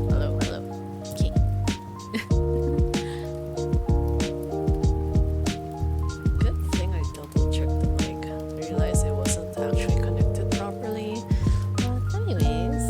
Hello, hello. Okay. Good thing I double checked the mic. I realized it wasn't actually connected properly. But anyways.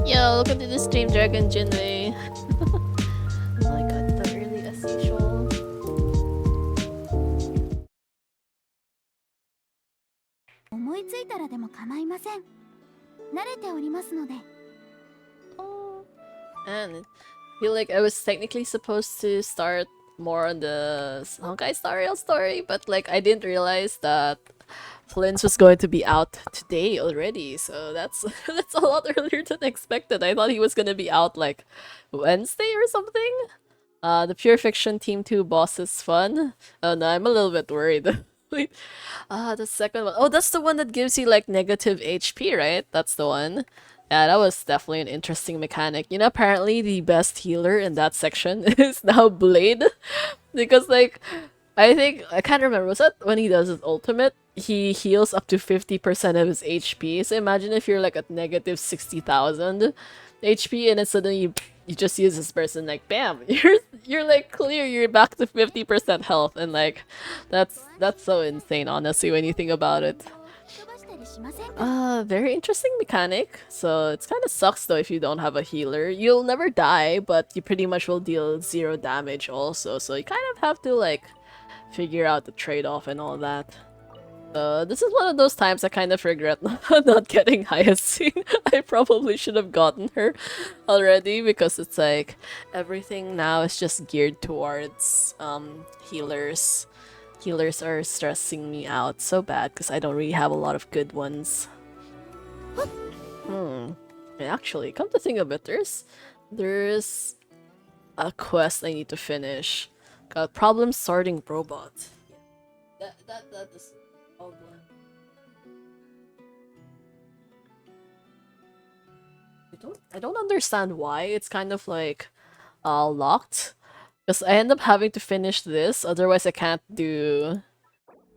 Yo, welcome to the stream, Dragon Jinwei. Oh my god, the early as usual. 思いついたらでも構いません。慣れておりますので。 Oh. And I feel like I was technically supposed to start more on the Honkai Star Rail story, but like I didn't realize that Flins was going to be out today already, so that's that's a lot earlier than expected. I thought he was gonna be out like Wednesday or something. The Pure Fiction Team 2 boss is fun. Oh no, I'm a little bit worried. Wait. The second one. Oh, that's the one that gives you like negative HP, right? That's the one. Yeah, that was definitely an interesting mechanic. You know, apparently the best healer in that section is now Blade. Because like I can't remember, was that when he does his ultimate? He heals up to 50% of his HP. So imagine if you're like at negative 60,000 HP and then suddenly you just use this person like bam, you're like clear, you're back to 50% health, and like that's so insane honestly when you think about it. Very interesting mechanic. So it's kind of sucks though if you don't have a healer. You'll never die, but you pretty much will deal 0 damage also. So you kind of have to like figure out the trade-off and all that. This is one of those times I kind of regret not getting Hyacinth. I probably should have gotten her already because it's like everything now is just geared towards healers. Healers are stressing me out so bad because I don't really have a lot of good ones. Actually, come to think of it, there's a quest I need to finish. Got problem sorting robot. That is all one. I don't understand why it's kind of like locked. Because I end up having to finish this, otherwise I can't do...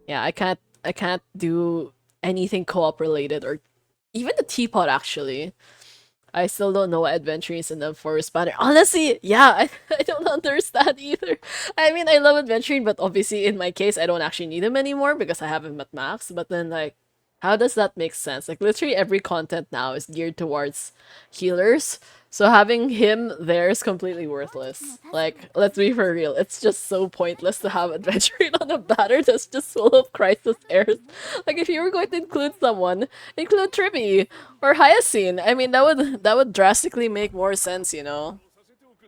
Yeah, I can't do anything co-op related, or even the teapot actually. I still don't know what adventurings in the forest banner. Honestly, yeah, I don't understand either. I mean, I love adventuring, but obviously in my case, I don't actually need them anymore because I have him at max. But then like, how does that make sense? Like literally every content now is geared towards healers. So having him there is completely worthless. Like, let's be for real. It's just so pointless to have adventuring on a banner that's just full of crisis heirs. Like if you were going to include someone, include Tribby or Hyacinth. I mean, that would drastically make more sense, you know.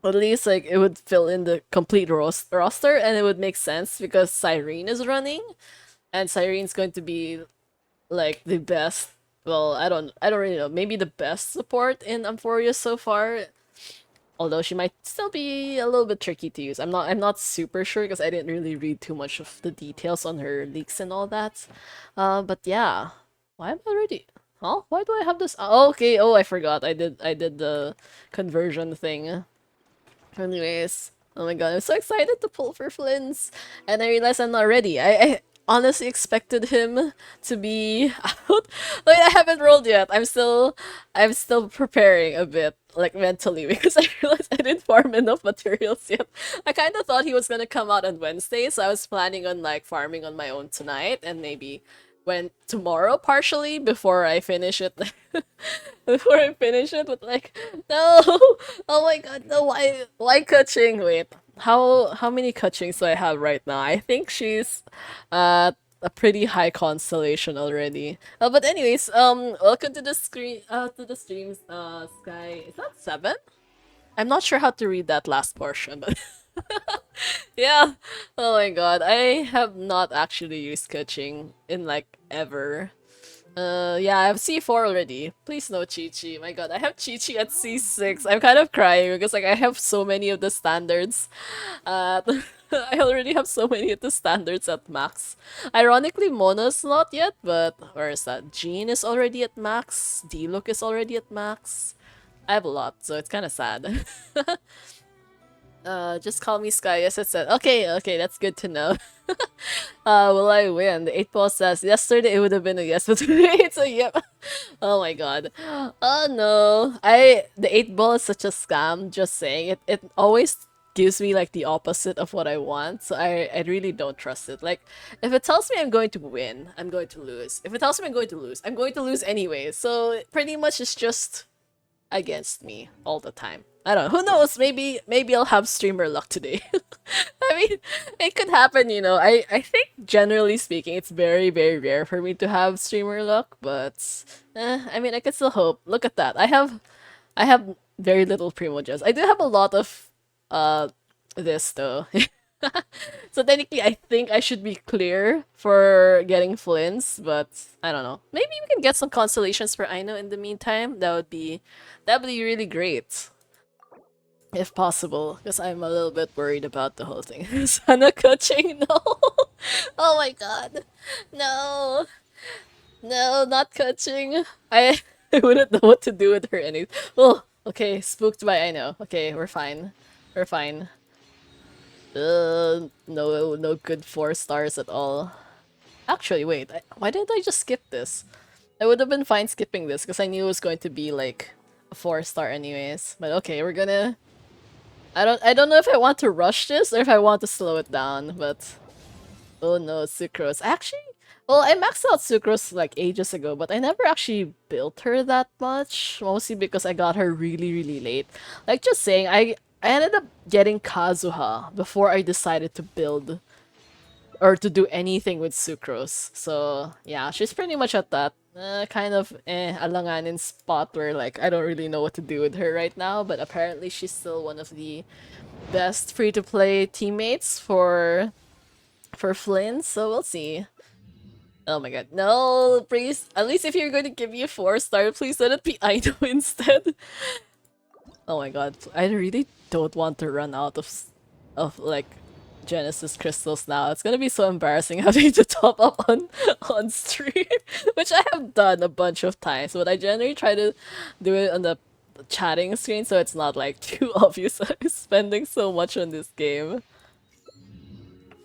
At least like it would fill in the complete roster, and it would make sense because Cyrene is running, and Cyrene's going to be like the best. Well, I don't really know. Maybe the best support in Amphoria so far. Although she might still be a little bit tricky to use. I'm not super sure because I didn't really read too much of the details on her leaks and all that. But yeah. Why am I ready? Huh? Why do I have this? Oh, okay. Oh, I forgot. I did the conversion thing. Anyways. Oh my god, I'm so excited to pull for Flins. And I realized I'm not ready. I honestly expected him to be out. Like I haven't rolled yet. I'm still preparing a bit, like mentally, because I realized I didn't farm enough materials yet. I kind of thought he was gonna come out on Wednesday, so I was planning on like farming on my own tonight and maybe when tomorrow partially before I finish it. Before I finish it, but like no. Oh my god, no, why Kaching? Wait. How many Kachings do I have right now? I think she's a pretty high constellation already. But anyways, welcome to the screen to the streams, Sky. Is that 7? I'm not sure how to read that last portion, but yeah. Oh my god, I have not actually used Kaching in like ever. Yeah, I have C4 already. Please no Chi-Chi. My god, I have Chi-Chi at C6. I'm kind of crying because like I have so many of the standards. Uh, I already have so many of the standards at max. Ironically, Mona's not yet, but where is that? Jean is already at max. D-Look is already at max. I have a lot, so it's kind of sad. Just call me Sky. Yes, it said. Okay, okay, that's good to know. Will I win? The 8 ball says, yesterday it would have been a yes, but today it's a yep. Oh my god. Oh no. The 8 ball is such a scam, just saying. It always gives me like the opposite of what I want, so I really don't trust it. Like, if it tells me I'm going to win, I'm going to lose. If it tells me I'm going to lose, I'm going to lose anyway. So pretty much it's just against me all the time. I don't know. Who knows? Maybe I'll have streamer luck today. I mean, it could happen, you know. I think generally speaking, it's very very rare for me to have streamer luck, but I mean, I can still hope. Look at that. I have very little Primogems. I do have a lot of uh this though. So technically, I think I should be clear for getting Flins, but I don't know. Maybe we can get some constellations for Aino in the meantime. That would be really great if possible, because I'm a little bit worried about the whole thing. Sana coaching, no. Oh my god, no, no, not coaching. I wouldn't know what to do with her any. Oh, okay, spooked by Aino. Okay, we're fine. We're fine. No, no good 4 stars at all. Actually, wait. Why didn't I just skip this? I would have been fine skipping this because I knew it was going to be like a 4 star anyways. But okay, we're gonna. I don't know if I want to rush this or if I want to slow it down. But oh no, Sucrose. Actually, well, I maxed out Sucrose like ages ago, but I never actually built her that much. Mostly because I got her really really late. Like just saying, I ended up getting Kazuha before I decided to build or to do anything with Sucrose. So yeah, she's pretty much at that kind of alanganin spot where like I don't really know what to do with her right now. But apparently she's still one of the best free to play teammates for Flynn. So we'll see. Oh my god, no, please. At least if you're going to give me a 4 star, please let it be Ido instead. Oh my god, I really don't want to run out of like Genesis crystals now. It's gonna be so embarrassing having to top up on stream, which I have done a bunch of times, but I generally try to do it on the chatting screen so it's not like too obvious I'm spending so much on this game.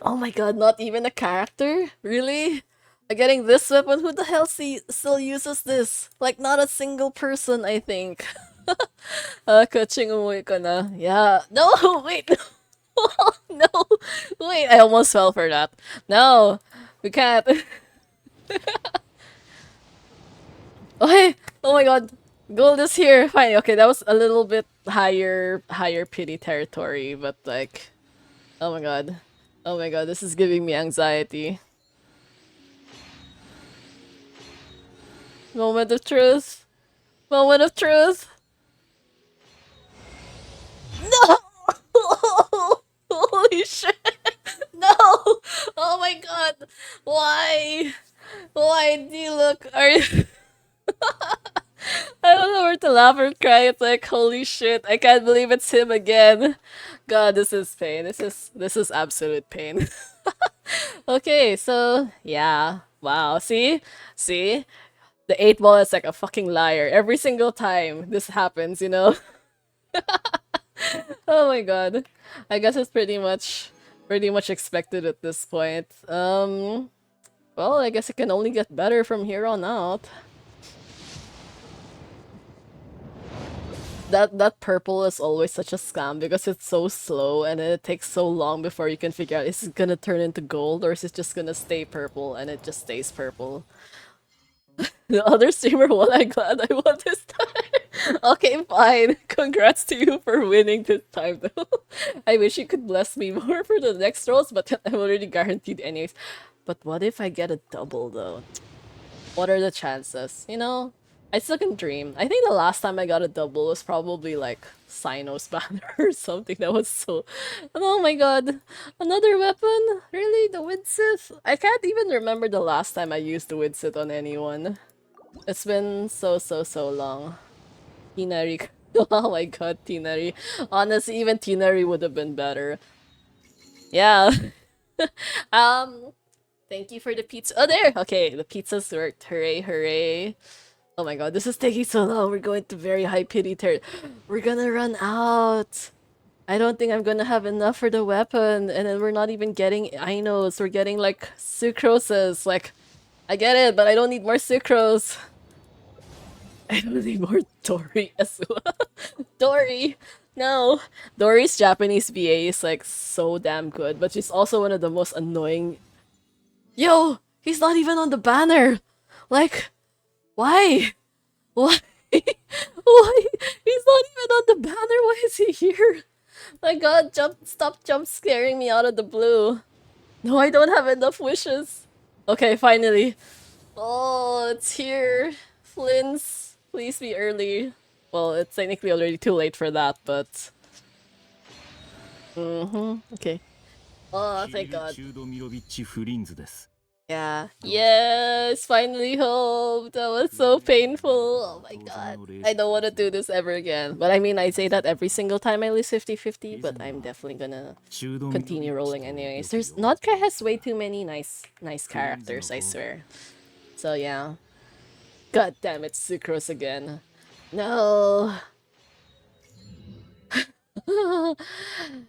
Oh my god, not even a character? Really? Getting this weapon? Who the hell still uses this? Like, not a single person, I think. Coaching umuwi ka na. Yeah. No, wait. No. Wait, I almost fell for that. No. We can't. Okay. Oh my god. Gold is here. Fine. Okay, that was a little bit higher pity territory, but like, oh my god. Oh my god, this is giving me anxiety. Moment of truth. Moment of truth. No! Holy shit! No! Oh my god! Why? Why do you look? Are you? I don't know where to laugh or cry. It's like holy shit! I can't believe it's him again. God, this is pain. This is absolute pain. Okay, so yeah. Wow. See, the 8 ball is like a fucking liar every single time this happens. Oh my god. I guess it's pretty much expected at this point. Well, I guess it can only get better from here on out. That purple is always such a scam because it's so slow and it takes so long before you can figure out is it gonna turn into gold or is it just gonna stay purple and it just stays purple. The other streamer won, I'm glad I won this time. Okay, fine. Congrats to you for winning this time though. I wish you could bless me more for the next rolls, but I'm already guaranteed anyways. But what if I get a double though? What are the chances? I still can dream. I think the last time I got a double was probably like Sino's banner or something that was so. Oh my god. Another weapon? Really? The Widsith? I can't even remember the last time I used the Widsith on anyone. It's been so long. Tinari. Oh my god, Tinari. Honestly, even Tinari would have been better. Yeah. um, thank you for the pizza. Oh, there! Okay, the pizza's worked. Hooray, hooray. Oh my god, this is taking so long. We're going to very high pity turn. We're gonna run out. I don't think I'm gonna have enough for the weapon, and then we're not even getting Inos. We're getting like sucroses. Like, I get it, but I don't need more sucrose. I don't need more Dory as well. Dory! No! Dory's Japanese BA is like so damn good, but she's also one of the most annoying. Yo! He's not even on the banner! Like, why? Why? Why? He's not even on the banner. Why is he here? My god, stop jump scaring me out of the blue. No, I don't have enough wishes. Okay, finally. Oh, it's here. Flins, please be early. Well, it's technically already too late for that, but... okay. Oh, thank god. Yeah. Yes, finally home. That was so painful. Oh my god. I don't want to do this ever again. But I mean, I say that every single time I lose 50-50, but I'm definitely gonna continue rolling anyways. Notca has way too many nice characters, I swear. So yeah. God damn it, Sucrose again. No.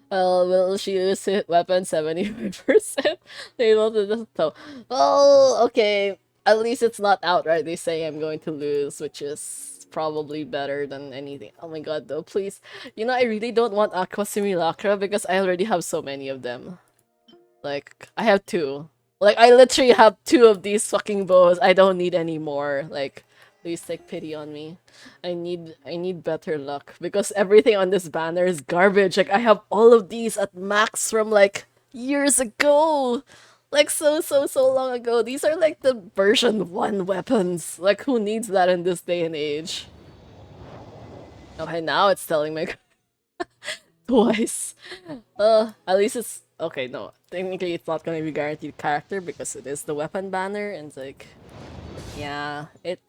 Will she use hit weapon 75%? They loaded the toe. Oh, okay. At least it's not outright. They say I'm going to lose, which is probably better than anything. Oh my god, though, please. You know, I really don't want Aqua Simulacra because I already have so many of them. Like, I have 2. Like, I literally have 2 of these fucking bows. I don't need any more. Like, please take pity on me. I need better luck because everything on this banner is garbage. Like, I have all of these at max from like years ago. Like so long ago. These are like the version 1 weapons. Like, who needs that in this day and age? Okay, now it's telling me twice. At least it's okay, no. Technically it's not gonna be guaranteed character because it is the weapon banner and it's like yeah, it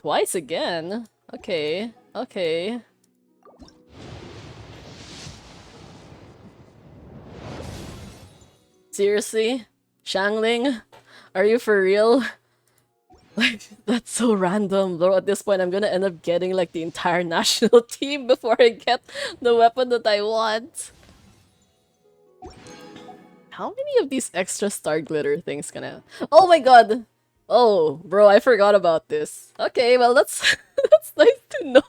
twice again. Okay, okay. Seriously? Shangling? Are you for real? Like, that's so random, bro. At this point, I'm gonna end up getting, like, the entire national team before I get the weapon that I want. How many of these extra star glitter things can I... Oh my god! Oh, bro, I forgot about this. Okay, well, that's, that's nice to know.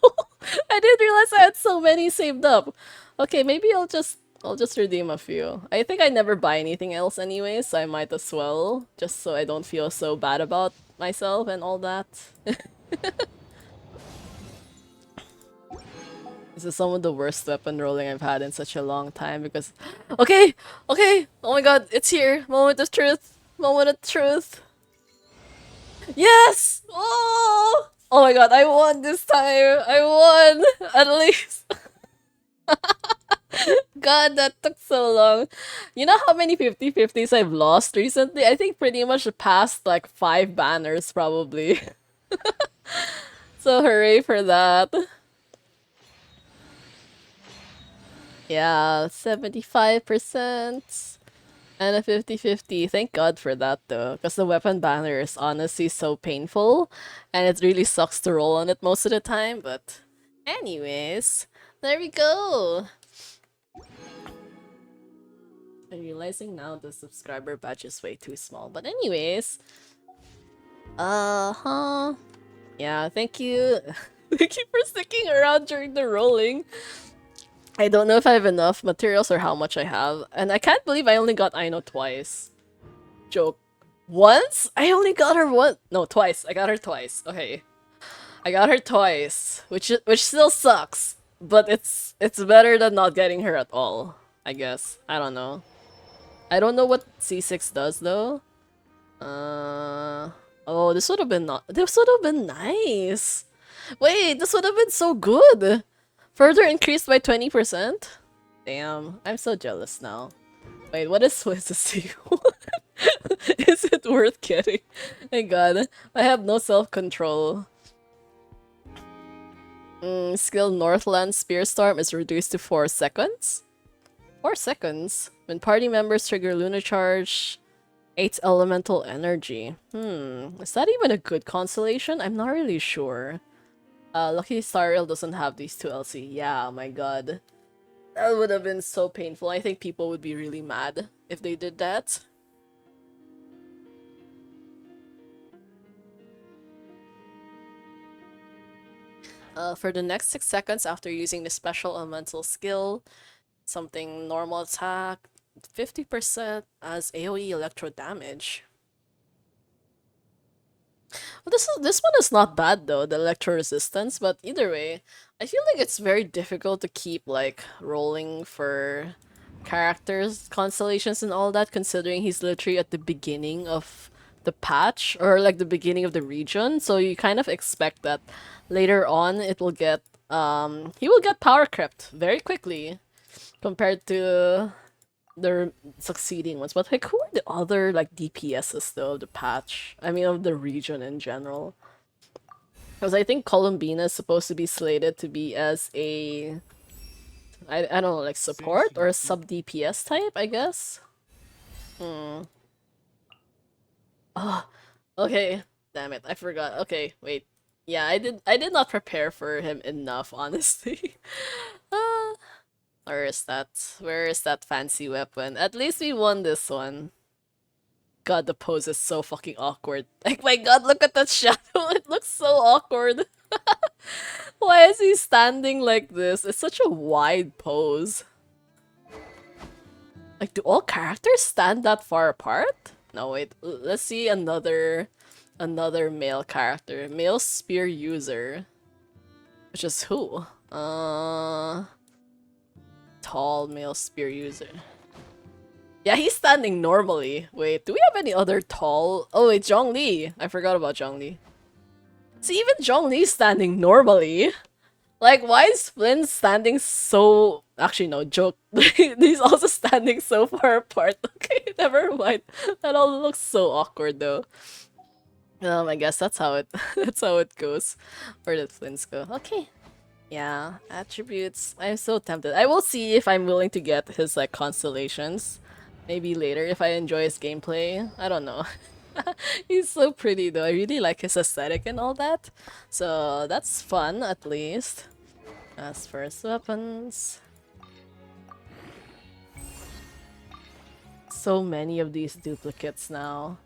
I didn't realize I had so many saved up. Okay, maybe I'll just redeem a few. I think I never buy anything else anyway, so I might as well, just so I don't feel so bad about myself and all that. This is some of the worst weapon rolling I've had in such a long time because... Okay! Okay! Oh my god, it's here! Moment of truth! Moment of truth! Yes! Oh! Oh my god, I won this time! I won! At least! God, that took so long. You know how many 50-50s I've lost recently? I think pretty much past like 5 banners probably. So hooray for that. Yeah, 75% and a 50-50. Thank God for that though, because the weapon banner is honestly so painful and it really sucks to roll on it most of the time, but anyways, there we go. I'm realizing now the subscriber badge is way too small. But anyways, yeah, thank you. Thank you for sticking around during the rolling. I don't know if I have enough materials or how much I have. And I can't believe I only got Aino twice. Joke. Once? I only got her once. No, twice. I got her twice. Okay. I got her twice, which still sucks. But it's better than not getting her at all, I guess. I don't know. I don't know what C6 does though. Oh, this would have been nice. Wait, this would have been so good. Further increased by 20%? Damn, I'm so jealous now. Wait, what is supposed to see? Is it worth getting? My god, I have no self-control. Skill Northland Spearstorm is reduced to 4 seconds? 4 seconds. When party members trigger Lunar Charge, 8 elemental energy. Is that even a good constellation? I'm not really sure. Lucky Starrail doesn't have these two LC. Yeah, my god. That would have been so painful. I think people would be really mad if they did that. For the next 6 seconds after using the special elemental skill, something normal attack, 50% as AoE electro damage. Well, this one is not bad though, the electro resistance, but either way, I feel like it's very difficult to keep like rolling for characters, constellations and all that, considering he's literally at the beginning of the patch or like the beginning of the region, so you kind of expect that later on it will get he will get power crept very quickly compared to the succeeding ones. But like, who are the other like DPSs though of the patch? I mean, of the region in general. Because I think Columbina is supposed to be slated to be as a I don't know, like support or a sub DPS type, I guess. Oh, okay. Damn it, I forgot. Okay, wait. Yeah, I did not prepare for him enough, honestly. uh, where is that? Where is that fancy weapon? At least we won this one. God, the pose is so fucking awkward. Like, my god, look at that shadow. It looks so awkward. Why is he standing like this? It's such a wide pose. Like, do all characters stand that far apart? No, wait. Let's see another male character. Male spear user. Which is who? Tall male spear user. Yeah, he's standing normally. Wait, do we have any other tall? Oh wait, Zhongli. I forgot about Zhongli. See, even Zhongli's standing normally. Like, why is Flynn standing so... Actually, no, joke. He's also standing so far apart. Okay, never mind. That all looks so awkward, though. I guess that's how it that's how it goes. Where did Flynn's go? Okay. Yeah, attributes. I'm so tempted. I will see if I'm willing to get his, like, constellations. Maybe later if I enjoy his gameplay. I don't know. He's so pretty, though. I really like his aesthetic and all that. So, that's fun, at least. As first weapons. So many of these duplicates now.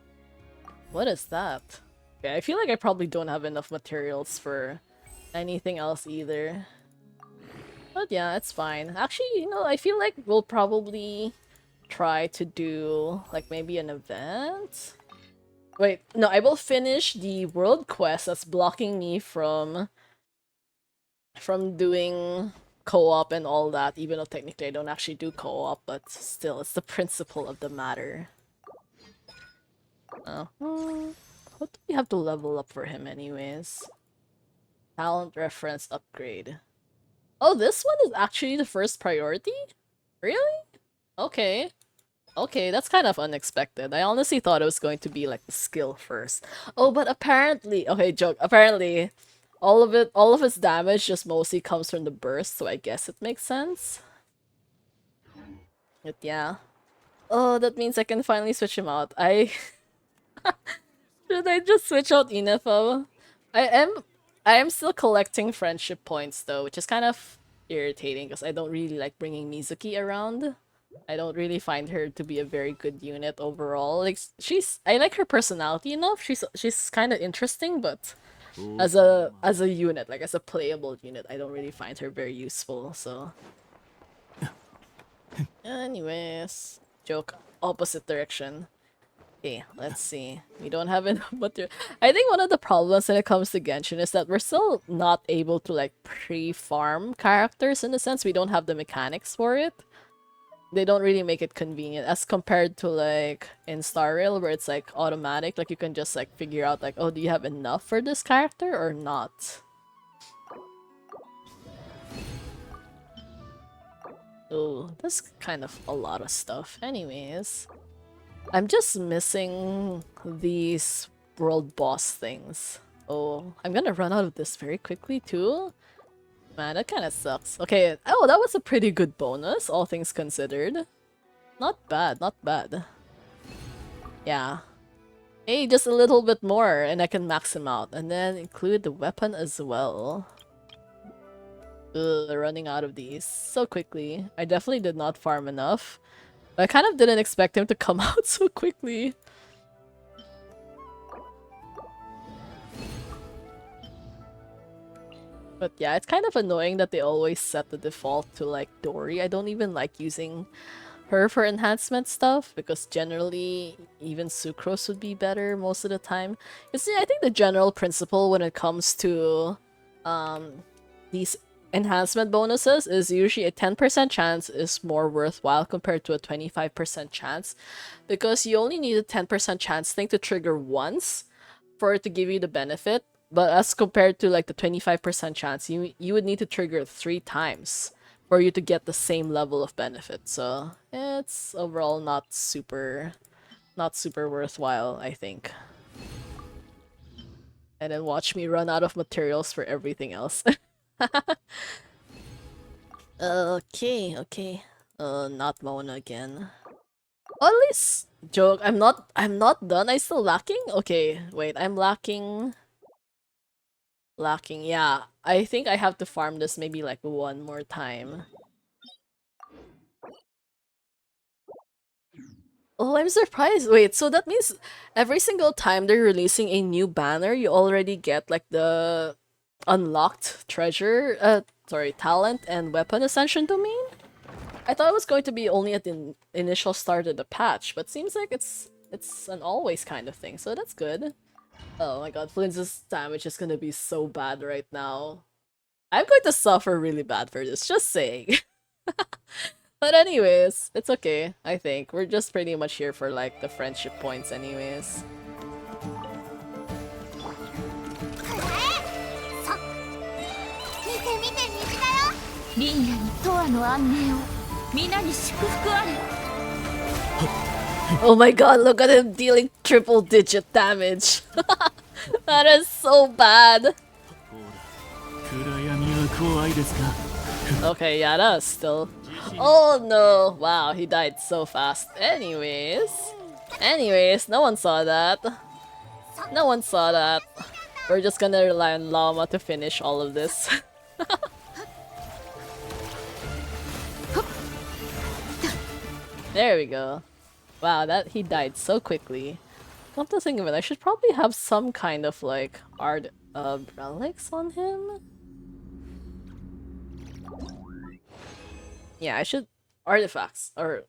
What is that? Okay, I feel like I probably don't have enough materials for anything else either. But yeah, it's fine. Actually, I feel like we'll probably try to do like maybe an event. Wait, no, I will finish the world quest that's blocking me from doing co-op and all that, even though technically I don't actually do co-op, but still, it's the principle of the matter. What do we have to level up for him anyways? Talent reference upgrade. Oh, this one is actually the first priority? Really? Okay. Okay, that's kind of unexpected. I honestly thought it was going to be like the skill first. Oh, but apparently, okay, joke. Apparently, all of its damage just mostly comes from the burst, so I guess it makes sense. But yeah. Oh, that means I can finally switch him out. Should I just switch out Inefo? I am I am still collecting friendship points though, which is kind of irritating because I don't really like bringing Mizuki around. I don't really find her to be a very good unit overall. Like I like her personality enough. She's kind of interesting, but as a unit, like as a playable unit, I don't really find her very useful. So, anyways, joke opposite direction. Okay, let's see. We don't have enough material. I think one of the problems when it comes to Genshin is that we're still not able to like pre-farm characters in a sense. We don't have the mechanics for it. They don't really make it convenient as compared to like in Star Rail where it's like automatic. Like you can just like figure out like, oh, do you have enough for this character or not? Oh, that's kind of a lot of stuff. Anyways. I'm just missing these world boss things. Oh, I'm gonna run out of this very quickly too. Man, that kind of sucks. Okay, oh, that was a pretty good bonus, all things considered. Not bad, not bad. Yeah. Hey, just a little bit more and I can max him out. And then include the weapon as well. Ugh, running out of these so quickly. I definitely did not farm enough. I kind of didn't expect him to come out so quickly. But yeah, it's kind of annoying that they always set the default to like Dory. I don't even like using her for enhancement stuff because generally even Sucrose would be better most of the time. You see, I think the general principle when it comes to these enhancement bonuses is usually a 10% chance is more worthwhile compared to a 25% chance because you only need a 10% chance thing to trigger once for it to give you the benefit, but as compared to like the 25% chance, you would need to trigger 3 times for you to get the same level of benefit. So it's overall not super worthwhile, I think. And then watch me run out of materials for everything else. Okay, okay. Not Mona again. Oh, at least joke. I'm not done. I still lacking? Okay, wait, I'm lacking. Lacking, yeah. I think I have to farm this maybe like one more time. Oh, I'm surprised. Wait, so that means every single time they're releasing a new banner, you already get like the unlocked treasure, sorry, talent and weapon ascension domain? I thought it was going to be only at the initial start of the patch, but seems like it's an always kind of thing, so that's good. Oh my god, Flins' damage is gonna be so bad right now. I'm going to suffer really bad for this, just saying. But anyways, it's okay, I think. We're just pretty much here for like the friendship points anyways. 見て見て虹だよ。リンヤに永遠の安寧を皆に祝福あれ Oh my god, look at him dealing triple digit damage. That is so bad. Okay, yeah, that is still... Oh no! Wow, he died so fast. Anyways, no one saw that. No one saw that. We're just gonna rely on Llama to finish all of this. There we go. Wow, that he died so quickly. Come to think of it, I should probably have some kind of like art relics on him. Yeah, I should artifacts or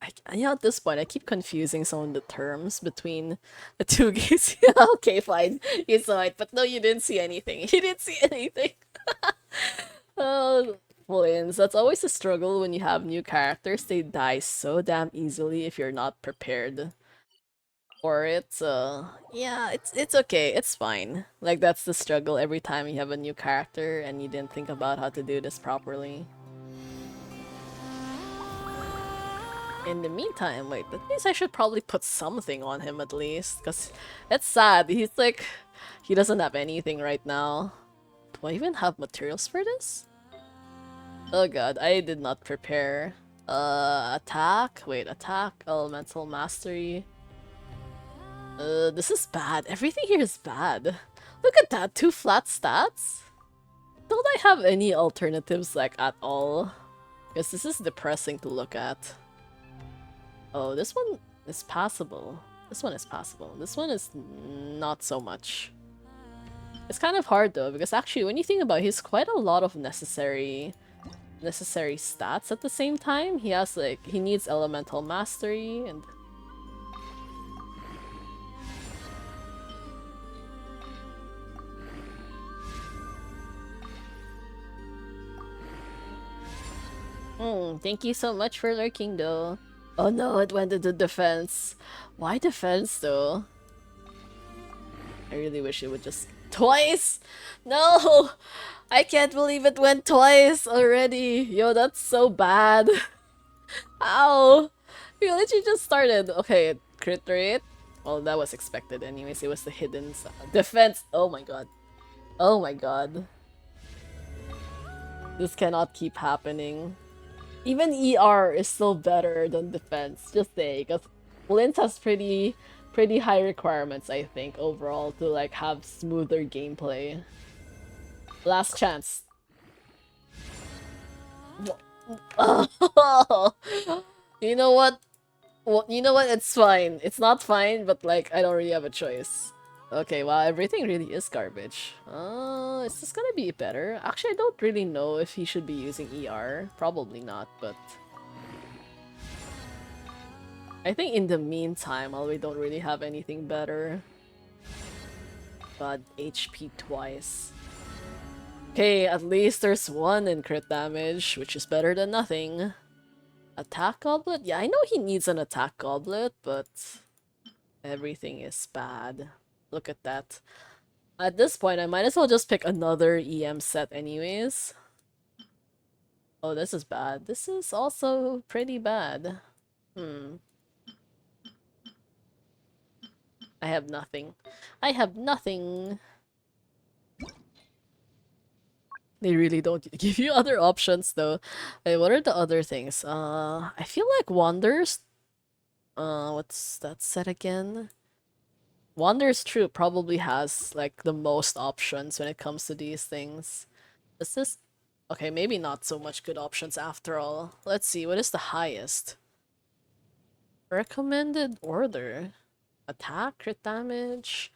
at this point I keep confusing some of the terms between the two games. Yeah, okay, fine. You saw it, but no, you didn't see anything. You didn't see anything. Oh, Flins, that's always a struggle when you have new characters. They die so damn easily if you're not prepared for it. So yeah, it's okay. It's fine. Like that's the struggle every time you have a new character and you didn't think about how to do this properly. In the meantime, wait, that means I should probably put something on him at least, because it's sad. He's like, he doesn't have anything right now. Do I even have materials for this? Oh god, I did not prepare. Attack? Wait, attack, elemental mastery. This is bad. Everything here is bad. Look at that, 2 flat stats? Don't I have any alternatives, like, at all? Because this is depressing to look at. Oh, this one is passable. This one is passable. This one is not so much. It's kind of hard though, because actually when you think about it, he's quite a lot of necessary stats at the same time. He has like, he needs elemental mastery and... thank you so much for lurking though. Oh no, it went into defense. Why defense though? I really wish it would just... Twice? No! I can't believe it went twice already. Yo, that's so bad. Ow! We literally just started. Okay, crit rate. Well, that was expected anyways. It was the hidden defense. Oh my god. Oh my god. This cannot keep happening. Even ER is still better than defense. Just say, because Flint has pretty high requirements, I think, overall to like have smoother gameplay. Last chance. You know what? Well, you know what? It's fine. It's not fine, but like I don't really have a choice. Okay, well, everything really is garbage. Is this gonna be better? Actually, I don't really know if he should be using ER. Probably not, but I think in the meantime, while we don't really have anything better. God, HP twice. Okay, at least there's one in crit damage, which is better than nothing. Attack goblet? Yeah, I know he needs an attack goblet, but everything is bad. Look at that. At this point, I might as well just pick another EM set anyways. Oh, this is bad. This is also pretty bad. I have nothing. I have nothing. They really don't give you other options though. Wait, what are the other things? I feel like Wanders. What's that set again? Wanders Troop probably has like the most options when it comes to these things. Is this okay? Maybe not so much good options after all. Let's see. What is the highest? Recommended order. Attack, crit damage.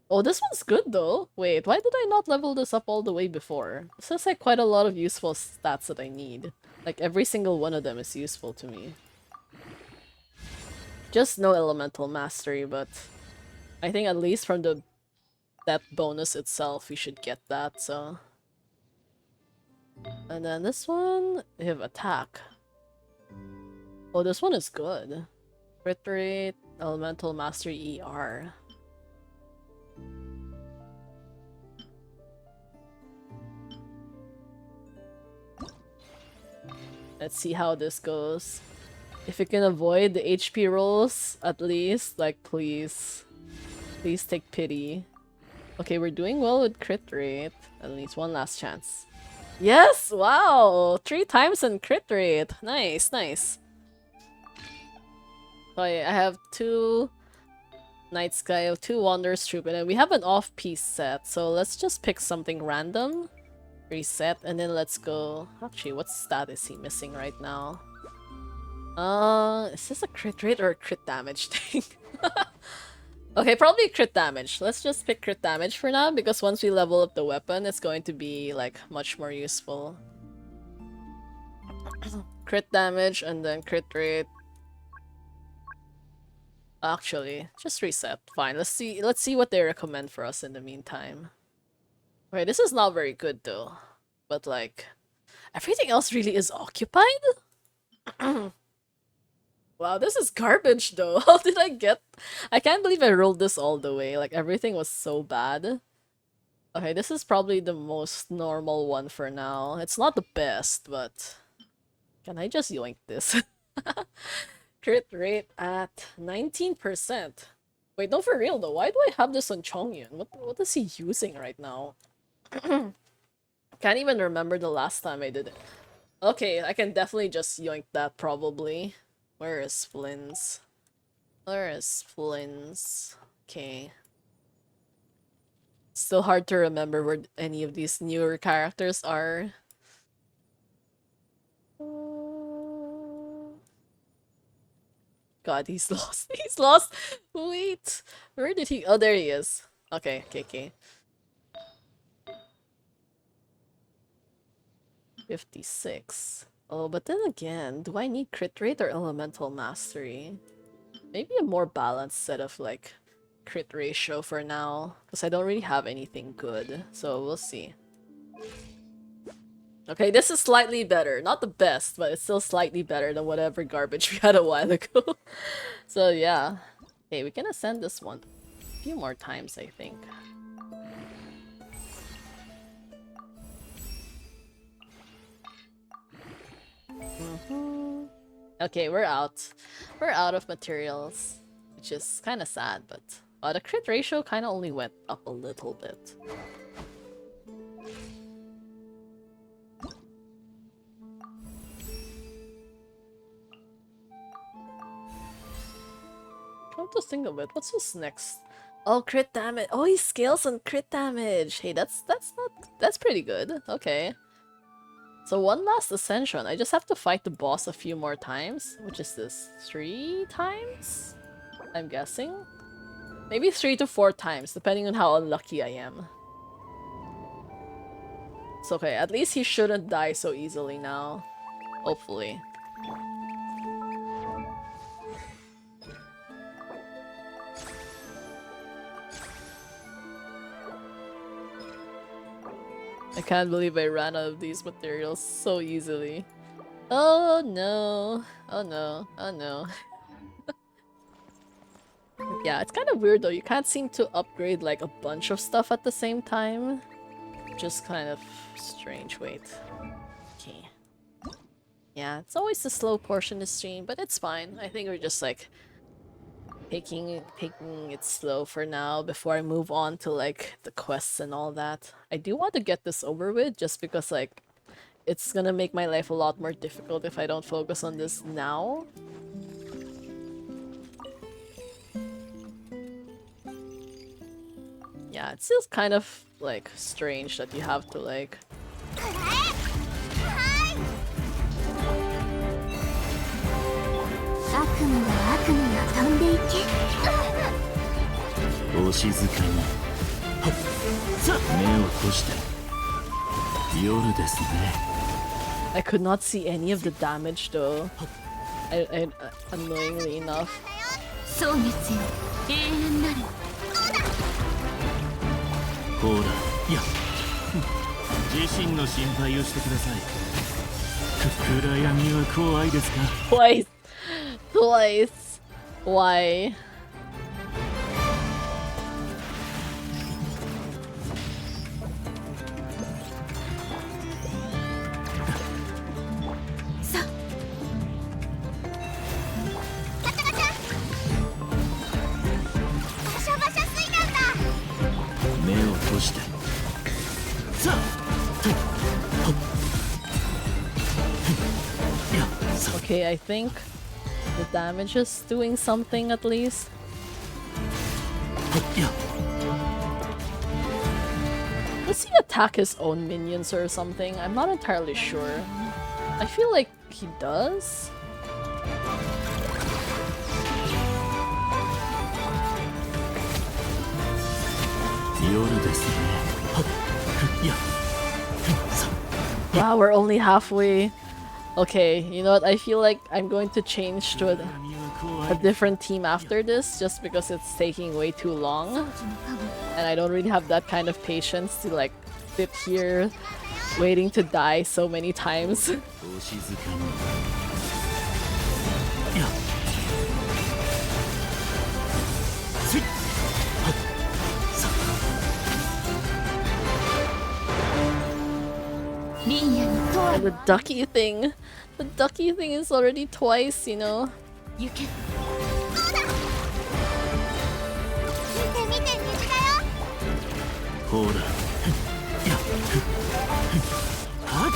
Oh, this one's good though. Wait, why did I not level this up all the way before? This has like quite a lot of useful stats that I need. Like every single one of them is useful to me. Just no elemental mastery, but I think at least from the that bonus itself we should get that, so. And then this one, we have attack. Oh, this one is good. Crit rate, elemental mastery ER. Let's see how this goes. If you can avoid the HP rolls, at least, like, please. Please take pity. Okay, we're doing well with crit rate. At least one last chance. Yes! Wow! 3 times in crit rate. Nice, nice. So I have 2 Night Sky, 2 Wanderer's Troop, and then we have an off-piece set. So let's just pick something random. Reset, and then let's go. Actually, what stat is he missing right now? Is this a crit rate or a crit damage thing? Okay, probably crit damage. Let's just pick crit damage for now, because once we level up the weapon, it's going to be, like, much more useful. Crit damage, and then crit rate. Actually, just reset. Fine, let's see what they recommend for us in the meantime. Okay, this is not very good though. But like, everything else really is occupied? Wow, this is garbage though. How did I get... I can't believe I rolled this all the way. Like, everything was so bad. Okay, this is probably the most normal one for now. It's not the best, but... Can I just yoink this? Crit rate at 19%. Wait, no, for real though. Why do I have this on Chongyun? What is he using right now? Can't even remember the last time I did it. Okay, I can definitely just yoink that probably. Where is Flins? Where is Flins? Okay. Still hard to remember where any of these newer characters are. God, he's lost. He's lost! Wait! Where did he... Oh, there he is. Okay, okay. 56. Oh, but then again, do I need crit rate or elemental mastery? Maybe a more balanced set of, like, crit ratio for now. Because I don't really have anything good. So we'll see. Okay, this is slightly better. Not the best, but it's still slightly better than whatever garbage we had a while ago. So yeah. Okay, we can ascend this one a few more times, I think. Okay, we're out. We're out of materials, which is kind of sad, but the crit ratio kind of only went up a little bit. Come to think of it, what's this next? Oh, crit damage. Oh, he scales on crit damage. Hey, that's pretty good. Okay. So one last ascension. I just have to fight the boss a few more times. Which is this? 3 times? I'm guessing? Maybe 3 to 4 times, depending on how unlucky I am. It's okay, at least he shouldn't die so easily now. Hopefully. I can't believe I ran out of these materials so easily. Oh no. Oh no. Oh no. Yeah, it's kind of weird though. You can't seem to upgrade like a bunch of stuff at the same time. Just kind of strange. Wait. Okay. Yeah, it's always the slow portion of the stream, but it's fine. I think we're just like taking it slow for now before I move on to like the quests and all that. I do want to get this over with just because like it's gonna make my life a lot more difficult if I don't focus on this now. Yeah, it's just kind of like strange that you have to like 悪夢は悪夢が飛んでいけ。お静かにはっさあ目を閉じて夜ですね I could not see any of the damage though. Annoyingly enough. 蒼月よ永遠なるほらいや自身の心配をしてください暗闇は怖いですか Twice! Twice! Why? Okay, I think the damage is doing something at least. Does he attack his own minions or something? I'm not entirely sure. I feel like he does. Wow, we're only halfway. Okay, you know what? I feel like I'm going to change to a different team after this just because it's taking way too long. And I don't really have that kind of patience to like sit here waiting to die so many times. And the ducky thing. The ducky thing is already twice, you know? You can. ほらやはっ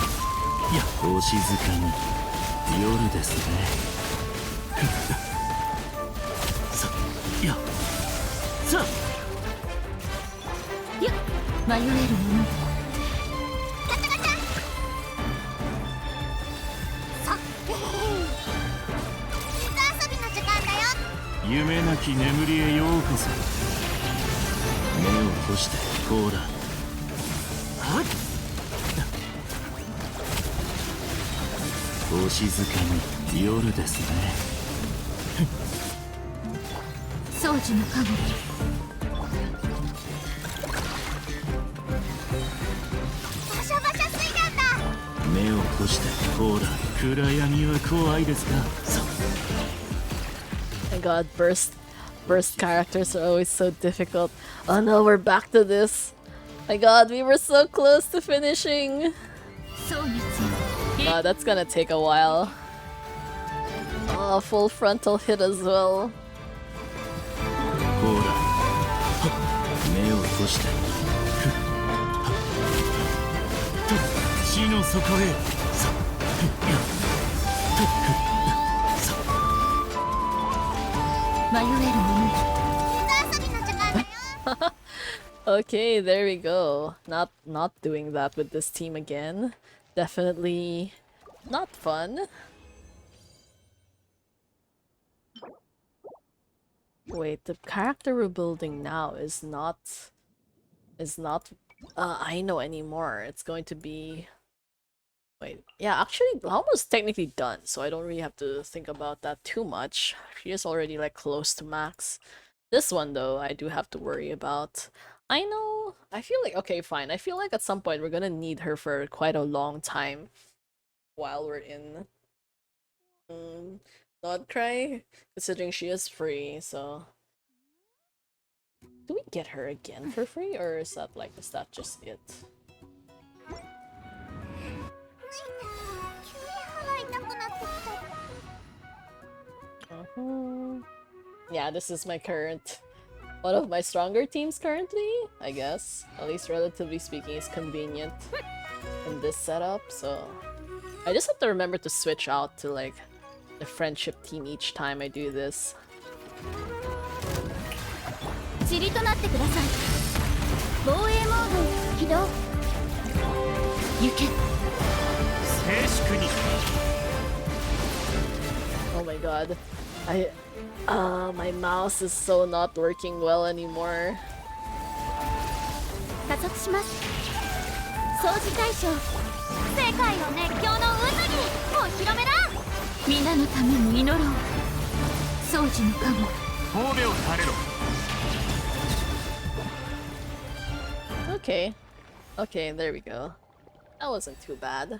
やお静かに夜ですねさやさや迷えるもの夢なき眠りへようこそ目を閉じてほらはっお静かに夜ですね掃除のカゴバシャバシャ水弾だ。目を閉じてほら暗闇は怖いですかさ My god, burst characters are always so difficult. Oh no, we're back to this. My god, we were so close to finishing. That's gonna take a while. Oh, full frontal hit as well. ほらはっ目を閉してふっはっと地の底へさふっやとふっさ迷えるものよ Okay, there we go. Not doing that with this team again. Definitely not fun. Wait, the character we're building now is not I know anymore. It's going to be wait, yeah, actually almost technically done, so I don't really have to think about that too much. She is already like close to max. This one though, I do have to worry about. I know, I feel like okay, fine. I feel like at some point we're gonna need her for quite a long time while we're in not cry, considering she is free, so do we get her again for free, or is that just it? Yeah, this is my current one of my stronger teams currently, I guess. At least relatively speaking, it's convenient in this setup, so I just have to remember to switch out to like the friendship team each time I do this. 塵となってください。防衛モード起動。行け静粛に Oh my god. My mouse is so not working well anymore. 加速します。掃除対象。世界を熱狂の渦にお披露目だ。皆のために祈ろう掃除の加護神戸を垂れろ Okay. Okay, there we go. That wasn't too bad.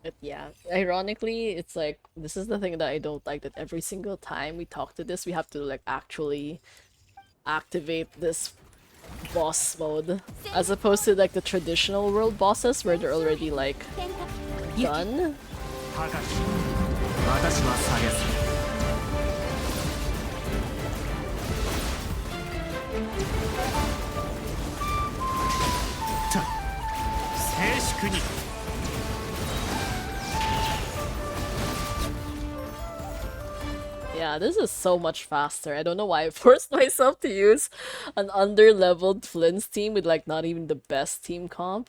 But yeah, ironically, it's like this is the thing that I don't like, that every single time we talk to this, we have to like actually activate this boss mode, as opposed to like the traditional world bosses where they're already like done. 高き私は下げす 静粛に Yeah, this is so much faster. I don't know why I forced myself to use an under-leveled Flins team with like not even the best team comp.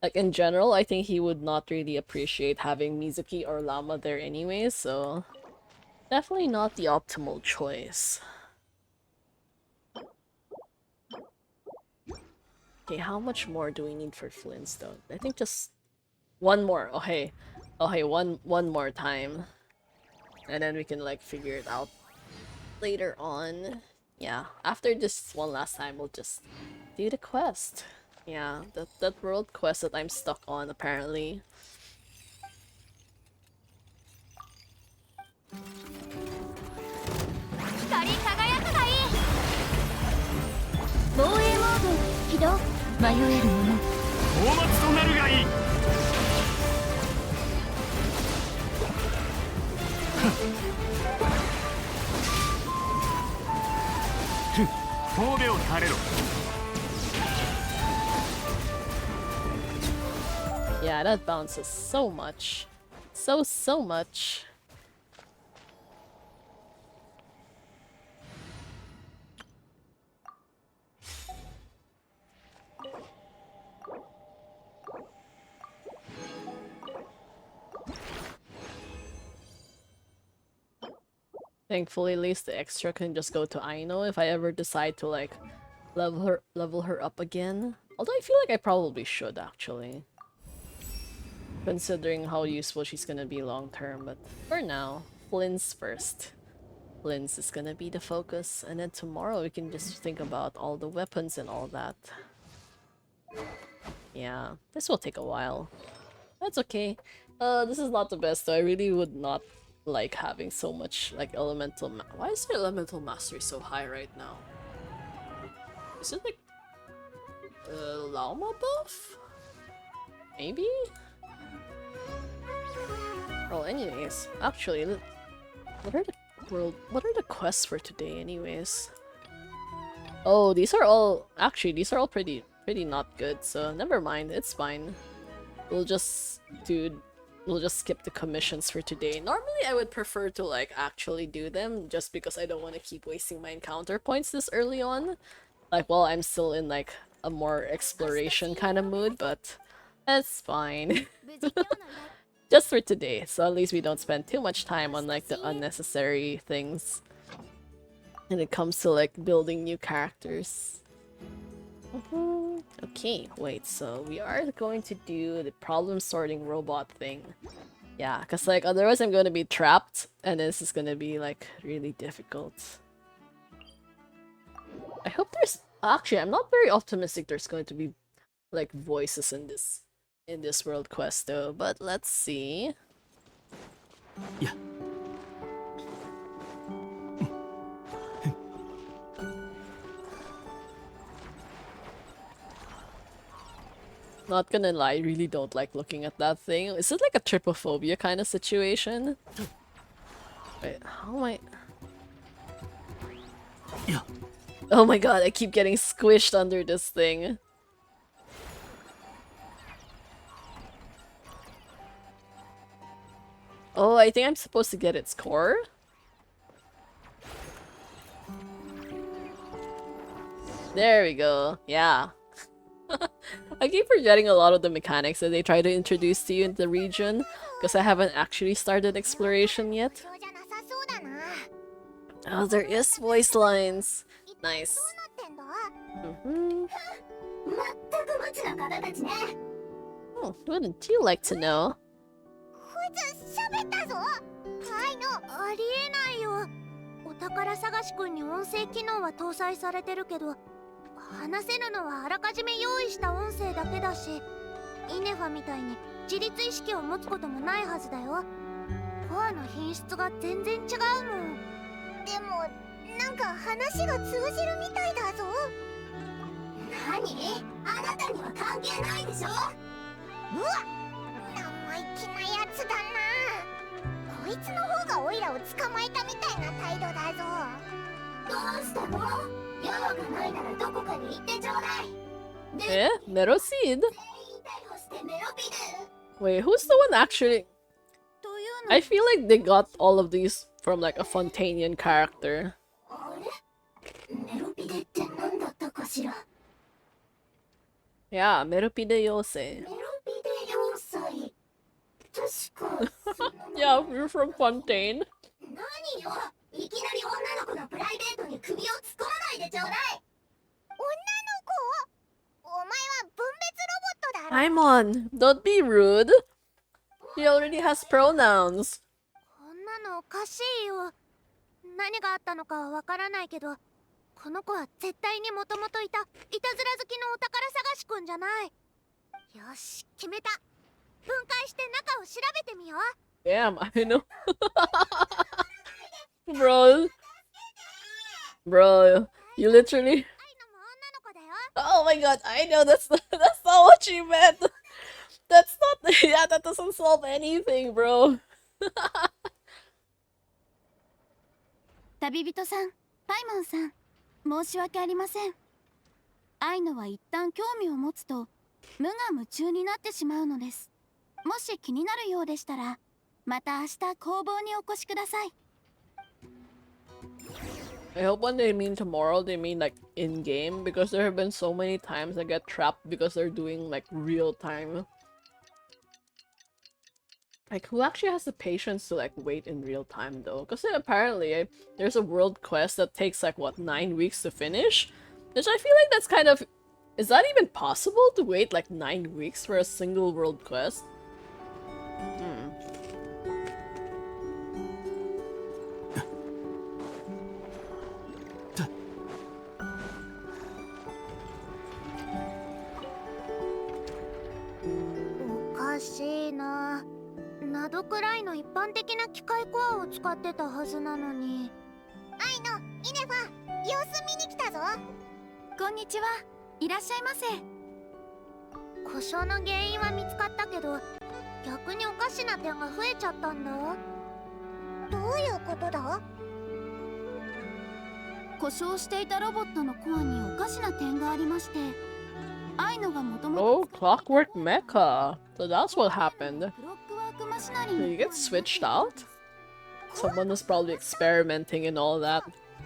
Like in general, I think he would not really appreciate having Mizuki or Llama there anyway, so definitely not the optimal choice. Okay, how much more do we need for Flintstone? I think just one more. Oh hey, one more time. And then we can like figure it out later on. Yeah, after this one last time, we'll just do the quest. Yeah, that world quest that I'm stuck on apparently. 光り輝くがいい。防衛モード起動。迷えるもの大松となるがいい神戸を垂れろ Yeah, that bounces so much. So much. Thankfully, at least the extra can just go to Aino if I ever decide to like level her up again. Although I feel like I probably should actually, considering how useful she's gonna be long term. But for now, Flins first. Flins is gonna be the focus, and then tomorrow we can just think about all the weapons and all that. Yeah, this will take a while. That's okay. This is not the best though. I really would not like having so much like elemental why is your elemental mastery so high right now? Is it like Llama buff? Maybe? Well, anyways, actually, what are the quests for today anyways? Oh, these are all pretty not good, so never mind, it's fine. We'll just skip the commissions for today. Normally I would prefer to like actually do them just because I don't want to keep wasting my encounter points this early on. Like while I'm still in like a more exploration kind of mood, but that's fine. 無事今日の依頼 Just for today, so at least we don't spend too much time on like the unnecessary things when it comes to like building new characters. Okay, wait, so we are going to do the problem sorting robot thing. Yeah, because like otherwise I'm going to be trapped and this is going to be like really difficult. I hope there's... Actually, I'm not very optimistic there's going to be like voices in this world quest though, but let's see. Yeah. Not gonna lie, I really don't like looking at that thing. Is it like a trypophobia kind of situation? Wait, how am I... Yeah. Oh my god, I keep getting squished under this thing. Oh, I think I'm supposed to get its core? There we go. Yeah. I keep forgetting a lot of the mechanics that they try to introduce to you in the region, because I haven't actually started exploration yet. そうじゃなさそうだな Oh, there is voice lines. Nice. どうなってんだ Mm-hmm. 全く無知な方たちね Oh, wouldn't you like to know? こいつ喋ったぞはいのありえないよお宝探しくんに音声機能は搭載されてるけど話せるのはあらかじめ用意した音声だけだしイネファみたいに自立意識を持つこともないはずだよコアの品質が全然違うもんでもなんか話が通じるみたいだぞ何あなたには関係ないでしょうわ生意気なやつだなこいつの方がオイラを捕まえたみたいな態度だぞどうしたの用がないならどこかに行ってちょうだい Eh? Meroseed? 対応してメロビデ Wait, who's the one actually? というの I feel like they got all of these from like a Fontanian character. あれメロビデって何だったかしら Yeah, Meropide Yose. メロビデ要塞確かその Yeah, you're from Fontaine. 何よいきなり女の子のプライベートに首を突っ込まないでちょうだい女の子お前は分別ロボットだろ Paimon, don't be rude. He already has pronouns. こんなのおかしいよ何があったのかはわからないけどこの子は絶対にもともといたいたずら好きのお宝探しくんじゃないよし決めた分解して中を調べてみよう Damn, I know. Bro, you literally... 愛のも女の子だよ Oh my god, I know that's not what she meant. That's not... Yeah, that doesn't solve anything, bro. 旅人さん、パイモンさん、申し訳ありません。愛のは一旦興味を持つと無我夢中になってしまうのです。もし気になるようでしたら、また明日工房にお越しください。I hope when they mean tomorrow, they mean like in-game, because there have been so many times I get trapped because they're doing like real-time. Like, who actually has the patience to like wait in real time though? Because apparently there's a world quest that takes like what, 9 weeks to finish? Which I feel like that's kind of... Is that even possible to wait like 9 weeks for a single world quest? Hmm. くらいの一般的な機械コアを使ってたはずなのに。愛のイネファ、様子見に来たぞ。こんにちは。いらっしゃいませ。故障の原因は見つかったけど、逆におかしな点が増えちゃったんだ。どういうことだ？故障していたロボットのコアにおかしな点がありまして、愛のがもとも Oh, と Clockwork Mecha. So that's what happened. ブロックワークマシナリ Did ー you get switched out? Someone was probably experimenting and all that.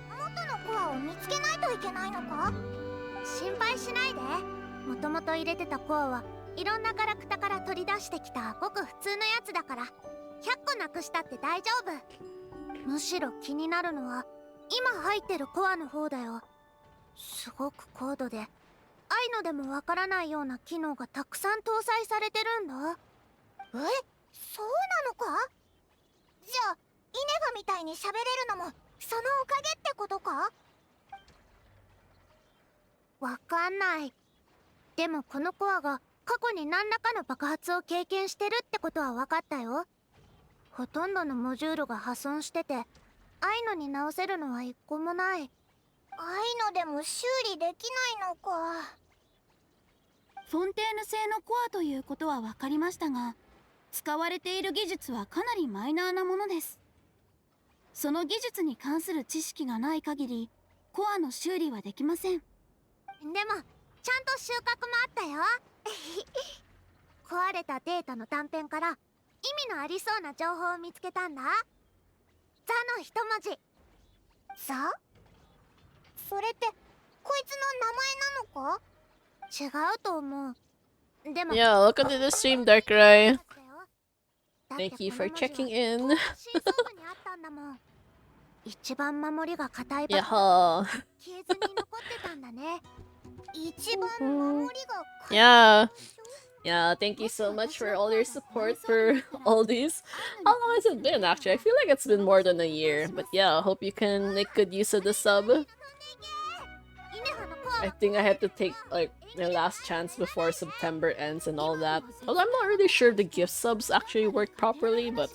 元のコアを見つけないといけないのか？心配しないで。もともと入れてたコアはいろんなガラクタから取り出してきたごく普通のやつだから、100個なくしたって大丈夫。むしろ気になるのは今入ってるコアの方だよ。すごく高度で愛のでもわからないような機能がたくさん搭載されてるんだ。そうなのか？じゃあイネファみたいに喋れるのもそのおかげってことか？わかんない。でもこのコアが過去に何らかの爆発を経験してるってことは分かったよ。ほとんどのモジュールが破損してて、愛のに直せるのは一個もない。愛のでも修理できないのか。フォンテーヌ製のコアということは分かりましたが、使われている技術はかなりマイナーなものです。その技術に関する知識がない限りコアの修理はできません。でもちゃんと収穫もあったよ。壊れたデータの断片から意味のありそうな情報を見つけたんだ。ザの一文字。ザ？それってこいつの名前なのか？違うと思う。でも Yeah, welcome to the stream, Darkrai. Thank you for checking in. 一番守りが固い場 Yeah. 所消えずに残ってたんだね。一番守りが固い Yeah. Yeah, thank you so much for all your support for all these. How long has it been, actually? I feel like it's been more than a year. But yeah, I hope you can make good use of the sub. I think I had to take, like, my last chance before September ends and all that. Although I'm not really sure if the gift subs actually worked properly, but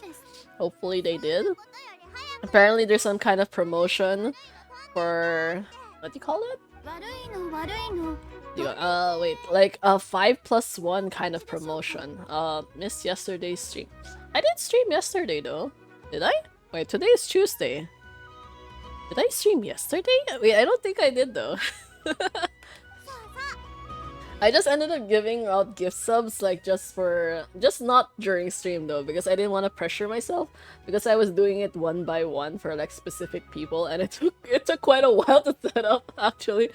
hopefully they did. Apparently there's some kind of promotion for... what do you call it? 悪いの悪いの Wait, like a 5+1 kind of promotion. Missed yesterday's stream. I didn't stream yesterday though. Did I? Wait, today is Tuesday. Did I stream yesterday? Wait, I don't think I did though. I just ended up giving out gift subs like just not during stream though, because I didn't want to pressure myself, because I was doing it one by one for like specific people, and it took quite a while to set up actually,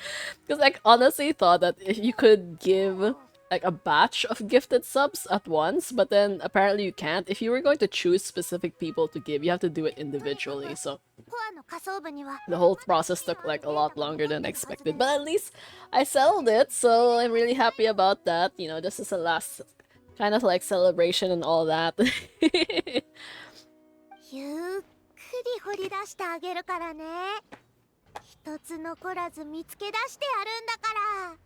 because I honestly thought that if you could give like a batch of gifted subs at once, but then apparently you can't. If you were going to choose specific people to give, you have to do it individually, so the whole process took like a lot longer than expected, but at least I settled it, so I'm really happy about that. You know, this is a last kind of like celebration and all that. ゆっくり掘り出してあげるからね。一つ残らず見つけ出してやるんだから。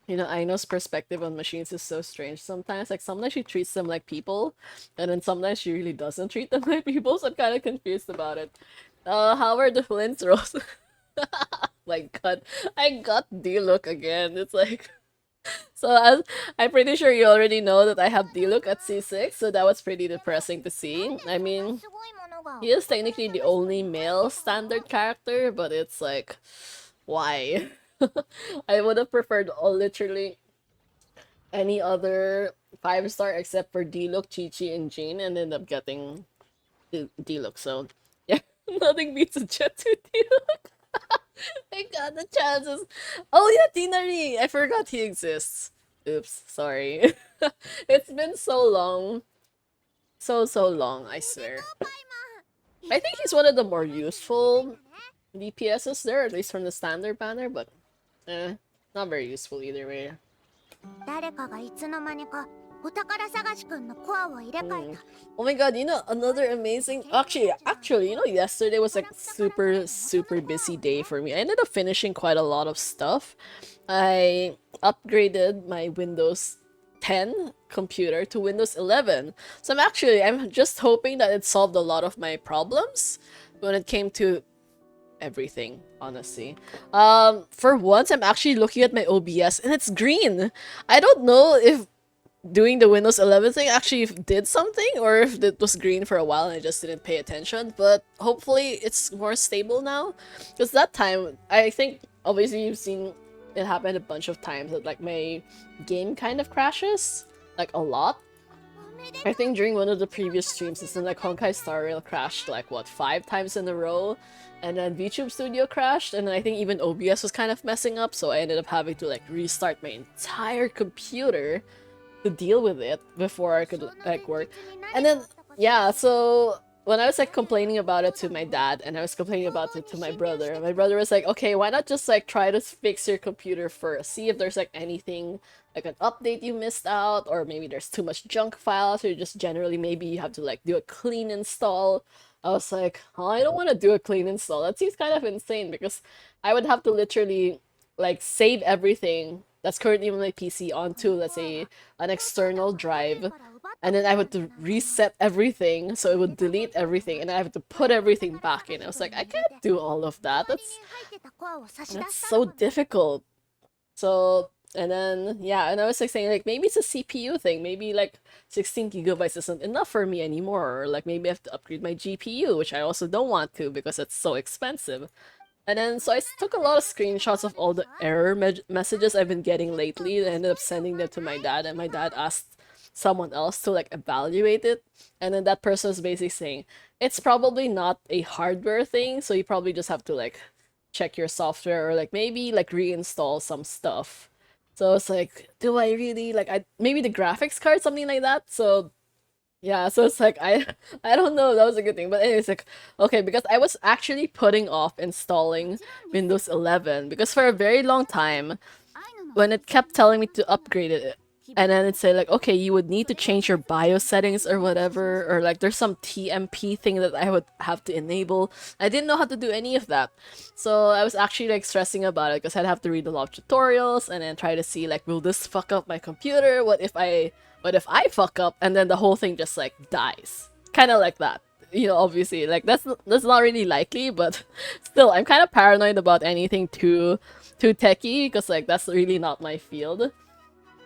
You know, Aino's perspective on machines is so strange. Sometimes she treats them like people, and then sometimes she really doesn't treat them like people, so I'm kind of confused about it. How are the Flins Rolls? My god, I got D-Look again. It's like... So as I'm pretty sure you already know that I have D-Look at C6, so that was pretty depressing to see. I mean, he is technically the only male standard character, but it's like... why? I would have preferred literally any other 5-star except for D-Look, Chi-Chi, and Jean, and ended up getting D-Look, so yeah, nothing beats a Jet 2 D-Look. I got the chances. Oh yeah, Tinari! I forgot he exists. Oops, sorry. It's been so long. So long, I swear. I think he's one of the more useful DPSs there, at least from the standard banner, but not very useful either way. 誰かがいつの間にかお宝探しくんのコアを入れ替えた。 Oh my god, you know, another amazing... Actually, you know, yesterday was like super busy day for me. I ended up finishing quite a lot of stuff. I upgraded my Windows 10 computer to Windows 11. So I'm just hoping that it solved a lot of my problems when it came to everything, honestly. For once, I'm actually looking at my OBS and it's green. I don't know if doing the Windows 11 thing actually did something or if it was green for a while and I just didn't pay attention, but hopefully it's more stable now. Because that time, I think, obviously you've seen it happen a bunch of times that like my game kind of crashes, like a lot. I think during one of the previous streams, it's in like Honkai Star Rail crashed like what, 5 times in a row, and then VTube Studio crashed, and then I think even OBS was kind of messing up, so I ended up having to like restart my entire computer to deal with it before I could like work. And then yeah, so when I was like complaining about it to my dad and I was complaining about it to my brother was like, okay, why not just like try to fix your computer first, see if there's like anything like an update you missed out, or maybe there's too much junk files, or just generally maybe you have to like do a clean install. I was like, oh, I don't want to do a clean install. That seems kind of insane because I would have to literally like save everything that's currently on my PC onto, let's say, an external drive, and then I would to reset everything, so it would delete everything, and I have to put everything back in. I was like, I can't do all of that. That's so difficult. So, and then, yeah, and I was like saying, like, maybe it's a CPU thing. Maybe, like, 16 gigabytes isn't enough for me anymore. Or, like, maybe I have to upgrade my GPU, which I also don't want to because it's so expensive. And then, so I took a lot of screenshots of all the error messages I've been getting lately, and I ended up sending them to my dad, and my dad asked someone else to, like, evaluate it. And then that person was basically saying, it's probably not a hardware thing, so you probably just have to, like, check your software, or, like, maybe, like, reinstall some stuff. So it's like, do I really, like, maybe the graphics card, something like that? So yeah, so it's like I don't know, that was a good thing. But anyways, like, okay, because I was actually putting off installing Windows 11 because for a very long time, when it kept telling me to upgrade it, and then it'd say like, okay, you would need to change your BIOS settings or whatever, or like there's some TMP thing that I would have to enable. I didn't know how to do any of that. So I was actually like stressing about it because I'd have to read a lot of tutorials and then try to see like, will this fuck up my computer? What if I fuck up and then the whole thing just like dies? Kind of like that. You know, obviously, like that's not really likely, but still, I'm kind of paranoid about anything too techy because like that's really not my field.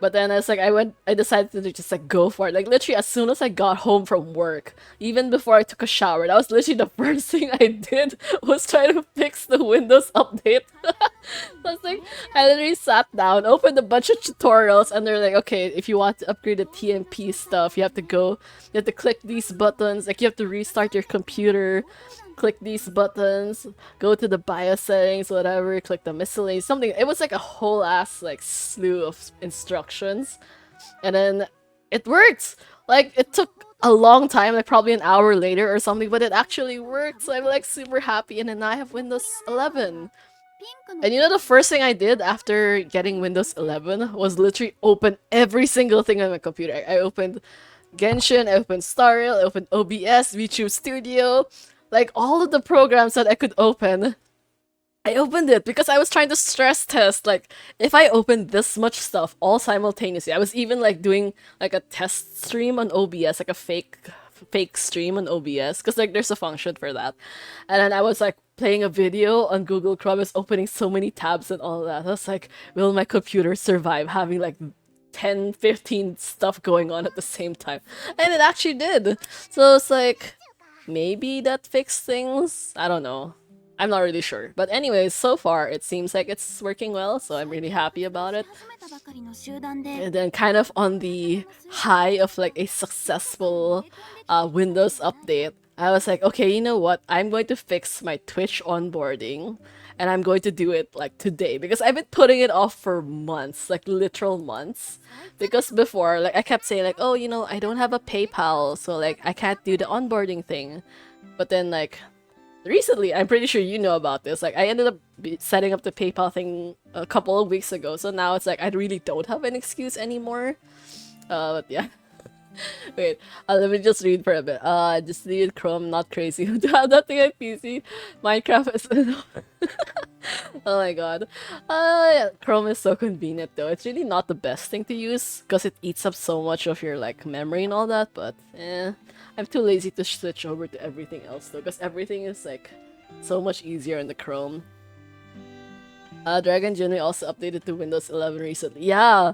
But then it's like I decided to just like go for it. Like literally as soon as I got home from work, even before I took a shower, that was literally the first thing I did was try to fix the Windows update. So it's like I literally sat down, opened a bunch of tutorials, and they're like, okay, if you want to upgrade the TMP stuff, you have to click these buttons, like you have to restart your computer, click these buttons, go to the BIOS settings, whatever, click the miscellaneous, something. It was like a whole ass like slew of instructions. And then it worked! Like, it took a long time, like probably an hour later or something, but it actually worked, so I'm like super happy, and then now I have Windows 11. And you know the first thing I did after getting Windows 11 was literally open every single thing on my computer. I opened Genshin, I opened Star Rail, I opened OBS, VTube Studio, like all of the programs that I could open. I opened it because I was trying to stress test, like, if I opened this much stuff all simultaneously. I was even like doing like a test stream on OBS, like a fake stream on OBS, because like there's a function for that. And then I was like playing a video on Google Chrome, I was opening so many tabs and all that. I was like, will my computer survive having like 10, 15 stuff going on at the same time? And it actually did. So it's like, maybe that fixed things? I don't know. I'm not really sure. But anyways, so far, it seems like it's working well, so I'm really happy about it. And then kind of on the high of like a successful Windows update, I was like, okay, you know what? I'm going to fix my Twitch onboarding, and I'm going to do it like today, because I've been putting it off for months, like literal months. Because before, like I kept saying like, oh, you know, I don't have a PayPal, so like I can't do the onboarding thing. But then like recently, I'm pretty sure you know about this, like I ended up setting up the PayPal thing a couple of weeks ago, so now it's like I really don't have an excuse anymore. But yeah. Wait, let me just read for a bit. Just need Chrome, not crazy. To have that thing on PC, Minecraft is. Oh my god. Yeah, Chrome is so convenient though. It's really not the best thing to use because it eats up so much of your like memory and all that. But I'm too lazy to switch over to everything else though, because everything is like so much easier in the Chrome. Dragon Genie also updated to Windows 11 recently. Yeah,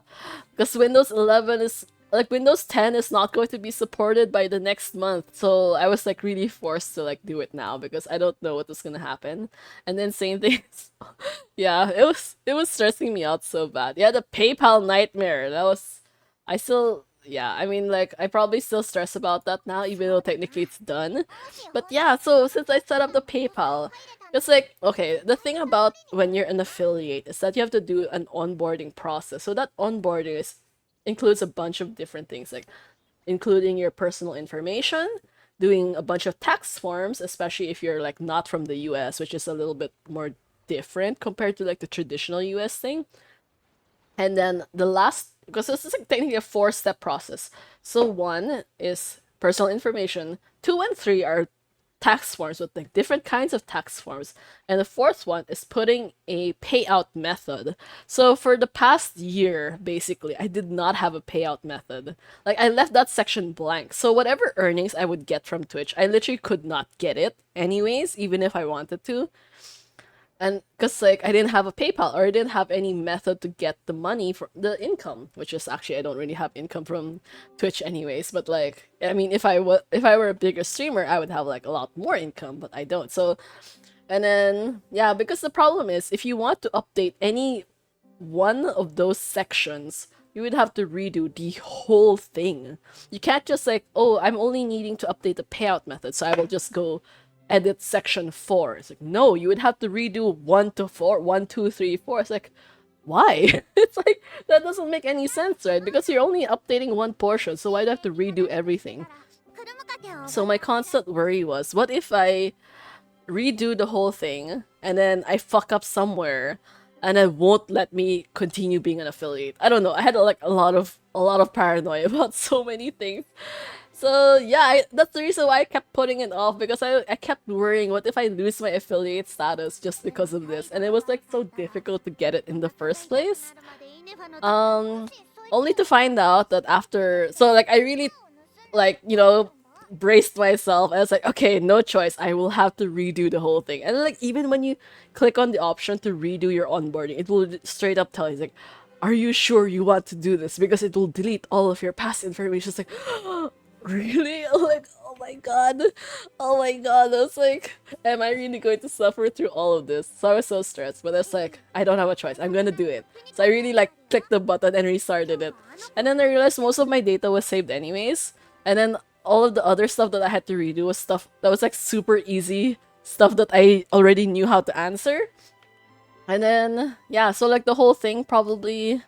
because Windows 11 is like Windows 10 is not going to be supported by the next month. So I was like really forced to like do it now because I don't know what was gonna happen. And then same thing. Yeah, it was stressing me out so bad. Yeah, the PayPal nightmare. That was I still yeah, I mean like I probably still stress about that now even though technically it's done. But yeah, so since I set up the PayPal, it's like, okay, the thing about when you're an affiliate is that you have to do an onboarding process. So that onboarding includes a bunch of different things, like including your personal information, doing a bunch of tax forms, especially if you're like not from the US, which is a little bit more different compared to like the traditional US thing. And then the last, because this is like technically a four-step process. So one is personal information, two and three are tax forms with like different kinds of tax forms, and the fourth one is putting a payout method. So for the past year basically I did not have a payout method. Like I left that section blank, so whatever earnings I would get from Twitch I literally could not get it anyways even if I wanted to. And because like I didn't have a PayPal or I didn't have any method to get the money for the income, which is actually I don't really have income from Twitch anyways. But like I mean, if I were a bigger streamer, I would have like a lot more income, but I don't. So and then yeah, because the problem is if you want to update any one of those sections, you would have to redo the whole thing. You can't just like, oh, I'm only needing to update the payout method, so I will just go edit section 4. It's like, no, you would have to redo 1 to 4, 1, 2, 3, 4. It's like, why? It's like, that doesn't make any sense, right? Because you're only updating one portion, so why do I have to redo everything? So my constant worry was, what if I redo the whole thing and then I fuck up somewhere and it won't let me continue being an affiliate? I don't know. I had like a lot of paranoia about so many things. So yeah, that's the reason why I kept putting it off, because I kept worrying, what if I lose my affiliate status just because of this? And it was like so difficult to get it in the first place. Only to find out that after, so like I really like, you know, braced myself. I was like, okay, no choice. I will have to redo the whole thing. And like even when you click on the option to redo your onboarding, it will straight up tell you like, are you sure you want to do this? Because it will delete all of your past information. It's like, really? Like, oh my god. Oh my god. I was like, am I really going to suffer through all of this? So I was so stressed, but I was like, I don't have a choice. I'm gonna do it. So I really like clicked the button and restarted it. And then I realized most of my data was saved anyways. And then all of the other stuff that I had to redo was stuff that was like super easy, stuff that I already knew how to answer. And then, yeah, so like the whole thing probably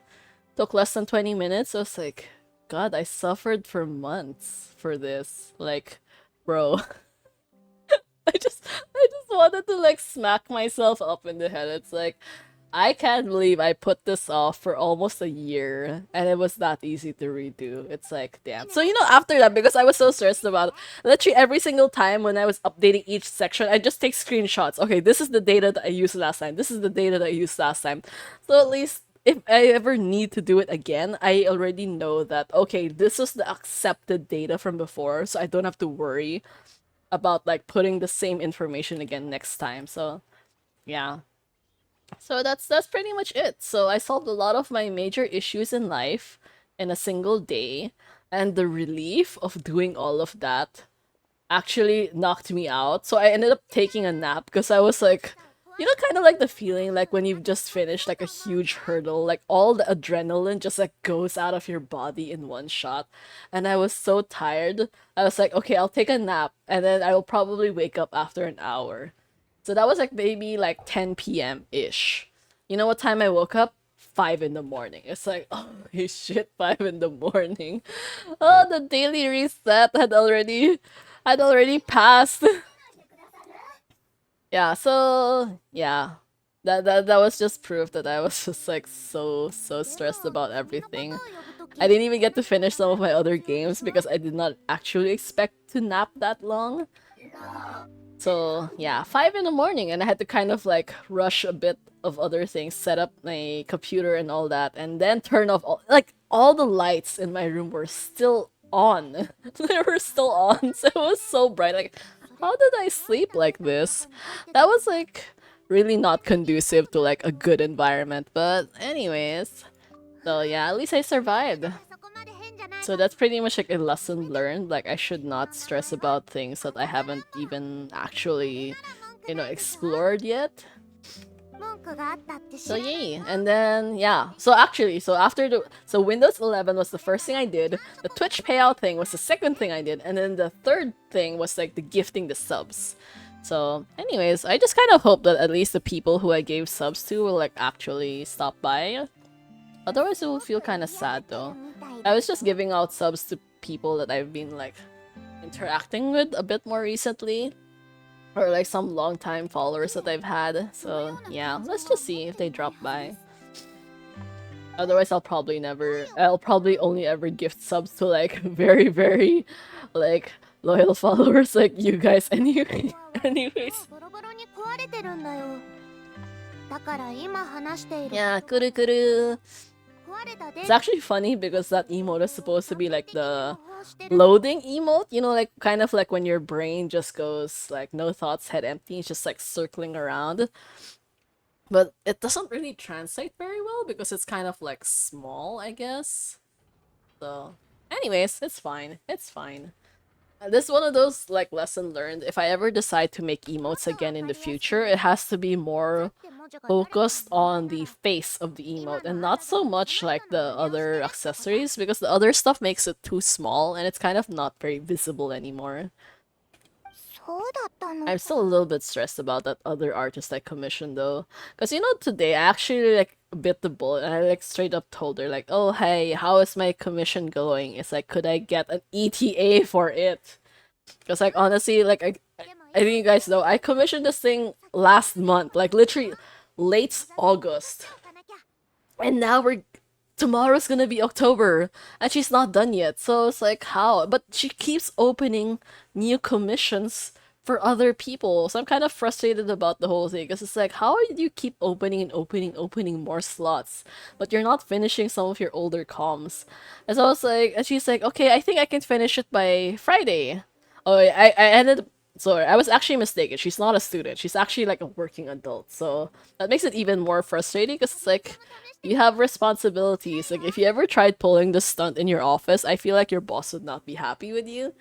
took less than 20 minutes. I was like, God, I suffered for months for this. Like, bro. I just wanted to like smack myself up in the head. It's like, I can't believe I put this off for almost a year and it was that easy to redo. It's like, damn. So, you know, after that, because I was so stressed about it, literally every single time when I was updating each section, I just take screenshots. Okay, this is the data that I used last time. This is the data that I used last time. So at least if I ever need to do it again, I already know that, okay, this was the accepted data from before, so I don't have to worry about like putting the same information again next time. So, yeah. So that's pretty much it. So I solved a lot of my major issues in life in a single day, and the relief of doing all of that actually knocked me out. So I ended up taking a nap because I was like, you know, kind of like the feeling like when you've just finished like a huge hurdle, like all the adrenaline just like goes out of your body in one shot. And I was so tired. I was like, okay, I'll take a nap and then I will probably wake up after an hour. So that was like maybe like 10 p.m. ish. You know what time I woke up? 5 in the morning. It's like, oh shit, 5 in the morning. Oh, the daily reset had already passed. Yeah, so yeah. That was just proof that I was just like so stressed about everything. I didn't even get to finish some of my other games because I did not actually expect to nap that long. So yeah, 5 in the morning, and I had to kind of like rush a bit of other things, set up my computer and all that, and then turn off all the lights in my room were still on. They were still on, so it was so bright. Like, how did I sleep like this? That was like really not conducive to like a good environment. But anyways, so yeah, at least I survived. So that's pretty much like a lesson learned. Like, I should not stress about things that I haven't even actually, explored yet. So yay. And then yeah. So actually, so Windows 11 was the first thing I did. The Twitch payout thing was the second thing I did, and then the third thing was like the gifting the subs. So anyways, I just kind of hope that at least the people who I gave subs to will like actually stop by. Otherwise it will feel kind of sad though. I was just giving out subs to people that I've been like interacting with a bit more recently. Or like some long-time followers that I've had. So yeah, let's just see if they drop by. Otherwise I'll probably only ever gift subs to like very like loyal followers like you guys anyway. Anyways. Yeah, kuru kuru. It's actually funny because that emote is supposed to be like the loading emote, like kind of like when your brain just goes like no thoughts, head empty, it's just like circling around. But it doesn't really translate very well because it's kind of like small, I guess. So anyways, it's fine. It's fine. This is one of those like lesson learned. If I ever decide to make emotes again in the future, it has to be more focused on the face of the emote and not so much like the other accessories, because the other stuff makes it too small and it's kind of not very visible anymore. I'm still a little bit stressed about that other artist I commissioned though, because today I actually like bit the bullet and I like straight up told her like, oh hey, how is my commission going? It's like, could I get an ETA for it? Because like honestly, like I think you guys know I commissioned this thing last month, like literally late August, and now tomorrow's gonna be October and she's not done yet. So it's like, how? But she keeps opening new commissions for other people, so I'm kind of frustrated about the whole thing because it's like, how do you keep opening and opening more slots but you're not finishing some of your older comms? And so I was like, and she's like, okay, I think I can finish it by Friday. Oh, I ended up, sorry, I was actually mistaken. She's not a student. She's actually like a working adult. So that makes it even more frustrating because it's like, you have responsibilities. Like, if you ever tried pulling this stunt in your office, I feel like your boss would not be happy with you.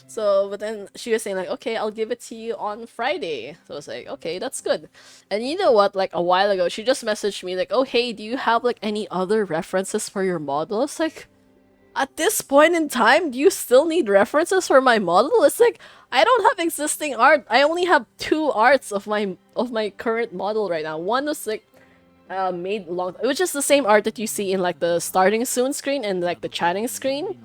So, but then she was saying like, okay, I'll give it to you on Friday. So I was like, okay, that's good. And you know what? Like a while ago, she just messaged me like, oh, hey, do you have like any other references for your model? It's like, at this point in time, do you still need references for my model? It's like, I don't have existing art. I only have 2 arts of my current model right now. One was like made long, which is the same art that you see in like the starting soon screen and like the chatting screen,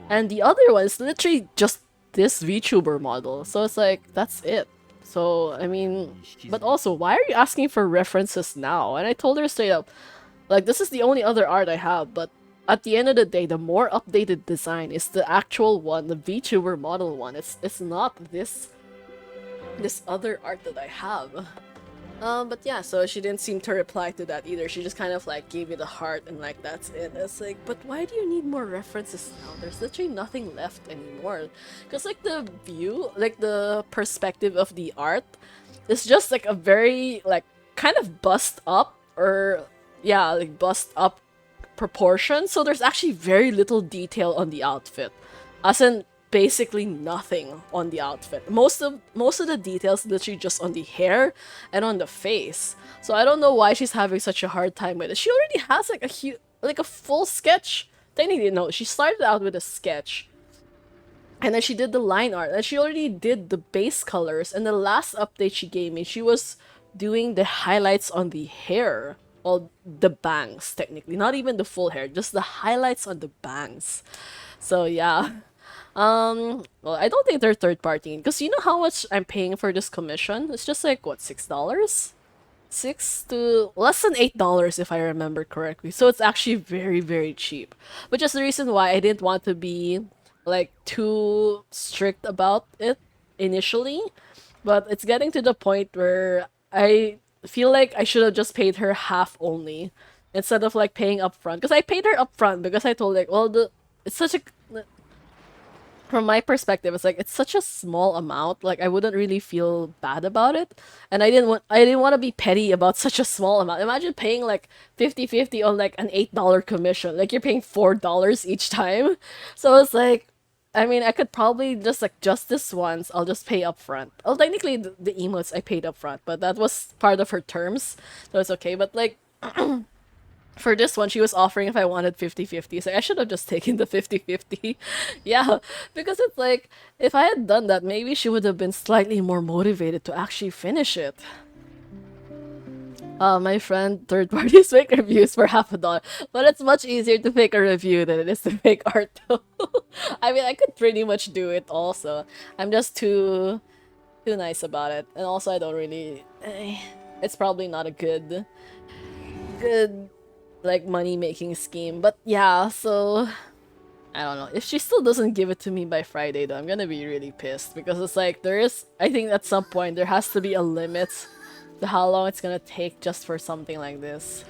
and the other one is literally just this VTuber model. So it's like, that's it. So I mean, but also, why are you asking for references now? And I told her straight up, like, this is the only other art I have, but at the end of the day, the more updated design is the actual one, the VTuber model one. It's not this other art that I have. But yeah, so she didn't seem to reply to that either. She just kind of like gave me the heart and like, that's it. It's like, but why do you need more references now? There's literally nothing left anymore. Because like the view, like the perspective of the art is just like a very like kind of bust up, or yeah, like bust up proportion. So there's actually very little detail on the outfit. As in, basically nothing on the outfit. Most of the details literally just on the hair and on the face. So I don't know why she's having such a hard time with it. She already has like a full sketch. Technically, no, she started out with a sketch, and then she did the line art, and she already did the base colors. And the last update she gave me, she was doing the highlights on the hair. Well, the bangs, technically. Not even the full hair, just the highlights on the bangs. So yeah. Well, I don't think they're third party, because you know how much I'm paying for this commission? It's just like, what, $6? 6 to less than $8 if I remember correctly. So it's actually very, very cheap. Which is the reason why I didn't want to be like too strict about it initially. But it's getting to the point where I feel like I should have just paid her half only instead of like paying upfront. Because I paid her upfront because I told like, well, it's such a from my perspective, it's like it's such a small amount. Like I wouldn't really feel bad about it, and I didn't want to be petty about such a small amount. Imagine paying like 50-50 on like an $8 commission. Like you're paying $4 each time. So it's like, I mean, I could probably just this once. I'll just pay upfront. Well, technically the emotes I paid upfront, but that was part of her terms, so it's okay. But like for this one, she was offering if I wanted 50-50. So I should have just taken the 50-50. Yeah, because it's like, if I had done that, maybe she would have been slightly more motivated to actually finish it. My friend, third parties make reviews for $50, but it's much easier to make a review than it is to make art though. I mean, I could pretty much do it also. I'm just too nice about it. And also I don't really it's probably not a good like money making scheme. But yeah, so I don't know. If she still doesn't give it to me by Friday though, I'm gonna be really pissed because it's like I think at some point there has to be a limit to how long it's gonna take just for something like this.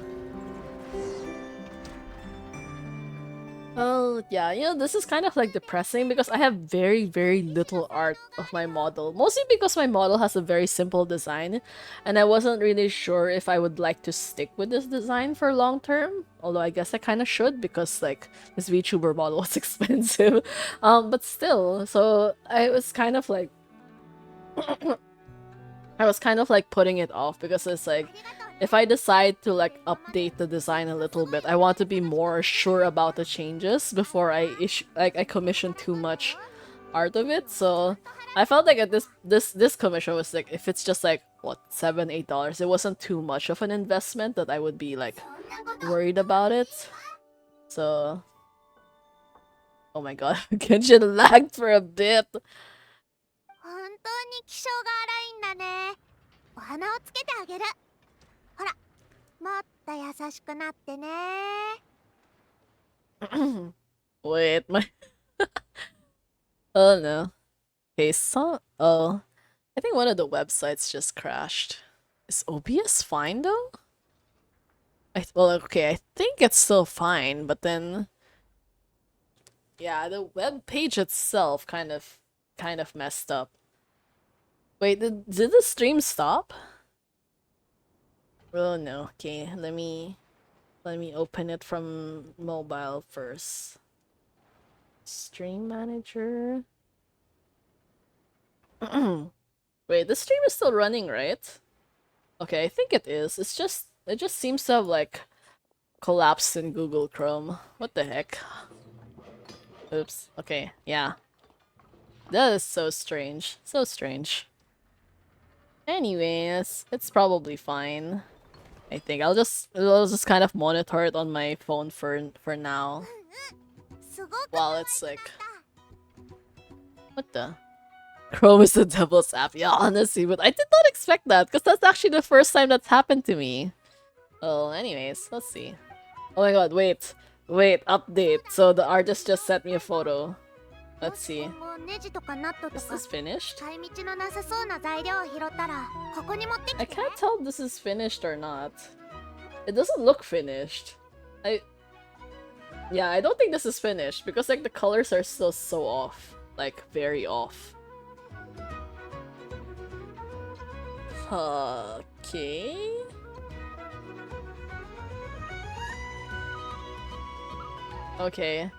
Oh, yeah, this is kind of like depressing because I have very, very little art of my model. Mostly because my model has a very simple design, and I wasn't really sure if I would like to stick with this design for long term. Although I guess I kind of should because, like, this VTuber model was expensive. But still, so I was kind of like... I was kind of like putting it off because it's like, if I decide to like update the design a little bit, I want to be more sure about the changes before I commission too much art of it. So I felt like at this commission was like, if it's just like what, $7-8, it wasn't too much of an investment that I would be like worried about it. So oh my god, Genshin lagged for a bit. 本当に気性が荒いんだね。お花をつけてあげる。ほら、もっと優しくなってね。Wait, my oh no. Okay, so oh, I think one of the websites just crashed. Is OBS fine though? Well, okay, I think it's still fine, but then yeah, the web page itself kind of messed up. Wait, did the stream stop? Oh no. Okay, let me open it from mobile first. Stream manager. Wait, the stream is still running, right? Okay, I think it is. It just seems to have like collapsed in Google Chrome. What the heck? Oops. Okay, yeah. That is so strange. So strange. Anyways, it's probably fine. I think I'll just kind of monitor it on my phone for now. While it's like, what the? Chrome is the devil's app. Yeah, honestly, but I did not expect that because that's actually the first time that's happened to me. Well, anyways, let's see. Oh my god, wait, update. So the artist just sent me a photo. Let's see. Is this finished? I can't tell if this is finished or not. It doesn't look finished. Yeah, I don't think this is finished because like the colors are still so off. Like very off. Okay. Okay.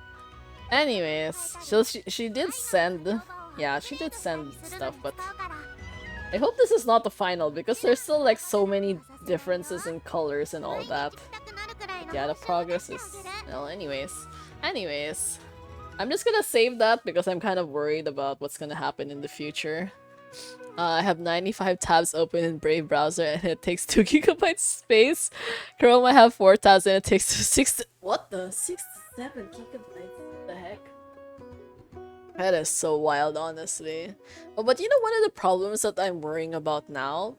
Anyways, so she did send, yeah, she did send stuff, but I hope this is not the final because there's still like so many differences in colors and all that. Yeah, the progress is, well, anyways, I'm just gonna save that because I'm kind of worried about what's gonna happen in the future. I have 95 tabs open in Brave browser and it takes 2 gigabytes space. Chrome I have 4 tabs and it takes 6 to 7 gigabytes. The heck? That is so wild, honestly. Oh, but you know, one of the problems that I'm worrying about now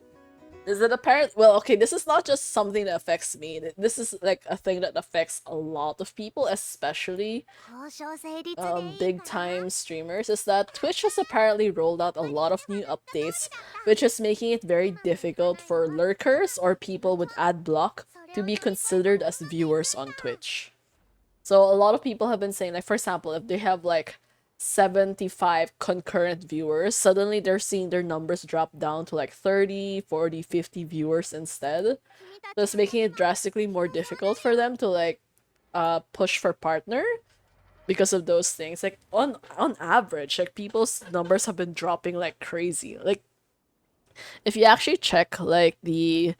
Is it apparent? Well, okay, this is not just something that affects me. This is like a thing that affects a lot of people, especially 交渉成立でいい big かな time streamers. Is that Twitch has apparently rolled out a lot of new updates, which is making it very difficult for lurkers or people with ad block to be considered as viewers on Twitch. So a lot of people have been saying, like, for example, if they have like 75 concurrent viewers, suddenly they're seeing their numbers drop down to like 30, 40, 50 viewers instead. So it's making it drastically more difficult for them to like push for partner because of those things. Like on average, like people's numbers have been dropping like crazy. Like if you actually check like the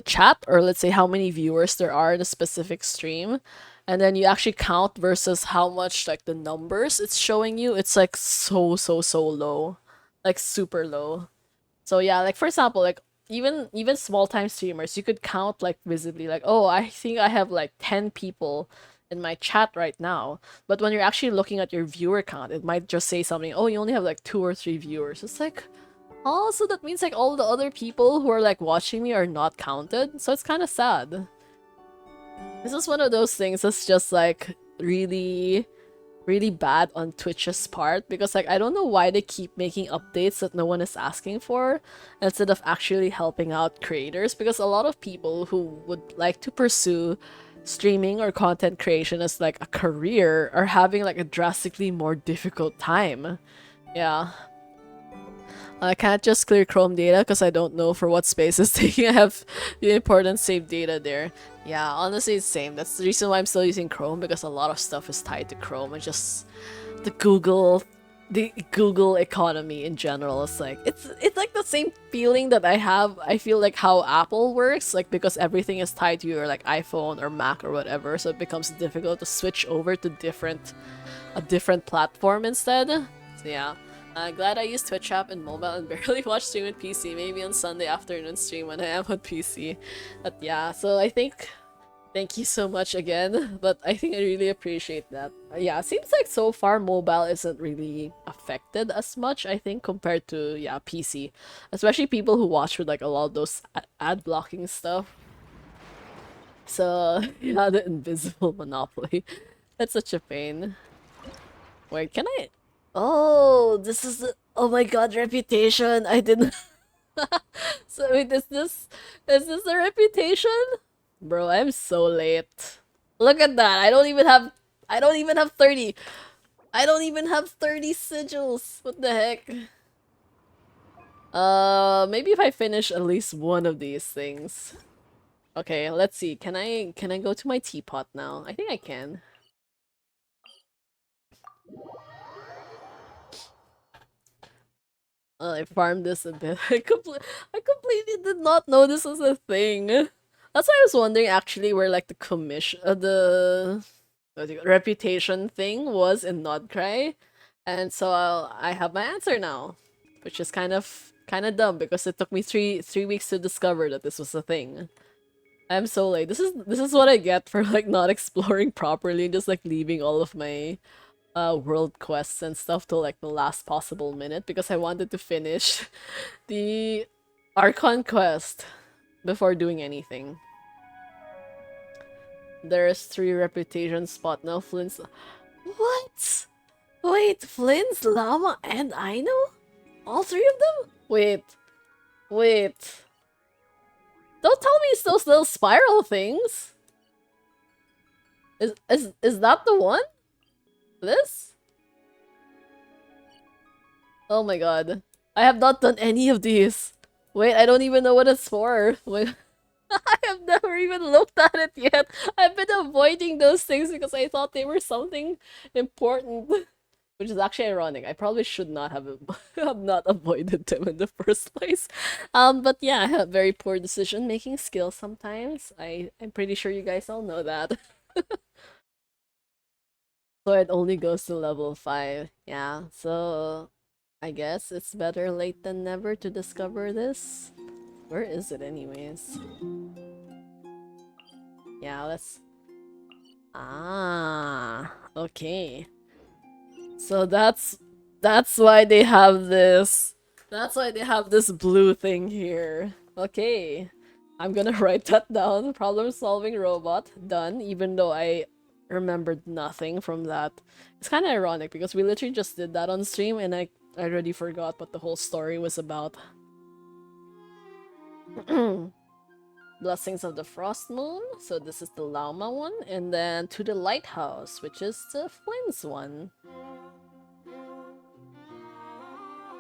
chat, or let's say how many viewers there are in a specific stream, and then you actually count versus how much like the numbers it's showing you, it's like so low, like super low. So yeah, like for example, like even small time streamers, you could count like visibly, like, oh, I think I have like 10 people in my chat right now. But when you're actually looking at your viewer count, it might just say something, oh, you only have like 2 or 3 viewers. It's like, oh, so that means like all the other people who are like watching me are not counted? So it's kind of sad. This is one of those things that's just like really bad on Twitch's part, because like I don't know why they keep making updates that no one is asking for instead of actually helping out creators, because a lot of people who would like to pursue streaming or content creation as like a career are having like a drastically more difficult time. Yeah. I can't just clear Chrome data because I don't know for what space it's taking. I have the important saved data there. Yeah, honestly, it's same. That's the reason why I'm still using Chrome, because a lot of stuff is tied to Chrome. And just the Google economy in general is like it's like the same feeling that I have. I feel like how Apple works, like because everything is tied to your like iPhone or Mac or whatever, so it becomes difficult to switch over to a different platform instead. So yeah. Glad I use Twitch app and mobile and barely watch stream with PC. Maybe on Sunday afternoon stream when I am on PC. But yeah, so I think thank you so much again. But I think I really appreciate that. Yeah, it seems like so far mobile isn't really affected as much, I think, compared to yeah, PC. Especially people who watch with like a lot of those ad blocking stuff. So yeah, the invisible monopoly. That's such a pain. Wait, can I? Oh, this is the, oh my god, reputation. I didn't. So wait, is this the reputation? Bro, I'm so late. Look at that. I don't even have 30. I don't even have 30 sigils. What the heck? Maybe if I finish at least one of these things. Okay, let's see. Can I go to my teapot now? I think I can. I farmed this a bit. I completely did not know this was a thing. That's why I was wondering actually where like the commission, the reputation thing was in Nodcry, and so I have my answer now, which is kind of dumb because it took me three weeks to discover that this was a thing. I'm so late. This is what I get for like not exploring properly and just like leaving all of my world quests and stuff till like the last possible minute because I wanted to finish the Archon quest before doing anything. There's 3 reputation spot now. Flins. What? Wait, Flins, Llama, and Aino? All 3 of them? Wait. Don't tell me it's those little spiral things. Is that the one? This? Oh my god. I have not done any of these. Wait, I don't even know what it's for. Wait. I have never even looked at it yet. I've been avoiding those things because I thought they were something important. Which is actually ironic. I probably should not have not avoided them in the first place. But yeah, I have very poor decision-making skills sometimes. I'm pretty sure you guys all know that. So it only goes to level 5. Yeah, so I guess it's better late than never to discover this. Where is it anyways? Yeah, let's... Ah, okay. So that's why they have this... That's why they have this blue thing here. Okay. I'm gonna write that down. Problem solving robot. Done. Even though I remembered nothing from that. It's kind of ironic because we literally just did that on stream and I already forgot what the whole story was about. Blessings of the Frost Moon. So this is the Lauma one. And then To the Lighthouse, which is the Flins one.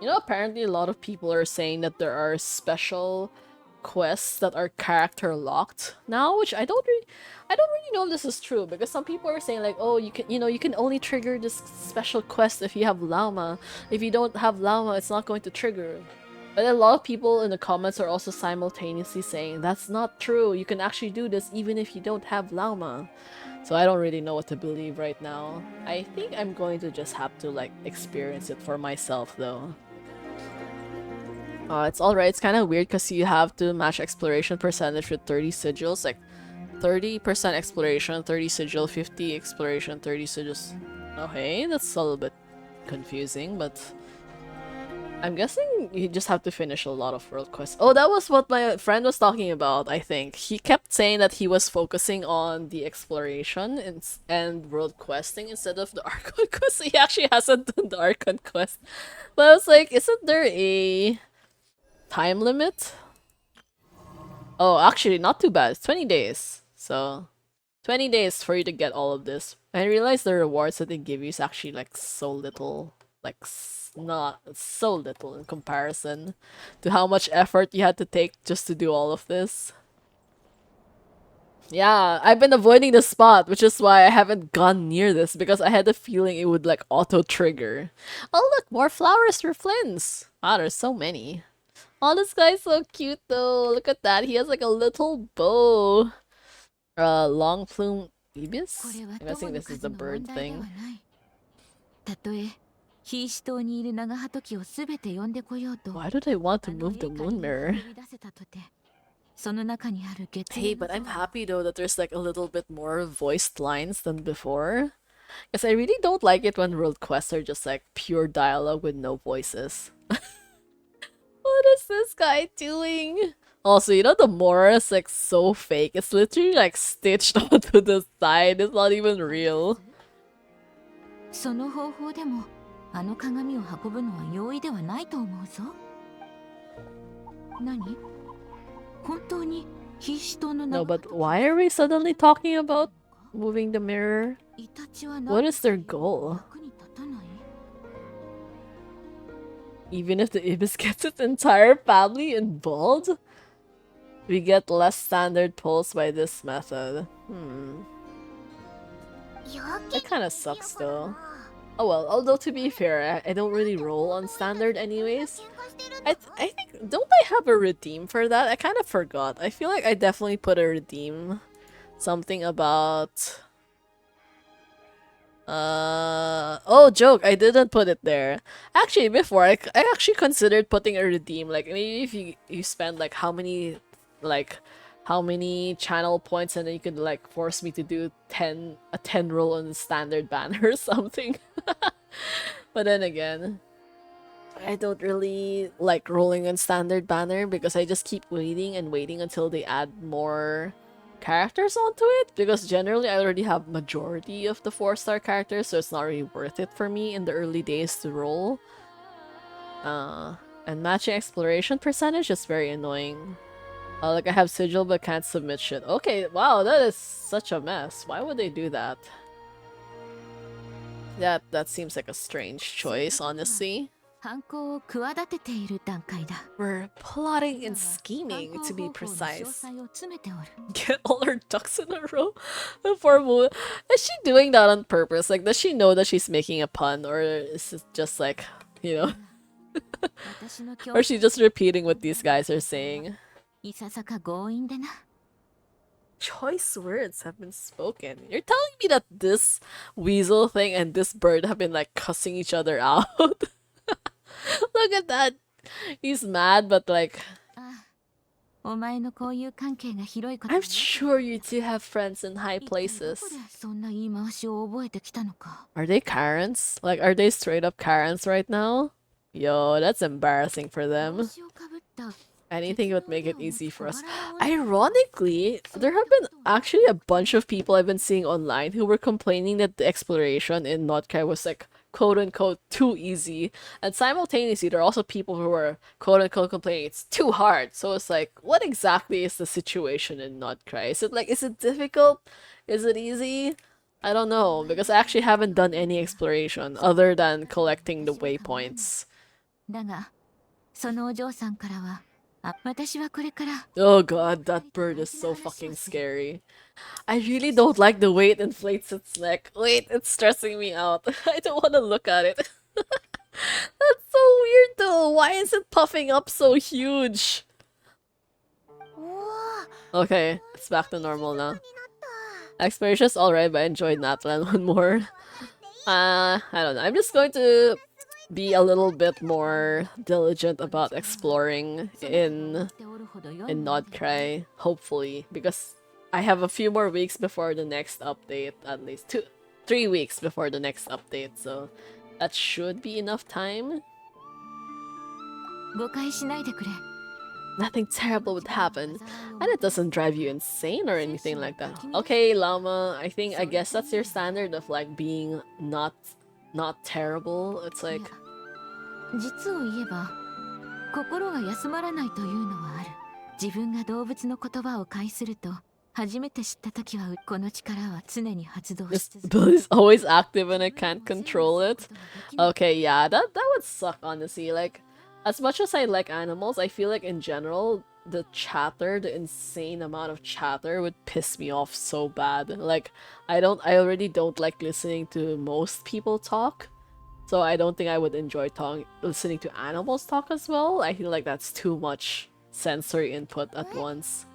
You know, apparently a lot of people are saying that there are special quests that are character locked now, which I don't really know if this is true because some people are saying like, oh, you can only trigger this special quest if you have Lauma. If you don't have Lauma, it's not going to trigger. But a lot of people in the comments are also simultaneously saying that's not true. You can actually do this even if you don't have Lauma. So I don't really know what to believe right now. I think I'm going to just have to like experience it for myself though. It's alright. It's kind of weird because you have to match exploration percentage with 30 sigils. Like 30% exploration, 30 sigil, 50 exploration, 30 sigils. Okay, that's a little bit confusing, but I'm guessing you just have to finish a lot of world quests. Oh, that was what my friend was talking about, I think. He kept saying that he was focusing on the exploration and world questing instead of the Archon quest. He actually hasn't done the Archon quest. But I was like, isn't there a time limit? Oh, actually, not too bad. It's 20 days. So, 20 days for you to get all of this. I realized the rewards that they give you is actually like so little. Like, not so little in comparison to how much effort you had to take just to do all of this. Yeah, I've been avoiding the spot, which is why I haven't gone near this because I had the feeling it would like auto trigger. Oh look, more flowers for Flins. Wow, there's so many. Oh, this guy's so cute though. Look at that. He has like a little bow. Long plume ibis? I'm guessing this is the bird thing. Why do they want to move the moon mirror? Hey, but I'm happy though that there's like a little bit more voiced lines than before. Because I really don't like it when world quests are just like pure dialogue with no voices. What is this guy doing? Also, you know the Mora is like so fake. It's literally like stitched onto the side. It's not even real. No, but why are we suddenly talking about moving the mirror? What is their goal? Even if the Ibis gets its entire family involved? We get less standard pulls by this method. That kinda sucks though. Oh well, although to be fair, I don't really roll on standard anyways. I think, don't I have a redeem for that? I kind of forgot. I feel like I definitely put a redeem. Something about... oh, joke, I didn't put it there. Actually, before, I actually considered putting a redeem. Like, maybe if you spend, like, how many channel points and then you could, like, force me to do a 10 roll on the standard banner or something. But then again, I don't really like rolling on standard banner because I just keep waiting and waiting until they add more characters onto it, because generally I already have majority of the 4-star characters, so it's not really worth it for me in the early days to roll. And matching exploration percentage is very annoying. Like I have sigil but can't submit shit. Okay, wow, that is such a mess. Why would they do that? That seems like a strange choice, honestly. We're plotting and scheming, to be precise. Get all her ducks in a row before move. Is she doing that on purpose? Like, does she know that she's making a pun, or is it just like, you know? Or is she just repeating what these guys are saying? Choice words have been spoken. You're telling me that this weasel thing and this bird have been like cussing each other out? Look at that. He's mad, but like... I'm sure you two have friends in high places. Are they Karens? Like, are they straight up Karens right now? Yo, that's embarrassing for them. Anything would make it easy for us. Ironically, there have been actually a bunch of people I've been seeing online who were complaining that the exploration in Notkai was like quote unquote too easy. And simultaneously there are also people who were quote unquote complaining it's too hard. So it's like, what exactly is the situation in Notkai? Is it difficult? Is it easy? I don't know, because I actually haven't done any exploration other than collecting the waypoints. だがそのお嬢さんからは私はこれから Oh god, that bird is so fucking scary. I really don't like the way it inflates its neck. Wait, it's stressing me out. I don't want to look at it. That's so weird though. Why is it puffing up so huge? Okay, it's back to normal now. Exploration's alright, but I enjoyed Natlan one more. I don't know. I'm just going to be a little bit more diligent about exploring in Nodcry, hopefully, because I have a few more weeks before the next update, at least 3 weeks before the next update, so that should be enough time. 誤解しないでくれ Nothing terrible would happen, and it doesn't drive you insane or anything like that. Okay, Llama, I guess that's your standard of like being not terrible. It's like 実を言えば心が休まらないというのはある自分が動物の言葉を介すると初めて知った時はこの力は常に発動し this 続ける bill is always active and I can't control it. Okay, yeah, that would suck, honestly. Like, as much as I like animals, I feel like in general, the insane amount of chatter would piss me off so bad. Like, I already don't like listening to most people talk. So I don't think I would enjoy listening to animals talk as well. I feel like that's too much sensory input at once.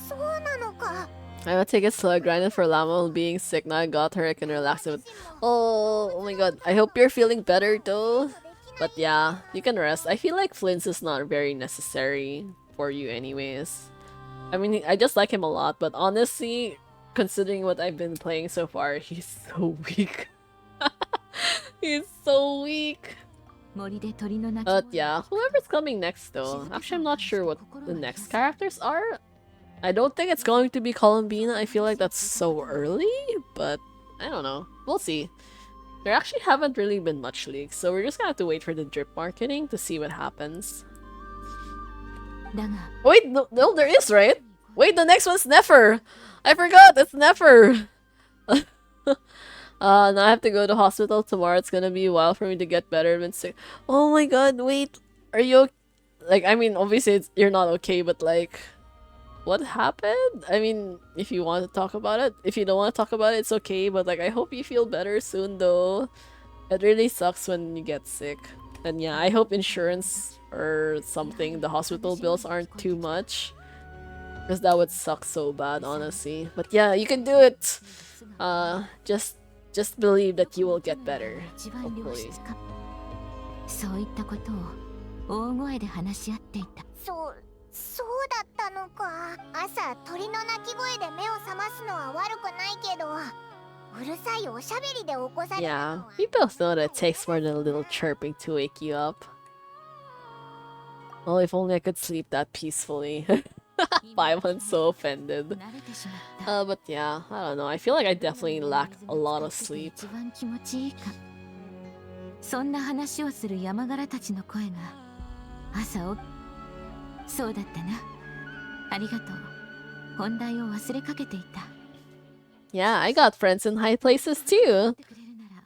そうなのか I'm gonna take it slow. Granted, for Llama being sick now, I got her. I can relax it. Oh my god. I hope you're feeling better though. But yeah, you can rest. I feel like Flins is not very necessary for you anyways. I mean, I just like him a lot, but honestly, considering what I've been playing so far, he's so weak. He's so weak. 森で鳥の鳴き But 声 yeah, whoever's coming next though. Actually, I'm not sure what the next characters are. I don't think it's going to be Columbina. I feel like that's so early, but I don't know. We'll see. There actually haven't really been much leaks, so we're just gonna have to wait for the drip marketing to see what happens. だが Wait, no, there is, right? Wait, the next one's Nefer! I forgot, it's Nefer! Now I have to go to hospital tomorrow. It's gonna be a while for me to get better. I've been sick. Oh my god, wait. Are you like, I mean, obviously you're not okay, but like, what happened? I mean, if you want to talk about it. If you don't want to talk about it, it's okay, but like, I hope you feel better soon though. It really sucks when you get sick. And yeah, I hope insurance or something, the hospital bills aren't too much. Because that would suck so bad, honestly. But yeah, you can do it! Just believe that you will get better. 一番良 Hopefully. 質かそういったことを大声で話し合っていたそうだったのか朝鳥の鳴き声で目を覚ますのは悪くないけどうるさいおしゃべりで起こされた Yeah, のは we both know that it takes more than a little chirping to wake you up. Well, if only I could sleep that peacefully. Paimon's so offended. 慣れてしまった But yeah, I don't know. I feel like I definitely lack a lot of sleep. 一番気持ちいいかそんな話をする山柄たちの声が朝そうだったなありがとう本題を忘れかけていた Yeah, I got friends in high places too. てくれるなら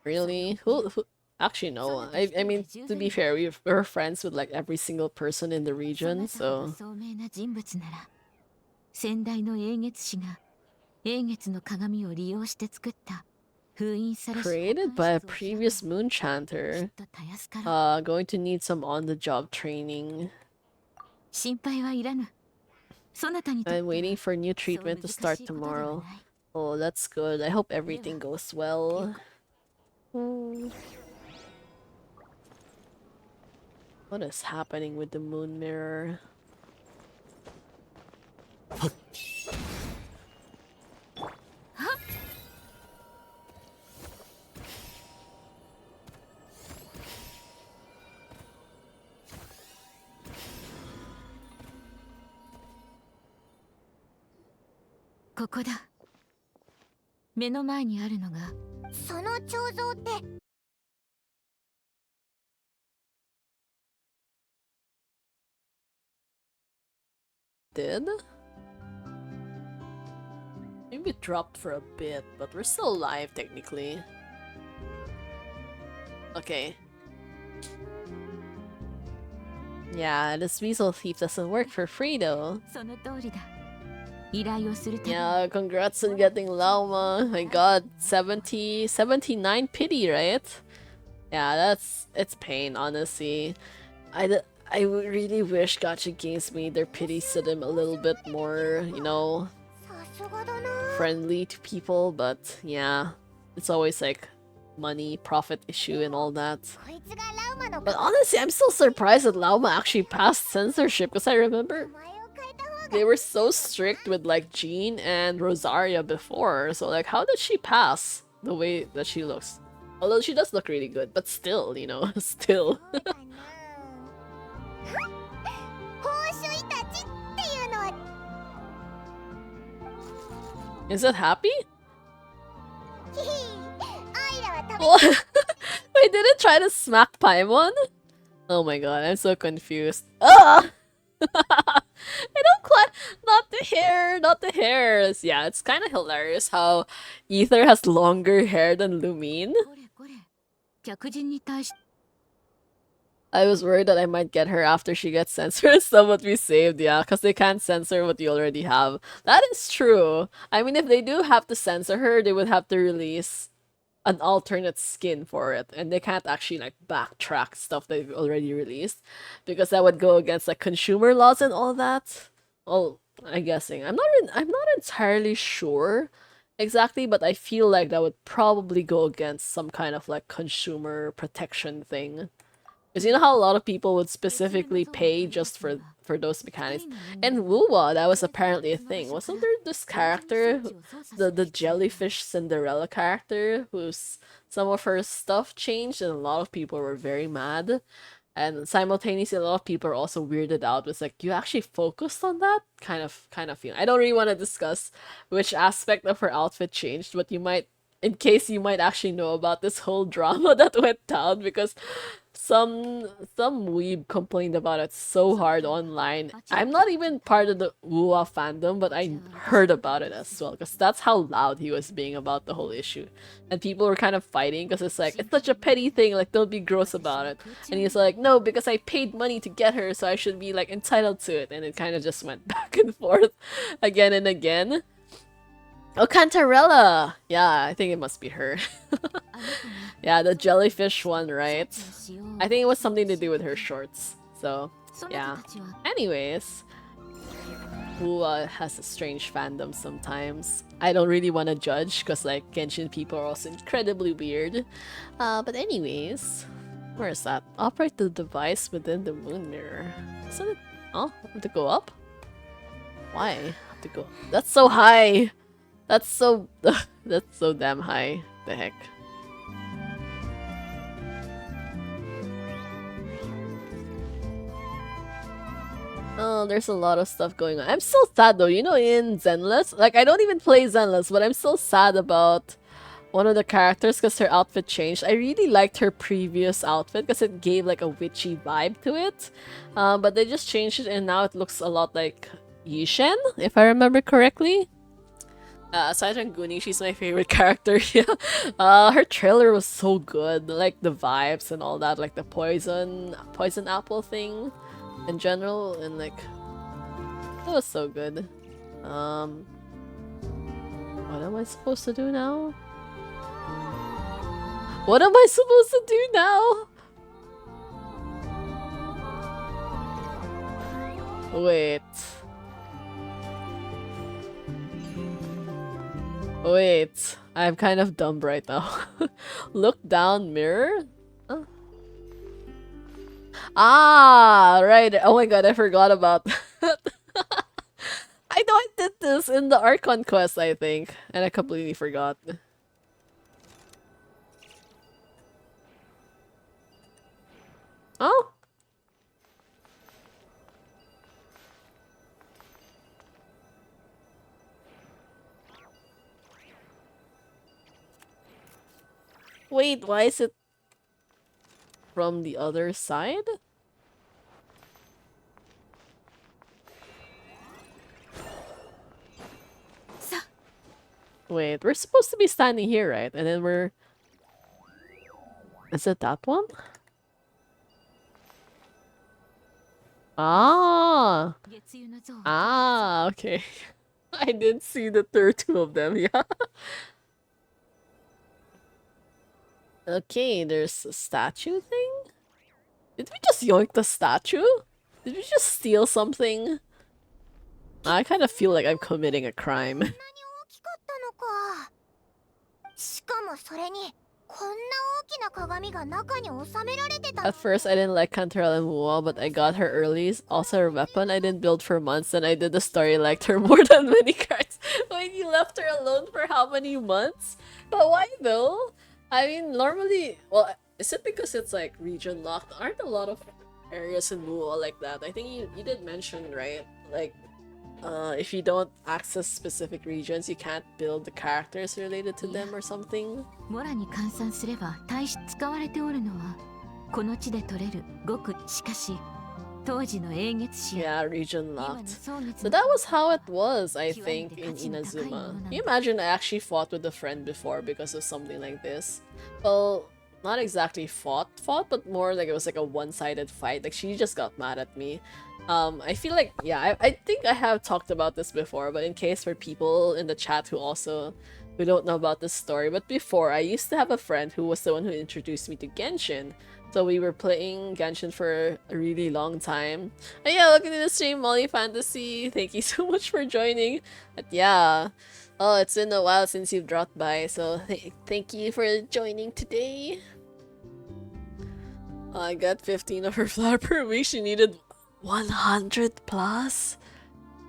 Really? Who Actually, no. I mean, to be fair, we're friends with like every single person in the region, そなた so... ほど聡明な人物なら先代の英月氏が英月の鏡を利用して作った封印されし Created by a 保管室を previous moon きっ chanter. とたやすから Going to need some on-the-job training. 心配はいらぬそなたにとって I'm waiting for new そう treatment to 難し start いことでは tomorrow. ない Oh, that's good. I hope everything goes well. Hmm. What is happening with the moon mirror? ここだ。目の前にあるのがその彫像って Did? Maybe it dropped for a bit, but we're still alive technically. Okay. Yeah, this weasel thief doesn't work for free though. その通りだ。依頼をするたびに Yeah, congrats on getting Lauma. My god, 79 pity, right? Yeah, it's pain, honestly. I really wish gacha games made their pity system a little bit more, you know, さすがだな friendly to people, but yeah, it's always like money, profit issue and all that. こいつがラウマの But honestly, I'm still surprised that Lauma actually passed censorship because I remember 名前を変えた方が they were so strict with like Jean and Rosaria before. So like, how did she pass the way that she looks? Although she does look really good, but still, you know, still. そうだな報酬たちっていうのは Is it happy? ヒヒアイラは食べ What? Wait, did it try to smack Paimon? Oh my god, I'm so confused. Ah! I don't quite. Not the hair, not the hairs. Yeah, it's kind of hilarious how Ether has longer hair than Lumine. これこれ客人に対し I was worried that I might get her after she gets censored. Some would be saved, yeah, because they can't censor what you already have. That is true. I mean, if they do have to censor her, they would have to release an alternate skin for it, and they can't actually like backtrack stuff they've already released because that would go against like consumer laws and all that. Well, I'm guessing. I'm not entirely sure exactly, but I feel like that would probably go against some kind of like consumer protection thing. Because you know how a lot of people would specifically pay just for those mechanics. And Wuwa, that was apparently a thing. Wasn't there this character, the jellyfish Cinderella character, whose some of her stuff changed, and a lot of people were very mad. And simultaneously, a lot of people are also weirded out. It's like, you actually focused on that kind of feeling. I don't really want to discuss which aspect of her outfit changed, but you might, in case you might actually know about this whole drama that went down, because some weeb complained about it so hard online. I'm not even part of the Wuwa fandom, but I heard about it as well, because that's how loud he was being about the whole issue. And people were kind of fighting, because it's like, it's such a petty thing, like, don't be gross about it. And he's like, no, because I paid money to get her, so I should be, like, entitled to it. And it kind of just went back and forth again and again. Oh, Cantarella! Yeah, I think it must be her. Yeah, the jellyfish one, right? I think it was something to do with her shorts. So, yeah. Anyways, Wuwa has a strange fandom sometimes. I don't really want to judge, because like Genshin people are also incredibly weird. But anyways, where is that? Operate the device within the moon mirror. Isn't it? Oh, I have to go up? Why? I have to go. That's so high! That's so damn high. The heck. Oh, there's a lot of stuff going on. I'm still sad though, you know, in Zenless, like I don't even play Zenless, but I'm still sad about one of the characters because her outfit changed. I really liked her previous outfit because it gave like a witchy vibe to it. But they just changed it and now it looks a lot like Yishen, if I remember correctly. Aside from Goonie, she's my favorite character. Yeah. Her trailer was so good. Like the vibes and all that, like the poison apple thing in general, and like it was so good. What am I supposed to do now? What am I supposed to do now? Wait. Wait, I'm kind of dumb right now. Look down, mirror? Huh? Ah, right. Oh my god, I forgot about that. I know I did this in the Archon quest, I think. And I completely forgot. Oh? Wait, why is it from the other side? Wait, we're supposed to be standing here, right? And then we're... Is it that one? Ah! Ah, okay. I did see that there are two of them, yeah. Okay, there's a statue thing? Did we just yoink the statue? Did we just steal something? I kind of feel like I'm committing a crime. 大きかったのか。しかもそれにこんな大きな鏡が中に収められてたの。 At first, I didn't like Cantarell and Mua, but I got her early. Also, her weapon I didn't build for months, and I did the story liked her more than many cards. Wait, you left her alone for how many months? But why though? I mean, normally, well, is it because it's like region locked? Aren't a lot of areas in Mua like that? I think you did mention, right? Like, if you don't access specific regions, you can't build the characters related to them or something. モラに換算すれば大して使われておるのはこの地で取れるごくしかし当時の英月史 Yeah, region 今の locked. 草月 So that was how it was, I think, in Inazuma. Can you imagine I actually fought with a friend before because of something like this? Well, not exactly fought, but more like it was like a one-sided fight. Like she just got mad at me. I feel like, yeah, I think I have talked about this before, but in case for people in the chat who don't know about this story, but before, I used to have a friend who was the one who introduced me to Genshin. So we were playing Genshin for a really long time. And yeah, welcome to the stream, Molly Fantasy. Thank you so much for joining. But yeah, oh, it's been a while since you've dropped by, so thank you for joining today. I got 15 of her flower per week. She needed 100 plus?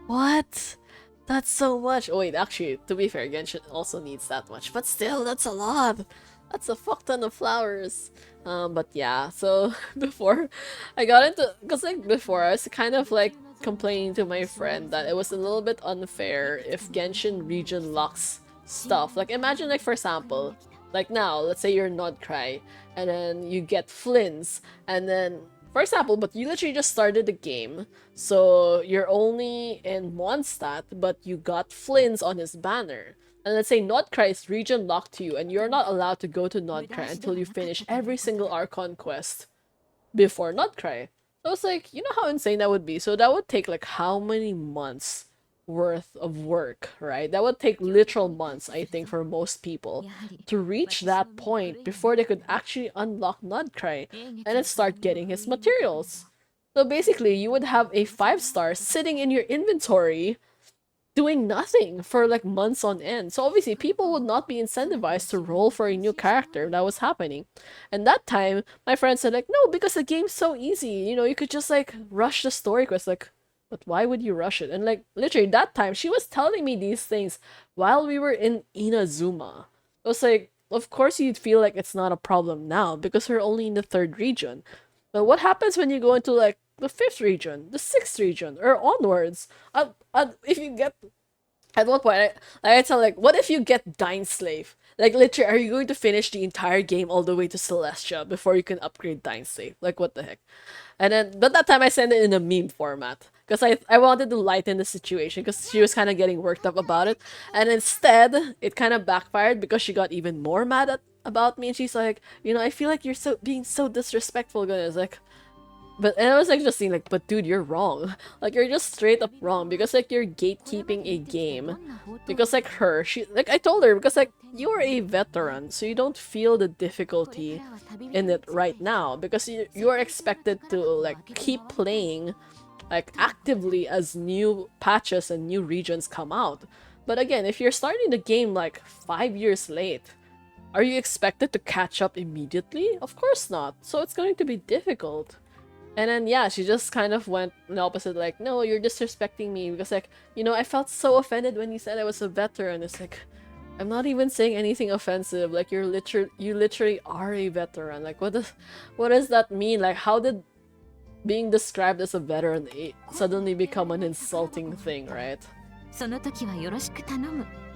What? That's so much. Oh wait, actually, to be fair, Genshin also needs that much. But still, that's a lot. That's a fuck ton of flowers. But yeah, so before I got into... Because like before, I was kind of like complaining to my friend that it was a little bit unfair if Genshin region locks stuff. Like imagine like for example, like now, let's say you're Nodcry, and then you get Flins, and then... For example, but you literally just started the game, so you're only in Mondstadt, but you got Flins on his banner. And let's say Nodcry is region locked to you, and you're not allowed to go to Nodcry until you finish every single Archon quest before Nodcry. So it's like, you know how insane that would be? So that would take like how many months worth of work, right? That would take literal months, I think, for most people to reach that point before they could actually unlock Nodcry and then start getting his materials. So basically, you would have a 5-star sitting in your inventory doing nothing for like months on end. So obviously, people would not be incentivized to roll for a new character. That was happening. And that time, my friend said like, no, because the game's so easy. You know, you could just like rush the story quest. Like, but why would you rush it? And like literally that time she was telling me these things while we were in Inazuma. It was like, of course you'd feel like it's not a problem now because we're only in the 3rd region. But what happens when you go into like the 5th region, the 6th region, or onwards? If you get... At one point, I tell like, what if you get Dying Slave? Like literally, are you going to finish the entire game all the way to Celestia before you can upgrade Dying Slave? Like what the heck? And then, but that time I sent it in a meme format. Because I wanted to lighten the situation because she was kind of getting worked up about it. And instead, it kind of backfired because she got even more mad about me. And she's like, you know, I feel like you're being so disrespectful. And I was like... And I was like just saying like, but dude, you're wrong. Like you're just straight up wrong because like you're gatekeeping a game. Because like her, I told her because like you are a veteran, so you don't feel the difficulty in it right now because you are expected to like keep playing like actively as new patches and new regions come out. But again, if you're starting the game like 5 years late, are you expected to catch up immediately? Of course not. So it's going to be difficult. And then yeah, she just kind of went the opposite, like, no, you're disrespecting me because like, you know, I felt so offended when you said I was a veteran. It's like, I'm not even saying anything offensive. Like you literally are a veteran. Like what does that mean? Like how did being described as a veteran suddenly become an insulting thing, right?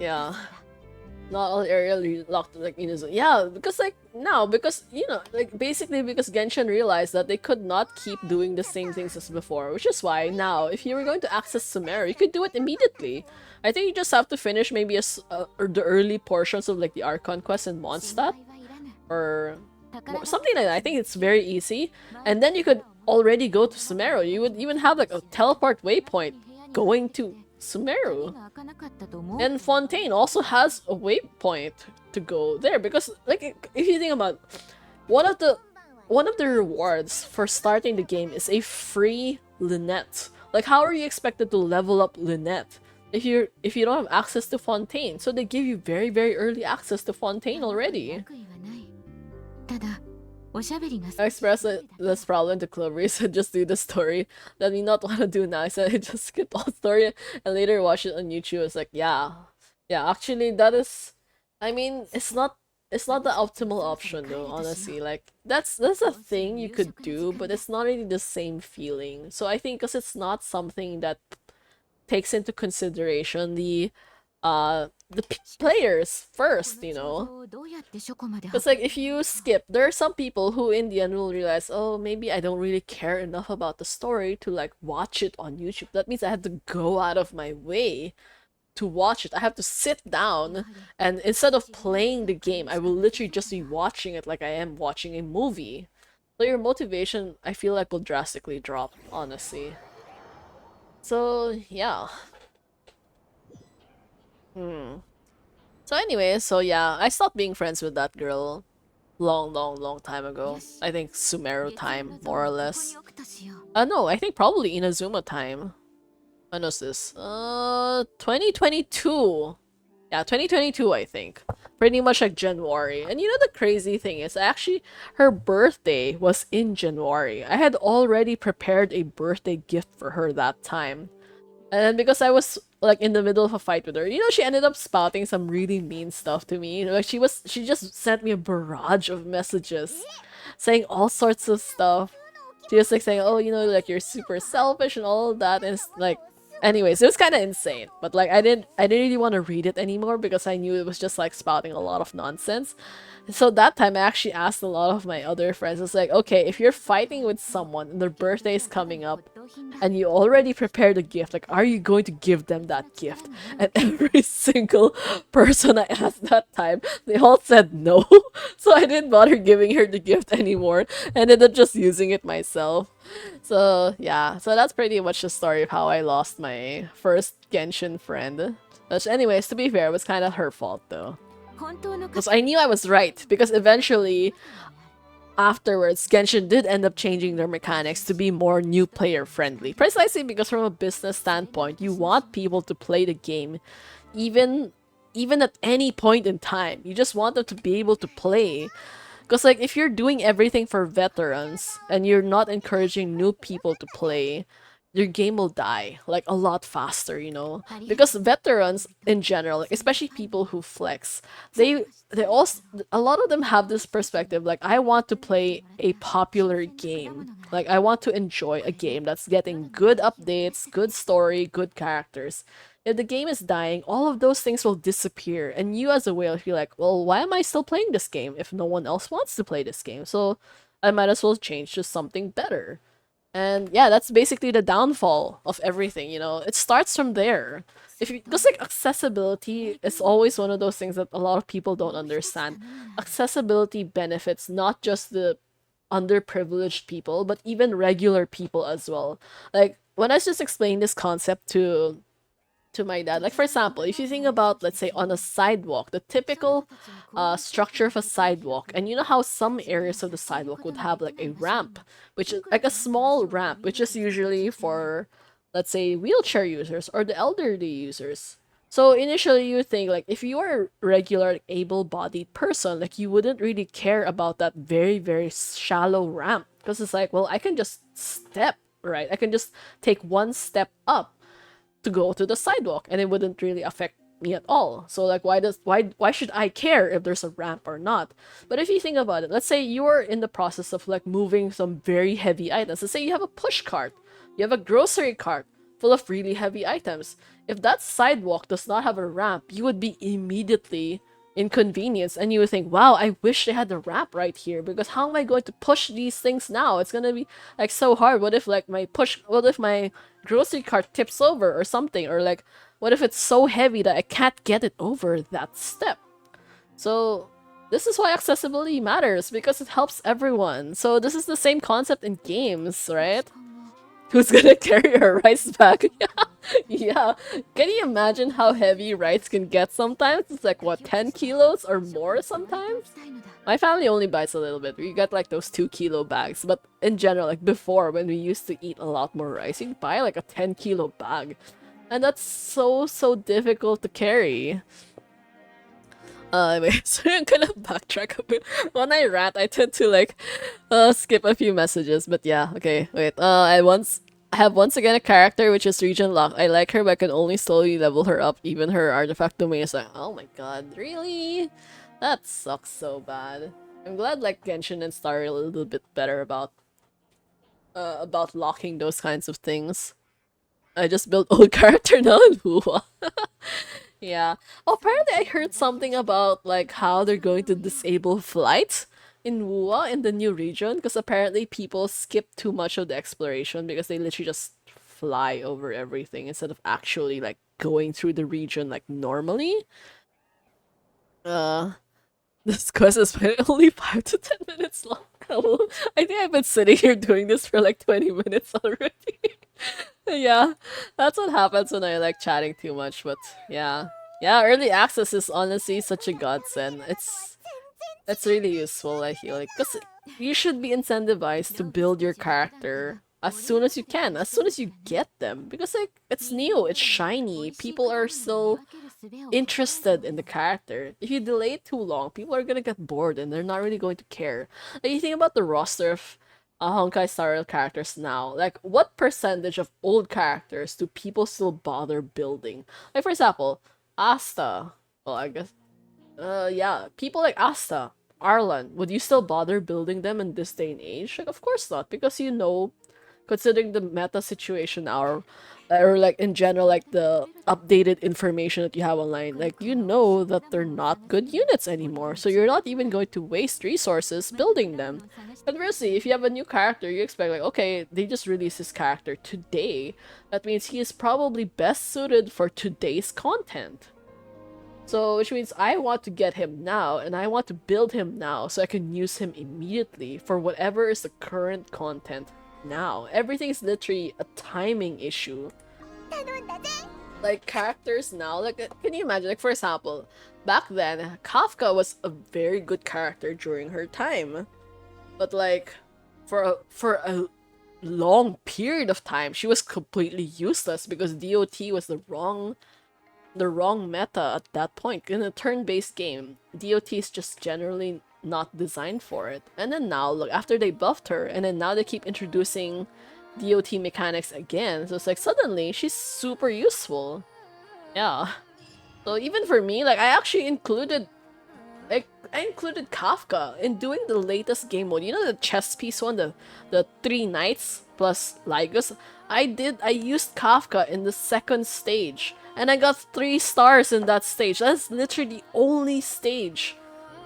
Yeah. Not all area locked like Inazuma. Yeah, because like now, because you know, like basically because Genshin realized that they could not keep doing the same things as before, which is why now, if you were going to access Sumeru, you could do it immediately. I think you just have to finish maybe or the early portions of like the Archon quest and Mondstadt, or something like that. I think it's very easy, and then you could already go to Sumeru. You would even have like a teleport waypoint going to Sumeru. And Fontaine also has a waypoint to go there because like if you think about one of the rewards for starting the game is a free Lynette. Like how are you expected to level up Lynette if you don't have access to Fontaine? So they give you very very early access to Fontaine already. I expressed this problem to Clover. He said just do the story that we not want to do now. I said I just skip all the story and later watch it on YouTube. It's like yeah. Actually that is, I mean it's not the optimal option though, honestly. Like that's a thing you could do, but it's not really the same feeling. So I think because it's not something that takes into consideration the players first, you know. Because like if you skip, there are some people who in the end will realize, oh, maybe I don't really care enough about the story to like watch it on YouTube. That means I have to go out of my way to watch it. I have to sit down and instead of playing the game, I will literally just be watching it like I am watching a movie. So your motivation, I feel like, will drastically drop, honestly. So yeah. So anyway, so yeah, I stopped being friends with that girl long time ago. I think Sumeru time, more or less. No, I think probably Inazuma time. When was this? 2022. Yeah, 2022, I think. Pretty much like January. And you know the crazy thing is, actually, her birthday was in January. I had already prepared a birthday gift for her that time. And then because I was like in the middle of a fight with her, you know, she ended up spouting some really mean stuff to me. Like she just sent me a barrage of messages saying all sorts of stuff. She was like saying, oh, you know, like you're super selfish and all of that. And it's like, anyways, it was kind of insane. But like I didn't really want to read it anymore because I knew it was just like spouting a lot of nonsense. So that time I actually asked a lot of my other friends, I was like, okay, if you're fighting with someone and their birthday is coming up and you already prepared a gift, like are you going to give them that gift? And every single person I asked that time, they all said no. So I didn't bother giving her the gift anymore. I ended up just using it myself. So yeah, so that's pretty much the story of how I lost my first Genshin friend. Which anyways, to be fair, it was kind of her fault though. Because I knew I was right, because eventually, afterwards, Genshin did end up changing their mechanics to be more new player friendly. Precisely because from a business standpoint, you want people to play the game even at any point in time. You just want them to be able to play. Because like if you're doing everything for veterans and you're not encouraging new people to play, your game will die like a lot faster, you know, because veterans in general, like, especially people who flex, they also, a lot of them have this perspective like I want to play a popular game, like I want to enjoy a game that's getting good updates, good story, good characters. If the game is dying, all of those things will disappear, and you as a whale feel like, well, why am I still playing this game if no one else wants to play this game? So I might as well change to something better. And yeah, that's basically the downfall of everything, you know. It starts from there. If you just like accessibility is always one of those things that a lot of people don't understand. Accessibility benefits not just the underprivileged people, but even regular people as well. Like when I just explained this concept to my dad. Like for example, if you think about, let's say, on a sidewalk, the typical structure of a sidewalk, and you know how some areas of the sidewalk would have like a ramp, which is like a small ramp, which is usually for, let's say, wheelchair users or the elderly users. So initially you think like if you are a regular able-bodied person, like you wouldn't really care about that very, very shallow ramp because it's like, well, I can just step, right? I can just take one step up to go to the sidewalk and it wouldn't really affect me at all. So like why should I care if there's a ramp or not? But if you think about it, let's say you're in the process of like moving some very heavy items. Let's say you have a push cart, you have a grocery cart full of really heavy items. If that sidewalk does not have a ramp, you would be immediately inconvenience, and you would think, wow, I wish they had the ramp right here, because how am I going to push these things now? It's gonna be like so hard. What if like what if my grocery cart tips over or something, or like what if it's so heavy that I can't get it over that step? So this is why accessibility matters, because it helps everyone. So this is the same concept in games, right? Who's gonna carry a rice bag? Yeah. Can you imagine how heavy rice can get sometimes? It's like, what, 10 kilos or more sometimes? My family only buys a little bit. We get like those 2 kilo bags. But in general, like before, when we used to eat a lot more rice, you'd buy like a 10 kilo bag. And that's so difficult to carry. Anyway, so I'm gonna backtrack a bit. When I rant, I tend to like skip a few messages, but yeah, okay, wait. I have once again a character which is region locked. I like her, but I can only slowly level her up. Even her artifact domain is like, oh my god, really? That sucks so bad. I'm glad like Genshin and Star are a little bit better about locking those kinds of things. I just built old character now in Hua. Yeah. Oh, apparently I heard something about like how they're going to disable flight in Wua in the new region, because apparently people skip too much of the exploration because they literally just fly over everything instead of actually like going through the region like normally. Uh this quest is only 5 to 10 minutes long. I think I've been sitting here doing this for like 20 minutes already. Yeah, that's what happens when I like chatting too much, but yeah. Yeah, early access is honestly such a godsend. It's really useful, I feel like, because you should be incentivized to build your character as soon as you can, as soon as you get them, because like it's new, it's shiny, people are still interested in the character. If you delay it too long, people are gonna get bored and they're not really going to care. Like you think about the roster of Honkai Star Rail characters now, like what percentage of old characters do people still bother building? Like for example, Asta. Well, I guess yeah, people like Asta, Arlan, would you still bother building them in this day and age? Like, of course not, because you know, considering the meta situation now, or like in general, like the updated information that you have online, like you know that they're not good units anymore, so you're not even going to waste resources building them. Conversely, if you have a new character, you expect like, okay, they just released this character today. That means he is probably best suited for today's content. So, which means I want to get him now, and I want to build him now so I can use him immediately for whatever is the current content now. Everything is literally a timing issue. Like, characters now, like, can you imagine, like, for example, back then, Kafka was a very good character during her time. But, like, for a long period of time, she was completely useless because DOT was the wrong meta at that point. In a turn-based game, DOT is just generally not designed for it. And then now, look, after they buffed her, and then now they keep introducing DOT mechanics again, so it's like suddenly she's super useful. Yeah. So even for me, like I actually included I included Kafka in doing the latest game mode. You know the chess piece one, the 3 knights plus Lygus? I used Kafka in the second stage, and I got 3 stars in that stage. That's literally the only stage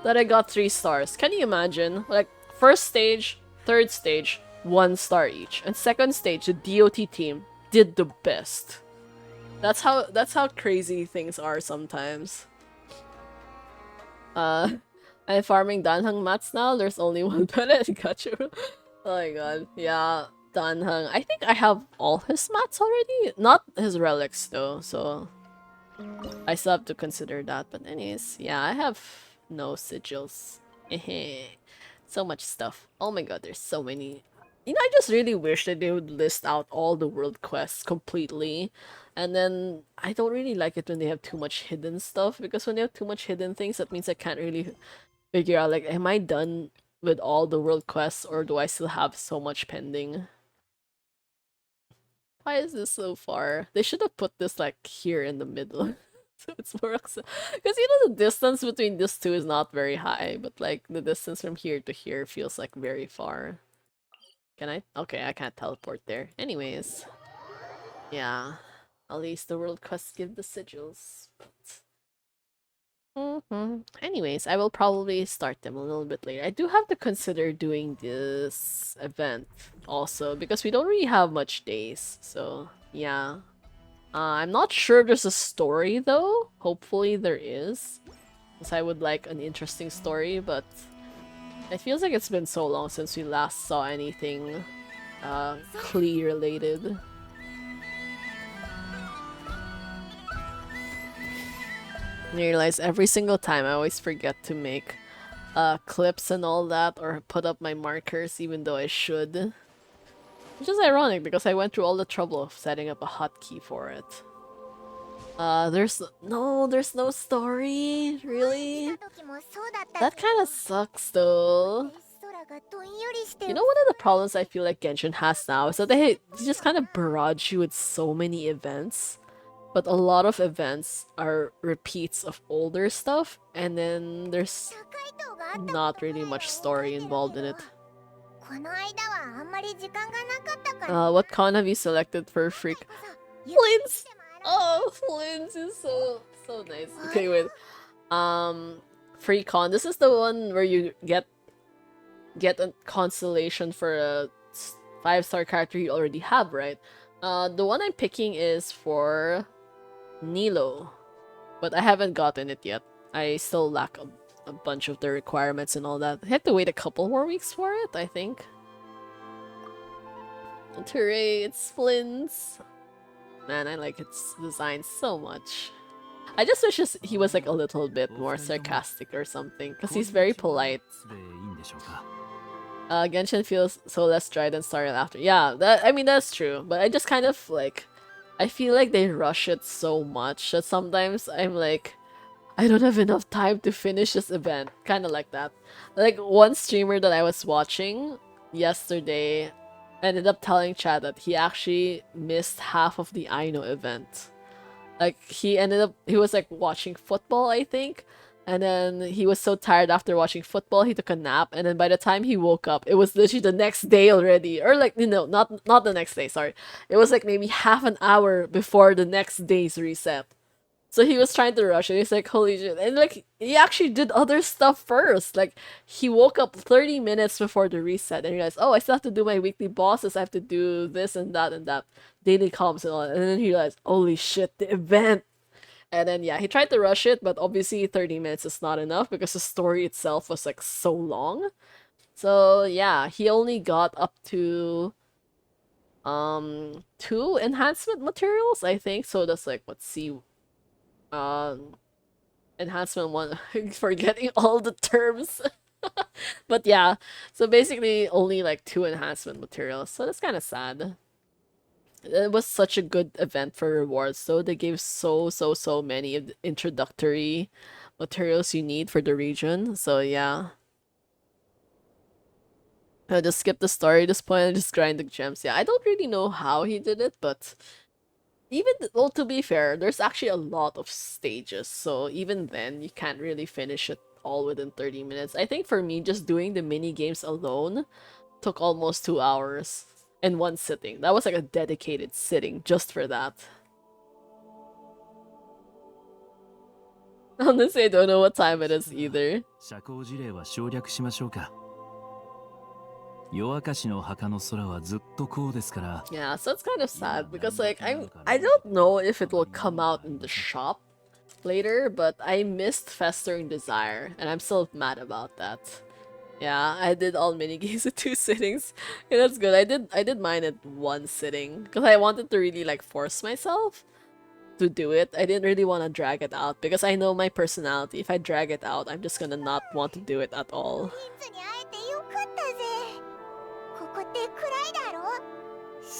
that I got 3 stars. Can you imagine? Like, first stage, third stage, 1 star each. And second stage, the DOT team did the best. That's how crazy things are sometimes. I'm farming Danhang mats now. There's only one planet. Got you. Oh my god. Yeah, Danhang. I think I have all his mats already. Not his relics though, so I still have to consider that. But anyways, yeah, I have no sigils. So much stuff. Oh my god, there's so many. You know, I just really wish that they would list out all the world quests completely. And then I don't really like it when they have too much hidden stuff, because when they have too much hidden things, that means I can't really figure out like, am I done with all the world quests or do I still have so much pending? Why is this so far? They should have put this like here in the middle. So it's more because you know the distance between these two is not very high, but like the distance from here to here feels like very far. Can I? Okay, I can't teleport there. Anyways. Yeah. At least the world quests give the sigils. Anyways, I will probably start them a little bit later. I do have to consider doing this event also because we don't really have much days. So, yeah. I'm not sure if there's a story though. Hopefully there is. Because I would like an interesting story, but it feels like it's been so long since we last saw anything Klee related. I realize every single time I always forget to make clips and all that or put up my markers even though I should. Which is ironic because I went through all the trouble of setting up a hotkey for it. There's no story, really? That kind of sucks though. You know, one of the problems I feel like Genshin has now is that they just kind of barrage you with so many events. But a lot of events are repeats of older stuff, and then there's not really much story involved in it. What con have you selected for Freak? Flins! Oh, Flins is so nice. Okay, wait. Free con. This is the one where you get a constellation for a 5-star character you already have, right? The one I'm picking is for Nilo, but I haven't gotten it yet. I still lack a bunch of the requirements and all that. I have to wait a couple more weeks for it, I think. And hooray, it's Flins! Man, I like its design so much. I just wish he was like a little bit more sarcastic or something, because he's very polite. Genshin feels so less dry than Started After. Yeah, I mean that's true, but I just kind of like, I feel like they rush it so much that sometimes I'm like, I don't have enough time to finish this event. Kind of like that. Like one streamer that I was watching yesterday ended up telling chat that he actually missed half of the Aino event. Like he was like watching football, I think, and then he was so tired after watching football he took a nap, and then by the time he woke up it was literally the next day already, or like, you know, not the next day, sorry, it was like maybe half an hour before the next day's reset. So he was trying to rush it. He's like, holy shit. And like, he actually did other stuff first. Like, he woke up 30 minutes before the reset and realized, oh, I still have to do my weekly bosses. I have to do this and that. Daily comms and all that. And then he realized, holy shit, the event. And then, yeah, he tried to rush it, but obviously 30 minutes is not enough because the story itself was like so long. So, yeah, he only got up to 2 enhancement materials, I think. So that's like, let's see, enhancement 1. Forgetting all the terms. But yeah, so basically only like 2 enhancement materials, so that's kind of sad. It was such a good event for rewards, so they gave so many of the introductory materials you need for the region. So yeah, I just skip the story at this point and just grind the gems. Yeah, I don't really know how he did it, but even, well, to be fair, there's actually a lot of stages, so even then, you can't really finish it all within 30 minutes. I think for me, just doing the mini games alone took almost 2 hours in one sitting. That was like a dedicated sitting just for that. Honestly, I don't know what time it is either. Yeah, so it's kind of sad because like I don't know if it will come out in the shop later, but I missed Festering Desire and I'm still mad about that. Yeah, I did all mini games in 2 sittings. Yeah, that's good. I did mine at 1 sitting because I wanted to really like force myself to do it. I didn't really want to drag it out because I know my personality. If I drag it out, I'm just gonna not want to do it at all.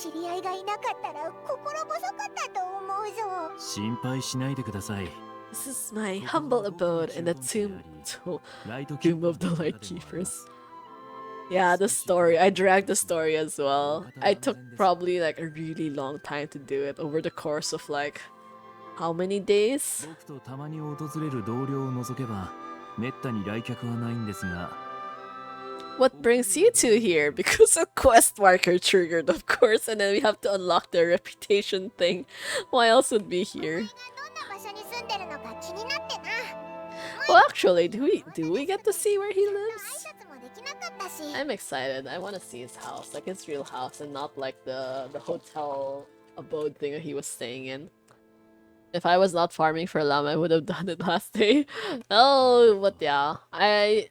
知り合いがいなかったら心細かったと思うぞ。心配しないでください。 This is my humble abode in the tomb of the Light Keepers. Yeah, the story. I dragged the story as well. I took probably like a really long time to do it over the course of like how many days? 僕とたまに訪れる同僚を除けばめったに来客はないんですが。 What brings you two here? Because a quest marker triggered, of course, and then we have to unlock the reputation thing. Why else would be here? Well, actually, do we get to see where he lives? 挨拶もできなかったし。 I'm excited. I want to see his house, like his real house, and not like the hotel abode thing that he was staying in. If I was not farming for llama, I would have done it last day. Oh, but yeah, I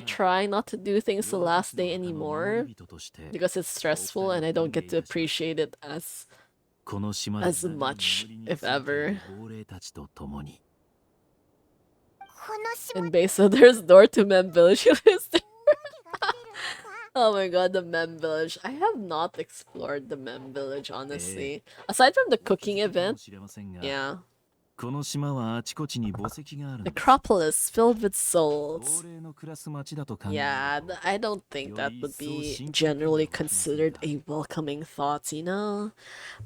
try not to do things the last day anymore because it's stressful and I don't get to appreciate it as much, if ever. この島 In Besa, there's door to Mem Village. Oh my god, the Mem Village. I have not explored the Mem Village, honestly. Aside from the cooking event, yeah. この島はあちこちに墓石があるんです。 Necropolis filled with souls. 高齢の暮らす町だと考えると Yeah, I don't think that would be generally considered a welcoming thought, you know?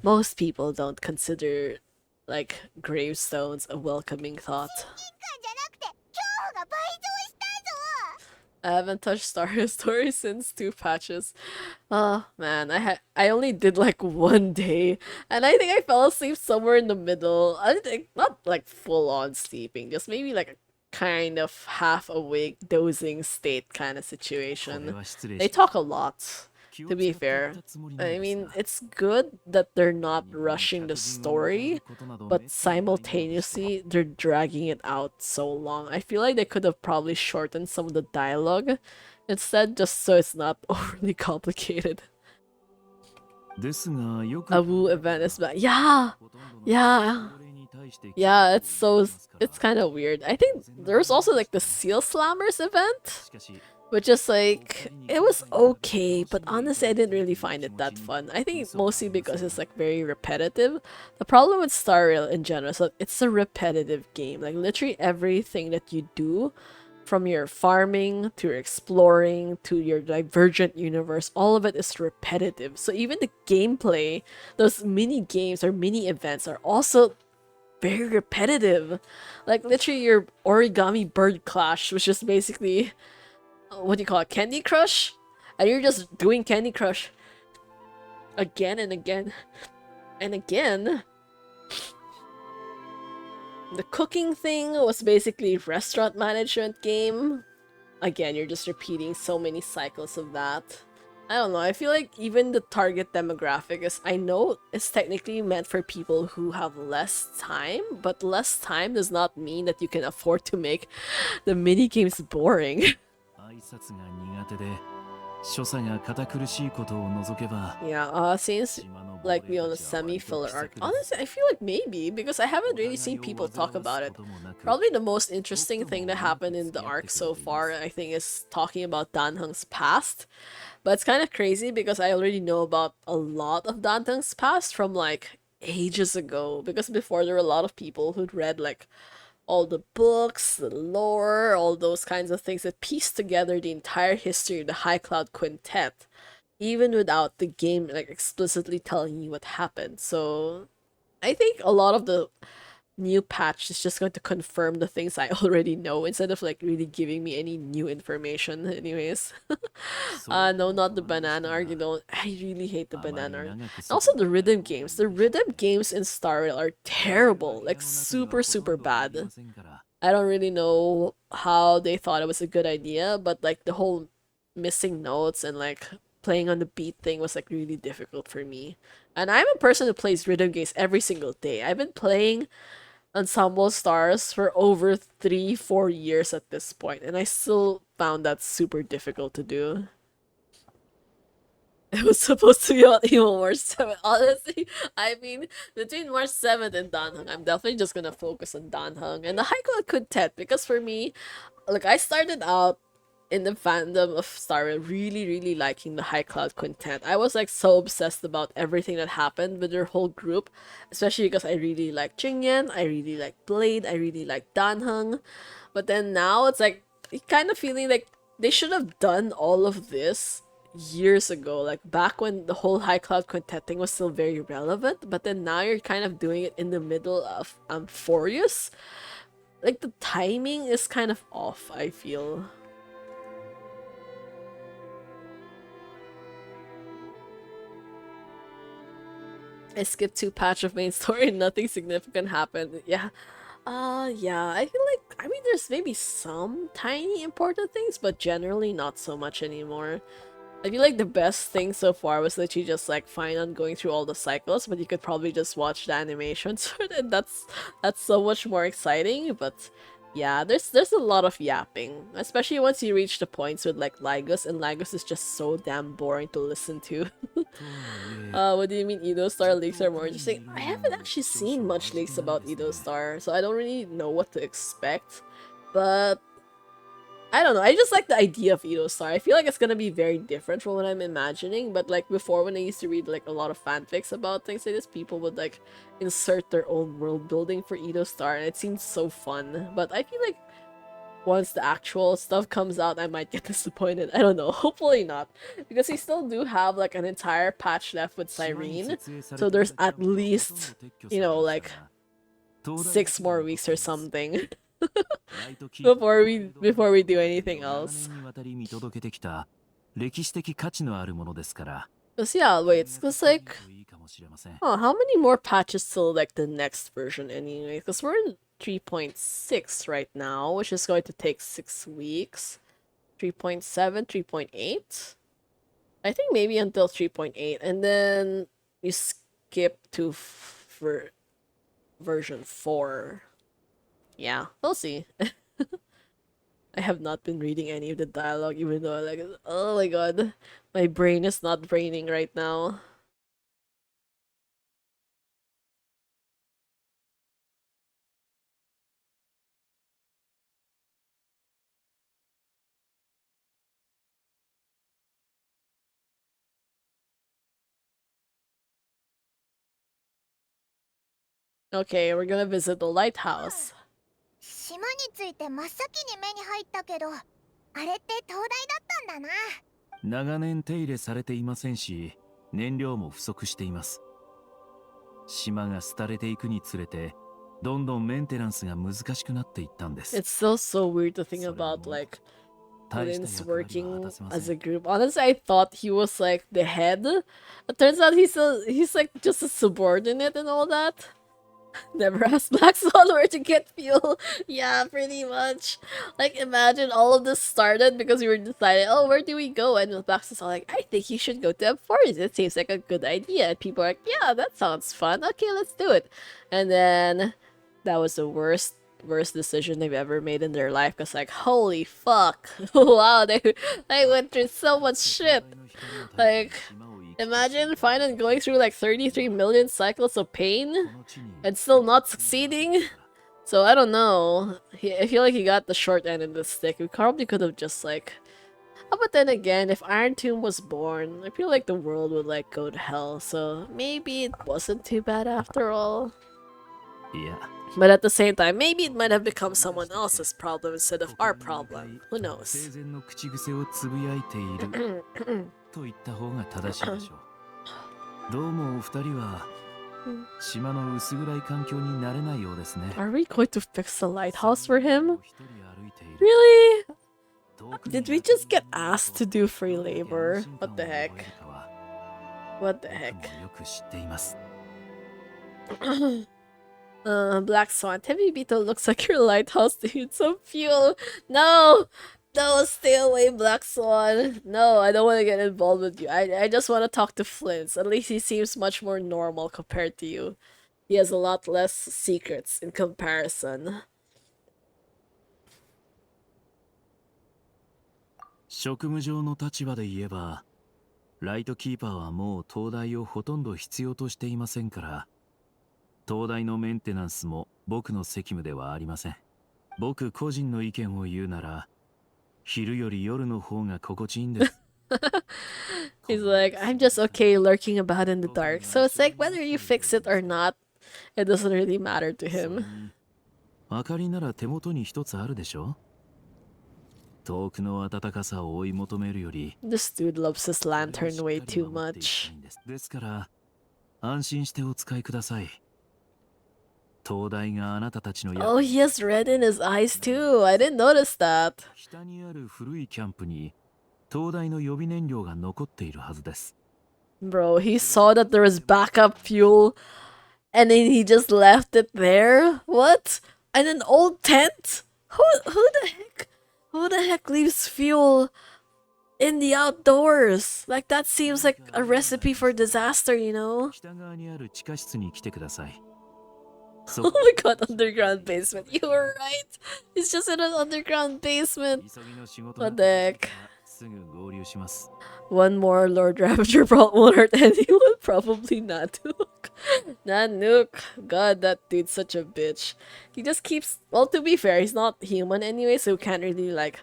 Most people don't consider, like, gravestones a welcoming thought. じゃなくて今日が倍増したぞ。 I haven't touched Star Story since 2 patches. Oh man, I only did like 1 day, and I think I fell asleep somewhere in the middle. I think not like full on sleeping, just maybe like a kind of half awake, dozing state kind of これ situation. は失礼 They した talk a lot. 気を To be 使ってい fair, たつもりな I のです mean, が it's good that they're not 日本に rushing the 客人を迎え story, ることなど but めったにないものでした simultaneously they're dragging it out so long. I feel like they could have probably shortened some of the dialogue instead, just so it's not overly complicated. ですがよく A Wu event is back. Yeah, ほとんどの yeah, 高齢に対して yeah. It's 気を so 使いますから it's kind of weird. I think there's also like the Seal Slammers event, しかし which is like it was okay, but honestly, I didn't really find it that fun. I think mostly because it's like very repetitive. The problem with Star Rail in general is that it's a repetitive game. Like literally everything that you do, from your farming to your exploring to your divergent universe, all of it is repetitive. So even the gameplay, those mini games or mini events are also very repetitive. Like literally your origami bird clash, which is basically what do you call it, Candy Crush? And you're just doing Candy Crush again and again and again. The cooking thing was basically restaurant management game. Again, you're just repeating so many cycles of that. I don't know, I feel like even the target demographic is, I know it's technically meant for people who have less time, but less time does not mean that you can afford to make the minigames boring. 挨拶が苦手で所作が堅苦しいことを除けば Yeah, since 島の like 亡 we 霊 on た a ちは割と semi-filler 気さ arc. くです Honestly, I feel like maybe, because I haven't really seen people talk about it. Probably the most interesting thing that happened in the arc so far, I think, is talking about Danheng's past. But it's kind of crazy because I already know about a lot of Danheng's past from like ages ago. Because before there were a lot of people who'd read like all the books, the lore, all those kinds of things that piece together the entire history of the High Cloud Quintet, even without the game like explicitly telling you what happened. So I think a lot of the new patch is just going to confirm the things I already know instead of like really giving me any new information anyways. No, not the banana arc, you know. I really hate the banana arc. And also the rhythm games. The rhythm games in Star Rail are terrible, like super bad. I don't really know how they thought it was a good idea, but like the whole missing notes and like playing on the beat thing was like really difficult for me. And I'm a person who plays rhythm games every single day. I've been playing Ensemble Stars for over 3-4 years at this point, and I still found that super difficult to do. It was supposed to be on Evo March 7th. Honestly, I mean, between March 7th and Danheng, I'm definitely just gonna focus on Danheng and the Haiku Quintet, because for me, like, I started out in the fandom of Star Rail really liking the High Cloud Quintet. I was like so obsessed about everything that happened with their whole group, especially because I really like Jingyan, I really like Blade, I really like Danheng. But then now it's like kind of feeling like they should have done all of this years ago, like back when the whole High Cloud Quintet thing was still very relevant, but then now you're kind of doing it in the middle of Amphorius. Like the timing is kind of off, I feel. I skipped 2 patch of main story and nothing significant happened. Yeah. Yeah, I feel like I mean, there's maybe some tiny important things, but generally not so much anymore. I feel like the best thing so far was that you just like fine on going through all the cycles, but you could probably just watch the animations for it, and that's so much more exciting. But yeah, there's a lot of yapping, especially once you reach the points with like Lygus, and Lygus is just so damn boring to listen to. What do you mean Edo Star leaks are more interesting? I haven't actually seen much leaks about Edo Star, so I don't really know what to expect. But I don't know, I just like the idea of Edo Star. I feel like it's gonna be very different from what I'm imagining, but like before when I used to read like a lot of fanfics about things like this, people would like insert their own world building for Edo Star, and it seemed so fun. But I feel like once the actual stuff comes out, I might get disappointed. I don't know, hopefully not. Because we still do have like an entire patch left with Cyrene, so there's at least, you know, like 6 more weeks or something before we do anything else. Cause yeah, wait, it's like, oh, how many more patches till like the next version anyway? Because we're in 3.6 right now, which is going to take 6 weeks. 3.7, 3.8? I think maybe until 3.8, and then you skip to version 4. Yeah, we'll see. I have not been reading any of the dialogue, even though like, oh my god, my brain is not braining right now. Okay, we're gonna visit the lighthouse. 島について真っ先に目に入ったけど、あれって灯台だったんだな。長年手入れされていませんし、燃料も不足しています。島が廃れていくにつれて、どんどんメンテナンスが難しくなっていったんです。It's still so weird to think about like Flins working as a group. Honestly, I thought he was like the head. It turns out he's like just a subordinate and all that. Never asked Black Swan where to get fuel. Yeah, pretty much. Like, imagine all of this started because we were deciding, oh, where do we go? And Black Swan's all like, I think you should go to a forest. It seems like a good idea. And people are like, yeah, that sounds fun. Okay, let's do it. And then that was the worst decision they've ever made in their life. Cause like, holy fuck, wow, they went through so much shit. Like, imagine Finan going through like 33 million cycles of pain and still not succeeding. So I don't know. I feel like he got the short end of the stick. We probably could have just like. Oh, but then again, if Iron Tomb was born, I feel like the world would like go to hell. So maybe it wasn't too bad after all. Yeah. But at the same time, maybe it might have become someone else's problem instead of our problem. Who knows? と言った方が正しいでしょう。どうもお二人は島の薄暗い環境になれないようですね。Are we going to fix the lighthouse for him? Really? Did we just get asked to do free labor? What the heck? What the heck? Black Swan, Temibito looks like your lighthouse dude. Some fuel. No! No, stay away, Black Swan. No, I don't want to get involved with you. I just want to talk to Flins. At least he seems much more normal compared to you. He has a lot less secrets in comparison. 職務上の立場で言えば、ライトキーパーはもう灯台をほとんど必要としていませんから、灯台のメンテナンスも僕の責務ではありません。僕個人の意見を言うなら、昼より夜の方が心地いいんです。He's like, I'm just okay lurking about in the dark. So it's like whether you fix it or not, it doesn't really matter to him. 明かりなら手元に一つあるでしょ。遠くの暖かさを追い求めるより、This dude loves his lantern way too much. ですから安心してお使いください。灯台があなたたちの Oh, he has red in his eyes too. I didn't notice that. 北にある古いキャンプに灯台の予備燃料が残っているはずです。Bro, he saw that there was backup fuel and then he just left it there? What? In an old tent? Who the heck leaves fuel in the outdoors? Like that seems like a recipe for disaster, you know? 北側にある地下室に来てください。 Oh my god, underground basement. You were right. It's just in an underground basement. 急ぎの仕事 What が the heck? すぐ合流します。 One more Lord Ravager won't hurt anyone. Probably not Nuke. Not Nuke. God, that dude's such a bitch. He just keeps. Well, to be fair, he's not human anyway, so we can't really like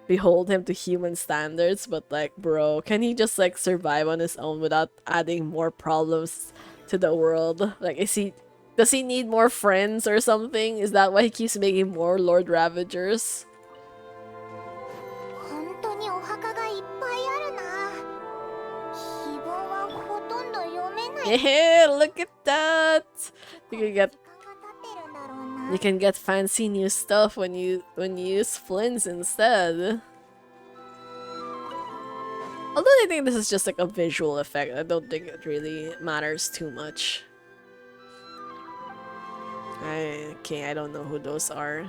behold him to human standards. But like, bro, can he just like survive on his own without adding more problems to the world? Like, does he need more friends or something? Is that why he keeps making more Lord Ravagers? 本当にお墓がいっぱいあるな。希望はほとんど読めない。 Yeah, look at that. You can get 時間が経ってるんだろうな。 You can get fancy new stuff when you use Flins instead. Although I think this is just like a visual effect, I don't think it really matters too much. I don't know who those are.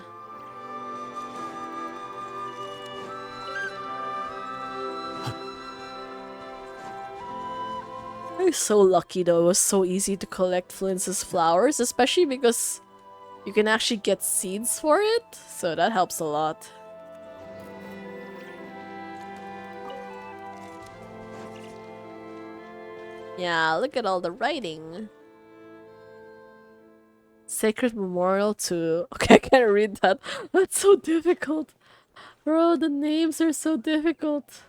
I'm so lucky though, it was so easy to collect Flints' flowers, especially because you can actually get seeds for it, so that helps a lot. Yeah, look at all the writing. Sacred Memorial to... Okay, I can't read that. That's so difficult. Bro, the names are so difficult.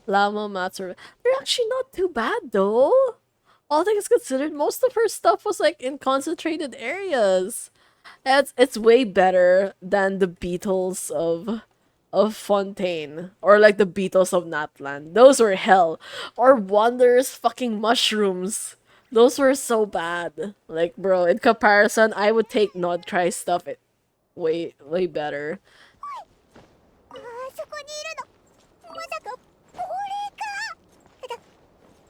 Lama Matsuru. They're actually not too bad though. All things considered, most of her stuff was like in concentrated areas. It's way better than the Beatles of Fontaine, or like the Beatles of Natlan. Those were hell. Or Wander's fucking mushrooms. Those were so bad. Like, bro, in comparison, I would take Nodcry stuff way better. あそこにいるの。まさか亡霊か。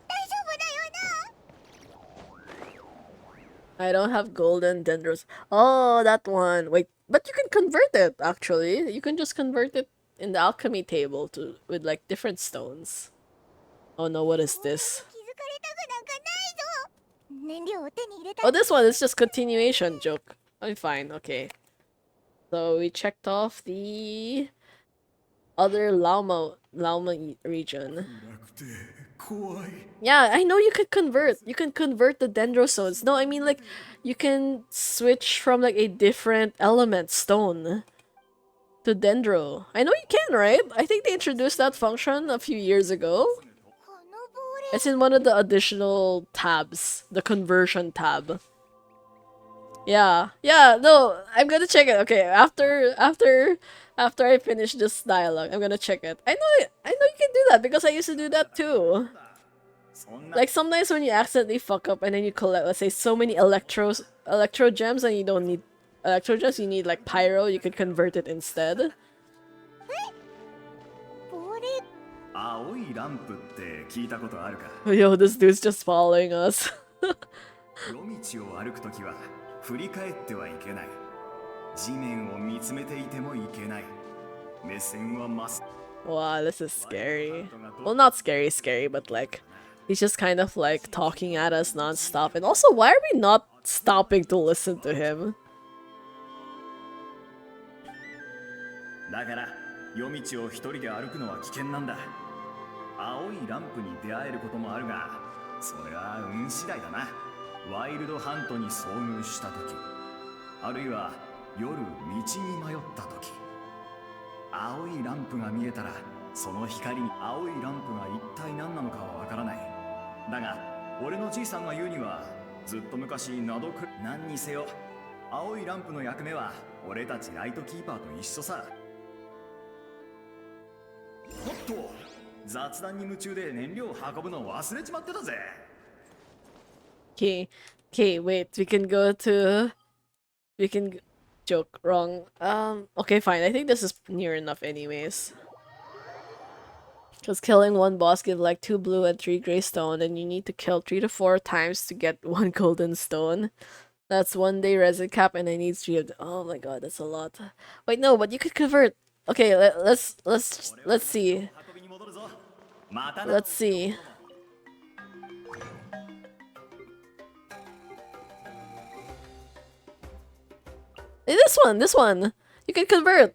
大丈夫だよな。 I don't have golden dendros. Oh, that one. Wait, but you can convert it actually. You can just convert it in the alchemy table to with like different stones. Oh no, what is this? 気づかれたくなんかないぞ。燃料を手に入れた。 Oh, this one is just continuation joke. I'm fine, okay. So we checked off the other Lauma region. Yeah, I know you could convert. You can convert the dendrostones. No, I mean like you can switch from like a different element stone to dendro. I know you can, right? I think they introduced that function a few years ago. この亡霊。 It's in one of the additional tabs, the conversion tab. Yeah, no, I'm gonna check it. Okay, after I finish this dialogue, I'm gonna check it. I know you can do that because I used to do that too. Like sometimes when you accidentally fuck up and then you collect, let's say, so many electro gems and you don't need electro gems, you need like pyro, you could convert it instead. 亡霊。青いランプって聞いたことあるか？ Yo, this dude's just following us. 夜道を歩くときは振り返ってはいけない。地面を見つめていてもいけない。目線はまっすぐ。 Wow, this is scary. Well, not scary, but like, he's just kind of like talking at us non-stop. And also, why are we not stopping to listen to him? だから夜道を一人で歩くのは危険なんだ。青いランプに出会えることもあるが、それは運次第だな。ワイルドハントに遭遇したとき、あるいは夜道に迷ったとき、青いランプが見えたら、その光に青いランプが一体何なのかはわからない。だが、俺のじいさんが言うには、ずっと昔何にせよ、青いランプの役目は俺たちライトキーパーと一緒さ。おっと、雑談に夢中で燃料を運ぶのを忘れちまってたぜ。Okay, wait, joke, wrong. Okay, fine, I think this is near enough anyways. Because killing one boss gives like 2 blue and 3 gray stone, and you need to kill 3 to 4 times to get 1 golden stone. That's 1 day resin cap, and I need 3 of them. Oh my god, that's a lot. Wait, no, but you could convert. Okay, let's see. 運びに戻るぞ。またな。 Let's see. Hey, this one. You can convert.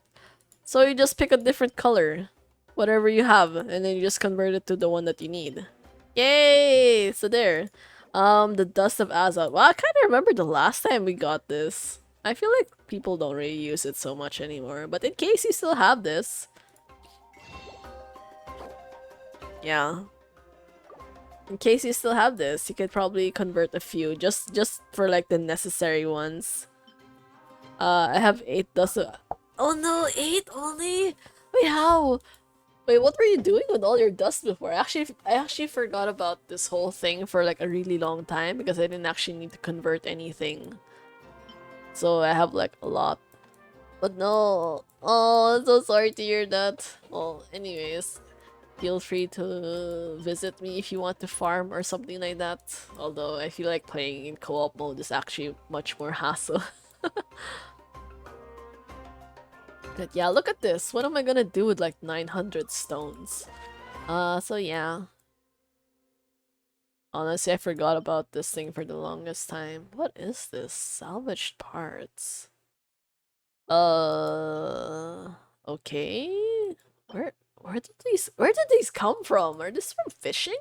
So you just pick a different color, whatever you have, and then you just convert it to the one that you need. Yay! So there. The Dust of Azot. Well, I kind of remember the last time we got this. I feel like people don't really use it so much anymore, but in case you still have this. Yeah. In case you still have this, you could probably convert a few, just for like the necessary ones. I have 8 Dust of... Oh no, 8 only? Wait, how? Wait, what were you doing with all your dust before? I actually forgot about this whole thing for like a really long time because I didn't actually need to convert anything. So I have like a lot. But no. Oh, I'm so sorry to hear that. Well, anyways, feel free to visit me if you want to farm or something like that. Although I feel like playing in co-op mode is actually much more hassle. But yeah, look at this. What am I gonna do with like 900 stones? So yeah. Honestly, I forgot about this thing for the longest time. What is this? Salvaged parts. Okay. Where did these come from? Are these from fishing?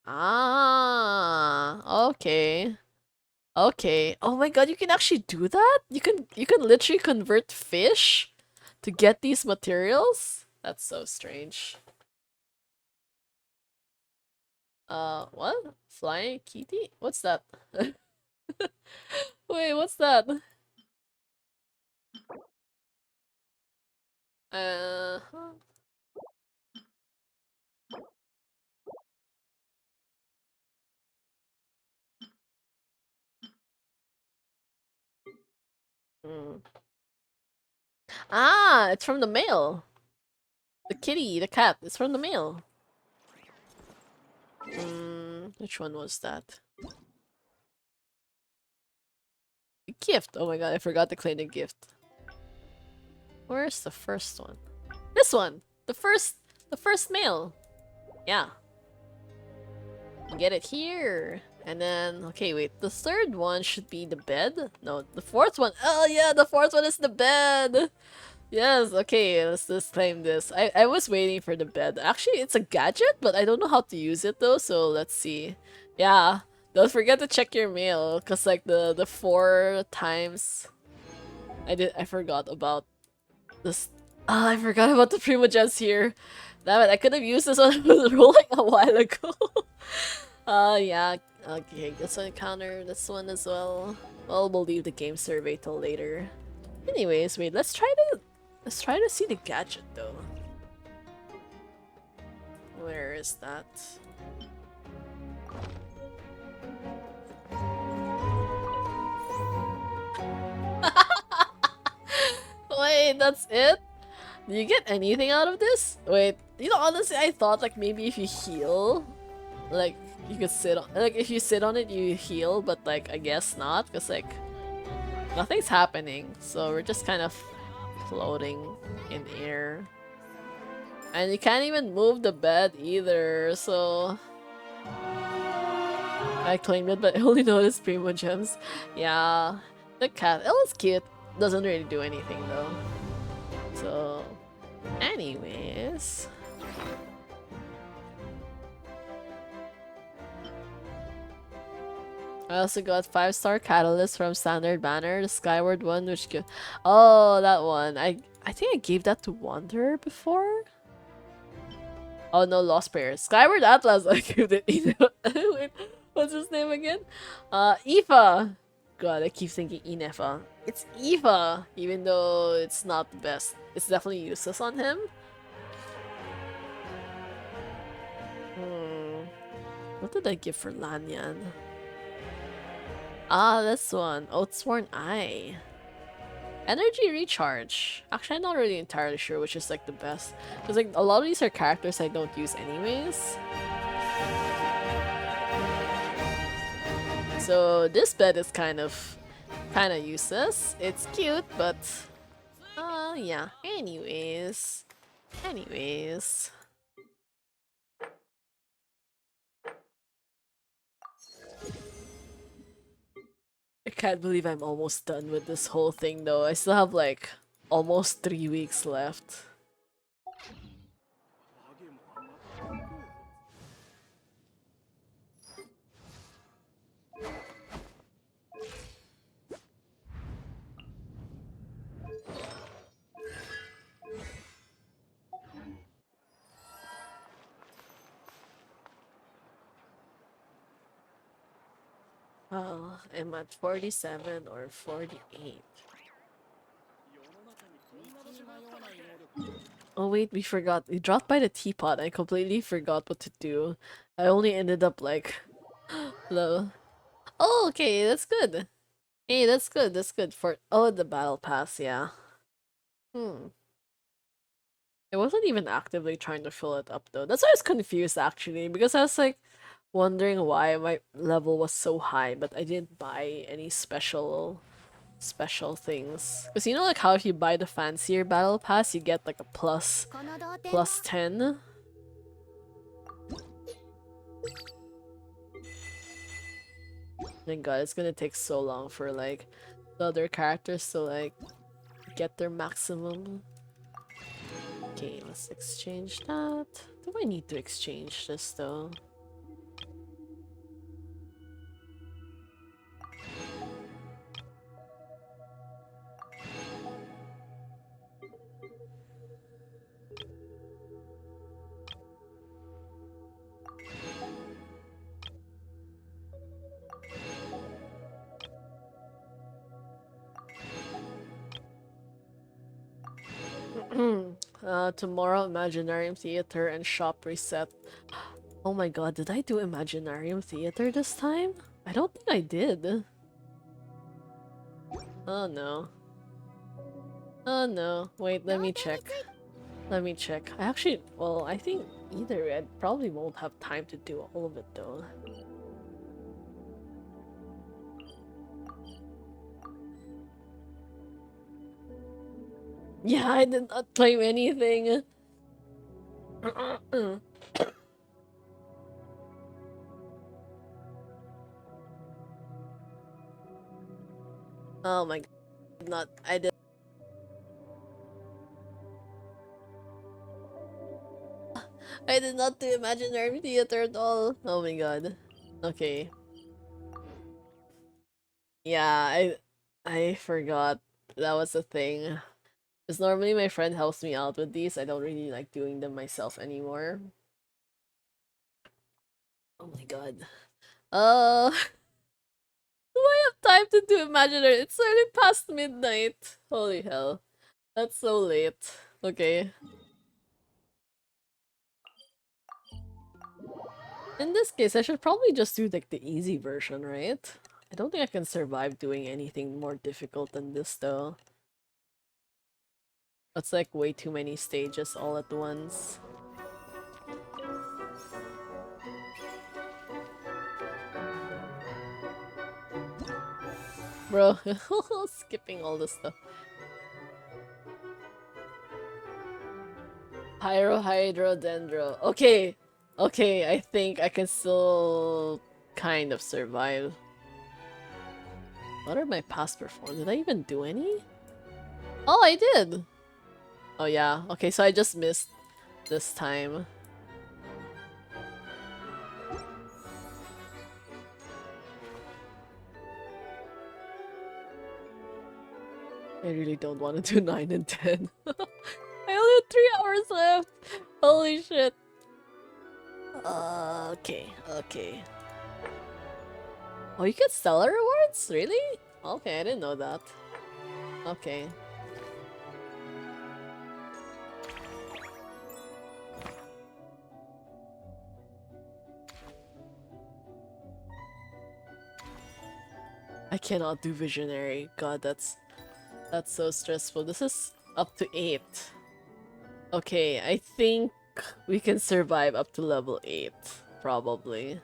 Ah, okay. Okay. Oh my god, you can actually do that? You can literally convert fish to get these materials? That's so strange. What? Flying kitty? What's that? Wait, what's that? Huh. Hmm. Ah, it's from the mail. The kitty, the cat, it's from the mail. Which one was that? The gift. Oh my god, I forgot to claim the gift. Where's the first one? This one! The first mail! Yeah. Get it here. And then, okay, wait. The third one should be the bed? No, the fourth one. Oh yeah, the fourth one is the bed! Yes, okay, let's just claim this. I was waiting for the bed. Actually, it's a gadget, but I don't know how to use it though, so let's see. Yeah, don't forget to check your mail, cause like the 4 times I forgot about this. Ah, I forgot about the Primo Gems here. Damn it, I could have used this when I was rolling a while ago. Yeah. Okay, this one encounter, this one as well. Well, we'll leave the game survey till later. Anyways, wait, let's try to see the gadget though. Where is that? Wait, that's it? Do you get anything out of this? Wait, you know, honestly, I thought like maybe if you heal, like you could sit on, like if you sit on it, you heal, but like I guess not, cause like nothing's happening, so we're just kind of floating in air. And you can't even move the bed either, so I claimed it, but I only noticed Primo Gems. Yeah, the cat, it was cute. Doesn't really do anything though. So, anyways. I also got 5-star catalyst from Standard Banner, the Skyward one, which give. Oh, that one. I think I gave that to Wanderer before. Oh no, Lost Prayer. Skyward Atlas. I gave it. Wait, what's his name again? Aoife. God, I keep thinking Inefa. It's Aoife, even though it's not the best. It's definitely useless on him. What did I give for Lanyan? Ah, this one. Oathsworn Eye. Energy Recharge. Actually, I'm not really entirely sure which is like the best. Because like a lot of these are characters I don't use anyways. So this bed is kind of useless. It's cute, but yeah. Anyways. I can't believe I'm almost done with this whole thing though. I still have like almost 3 weeks left. Oh, I'm at 47 or 48. Oh wait, we forgot. We dropped by the teapot. I completely forgot what to do. I only ended up like low. Oh, okay, that's good. Hey, that's good. That's good for the battle pass, yeah. I wasn't even actively trying to fill it up though. That's why I was confused actually, because I was like wondering why my level was so high, but I didn't buy any special things. Because you know like how if you buy the fancier battle pass, you get like a plus 10? Thank god, it's gonna take so long for like the other characters to like get their maximum. Okay, let's exchange that. Do I need to exchange this though? Tomorrow Imaginarium Theater and shop reset. Oh my god, did I do Imaginarium Theater this time? I don't think I did. Oh no. Oh no. Wait, let me check. Let me check. I actually, well, I think either way, I probably won't have time to do all of it though. Yeah, I did not claim anything. Oh my god, I did not do Imaginary Theater at all. Oh my god. Okay. Yeah, I forgot that was a thing. Because normally my friend helps me out with these. I don't really like doing them myself anymore. Oh my god. Uh, do I have time to do Imaginary? It's already past midnight. Holy hell. That's so late. Okay. In this case, I should probably just do like the easy version, right? I don't think I can survive doing anything more difficult than this though. That's like way too many stages all at once. Bro, skipping all this stuff. Hydro. Okay. Okay, I think I can still kind of survive. What are my past performances? Did I even do any? Oh, I did! Oh yeah, okay, so I just missed this time. I really don't want to do 9 and 10. I only have 3 hours left! Holy shit. Okay. Oh, you get stellar rewards? Really? Okay, I didn't know that. Okay. I cannot do visionary. God, that's so stressful. This is up to 8. Okay, I think we can survive up to level 8. Probably.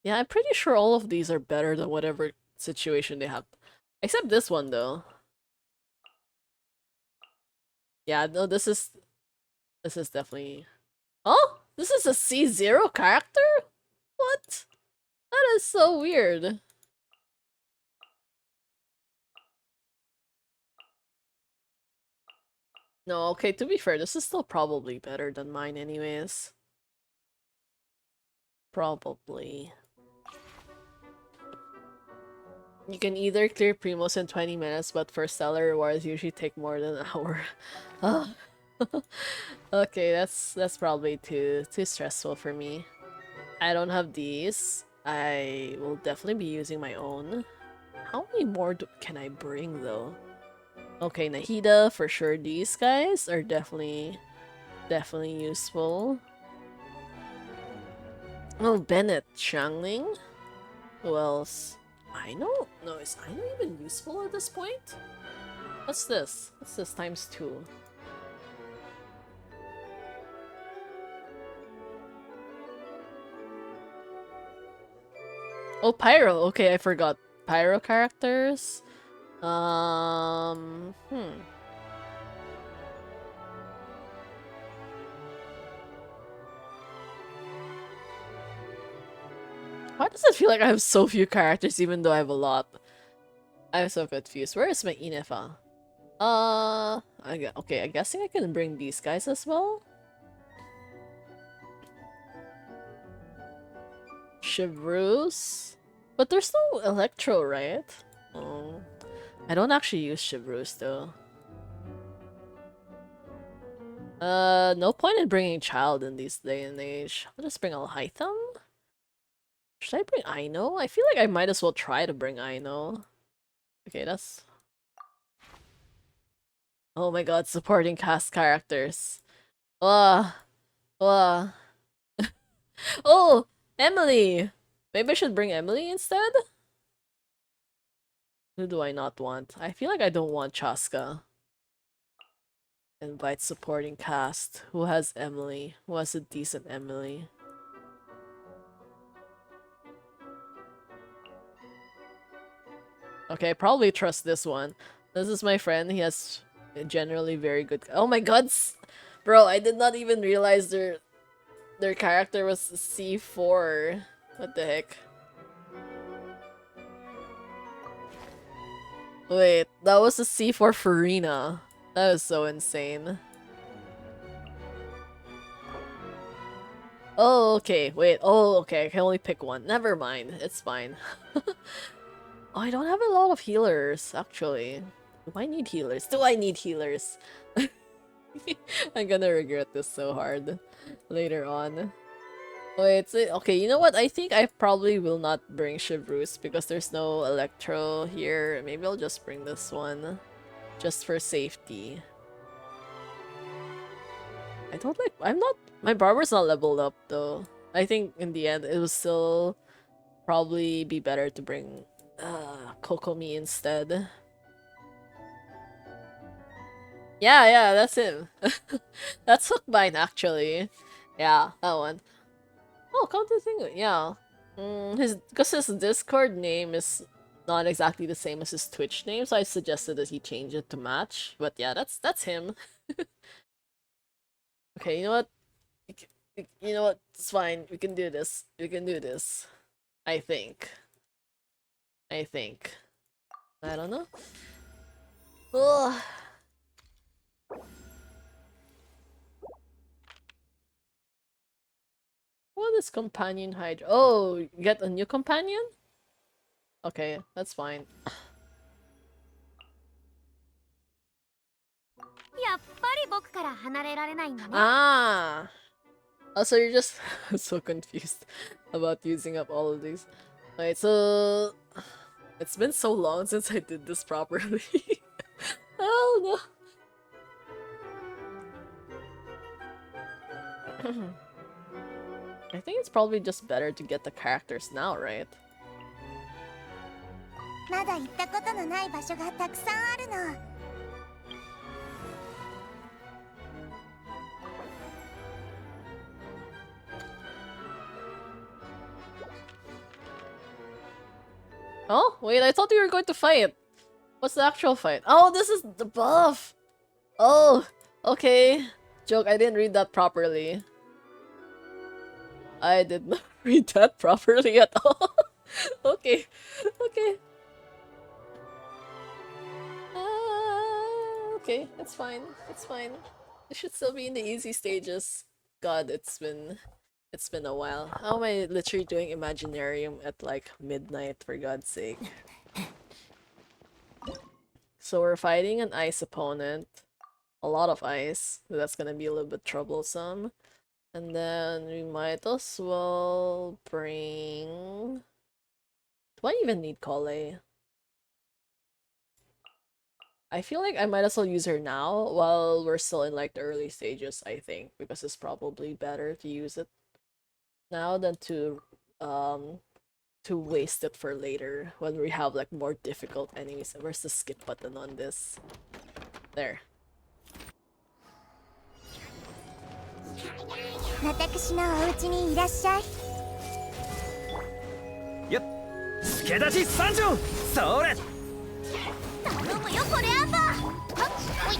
Yeah, I'm pretty sure all of these are better than whatever situation they have. Except this one, though. Yeah, no, this is definitely... Oh! This is a C0 character? What? That is so weird. No, okay, to be fair, this is still probably better than mine anyways. Probably. You can either clear Primos in 20 minutes, but for stellar rewards usually take more than an hour. Ah. Okay, that's probably too stressful for me. I don't have these. I will definitely be using my own. How many more can I bring though? Okay, Nahida for sure. These guys are definitely useful. Oh, Bennett, Shangling. Who else? Aino? No, is Aino even useful at this point? What's this? What's this times 2? Oh, Pyro. Okay, I forgot. Pyro characters. Hmm. Why does it feel like I have so few characters even though I have a lot? I'm so confused. Where is my Inefa? Okay, I'm guessing I can bring these guys as well? Chevreuse? But there's no Electro, right? Oh. I don't actually use Chevreuse though. No point in bringing Child in these day and age. I'll just bring Alhaitham? Should I bring Aino? I feel like I might as well try to bring Aino. Okay, that's... Oh my god, supporting cast characters. Ugh. Ugh. Oh! Emily! Maybe I should bring Emily instead? Who do I not want? I feel like I don't want Chaska. Invite supporting cast. Who has Emily? Who has a decent Emily? Okay, I probably trust this one. This is my friend. He has generally very good... Oh my god! Bro, I did not even realize their character was C4. What the heck? Wait, that was a C4 Farina. That was so insane. Oh, okay. Wait. Oh, okay. I can only pick one. Never mind. It's fine. Oh, I don't have a lot of healers, actually. Do I need healers? Do I need healers? I'm gonna regret this so hard later on. Wait, okay, you know what? I think I probably will not bring Chevreuse because there's no Electro here. Maybe I'll just bring this one. Just for safety. I'm not, my barber's not leveled up though. I think in the end it will still probably be better to bring Kokomi instead. Yeah, that's him. That's Hookbine actually. Yeah, that one. Oh, come to think of it, yeah. Because his Discord name is not exactly the same as his Twitch name, so I suggested that he change it to match. But yeah, that's him. Okay, you know what? You know what? It's fine. We can do this. We can do this. I think. I think. I don't know. Ugh. What is companion Hydra? Oh, get a new companion? Okay, that's fine. やっぱり僕から離れられないんだね。 Ah! Oh, so you're just so confused about using up all of these. Wait, so it's been so long since I did this properly. Oh no. I think it's probably just better to get the characters now, right? まだ行ったことのない場所がたくさんあるの。Oh, wait, I thought you were going to fight. What's the actual fight? Oh, this is the buff! Oh, okay. Joke, I didn't read that properly. I did not read that properly at all. Okay, okay. Okay, it's fine. It's fine. It should still be in the easy stages. God, it's been a while. How am I literally doing Imaginarium at like midnight, for God's sake? So we're fighting an ice opponent. A lot of ice. So that's gonna be a little bit troublesome. And then we might as well bring... Do I even need Kole? I feel like I might as well use her now while we're still in like the early stages, I think, because it's probably better to use it now than to waste it for later when we have like more difficult enemies. Where's the skip button on this? There. 私のお家にいらっしゃい。よっ助立ち参上それ頼むよこれアンバー。はっおい。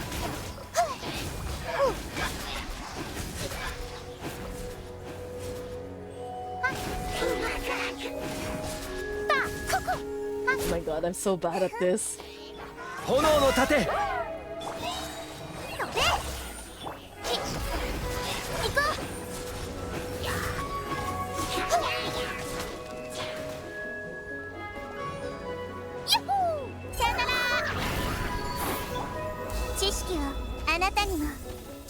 Oh my god, I'm so bad at this. 炎の盾知識をあなたにも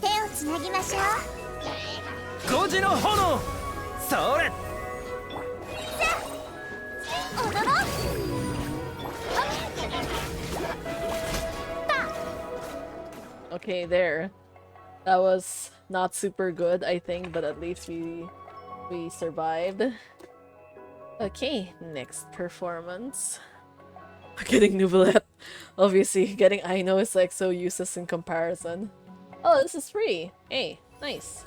手をつなぎましょう。5時の炎それ踊ろう。 Okay, there. That was not super good, I think, but at least we survived. Okay, next performance. Getting Nuvolette. Obviously, getting Aino is like so useless in comparison. Oh, this is free! Hey, nice.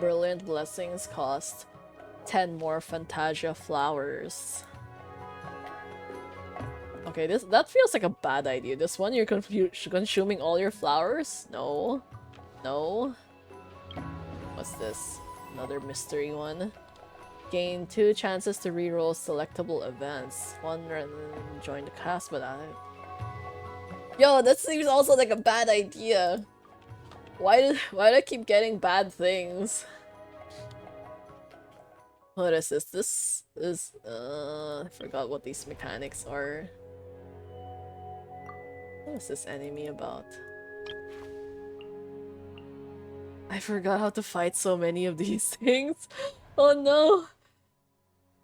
Brilliant Blessings cost 10 more Fantasia flowers. Okay, that feels like a bad idea. This one, you're consuming all your flowers? No. No. What's this? Another mystery one. Gain 2 chances to reroll selectable events. One and join the cast, but I... Yo, that seems also like a bad idea. Why do I keep getting bad things? What is this? This is I forgot what these mechanics are. What is this enemy about? I forgot how to fight so many of these things. Oh no.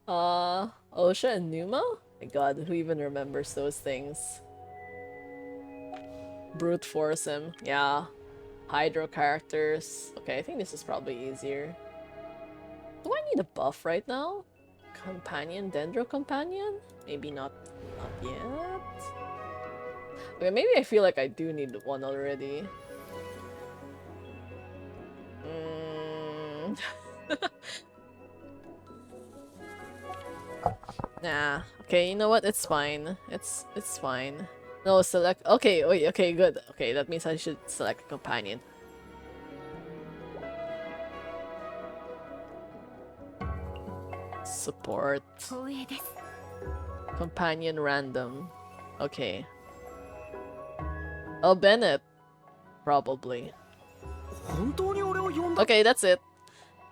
Osha and Numa? My god, who even remembers those things? Brute force him. Yeah. Hydro characters. Okay, I think this is probably easier. Do I need a buff right now? Companion? Dendro Companion? Maybe not yet? Okay, maybe I feel like I do need one already. Nah. Okay, you know what? It's fine. It's fine. No, select. Okay, wait, okay, good. Okay, that means I should select a companion. Support. Companion random. Okay. Oh, Bennett. Probably. Okay, that's it.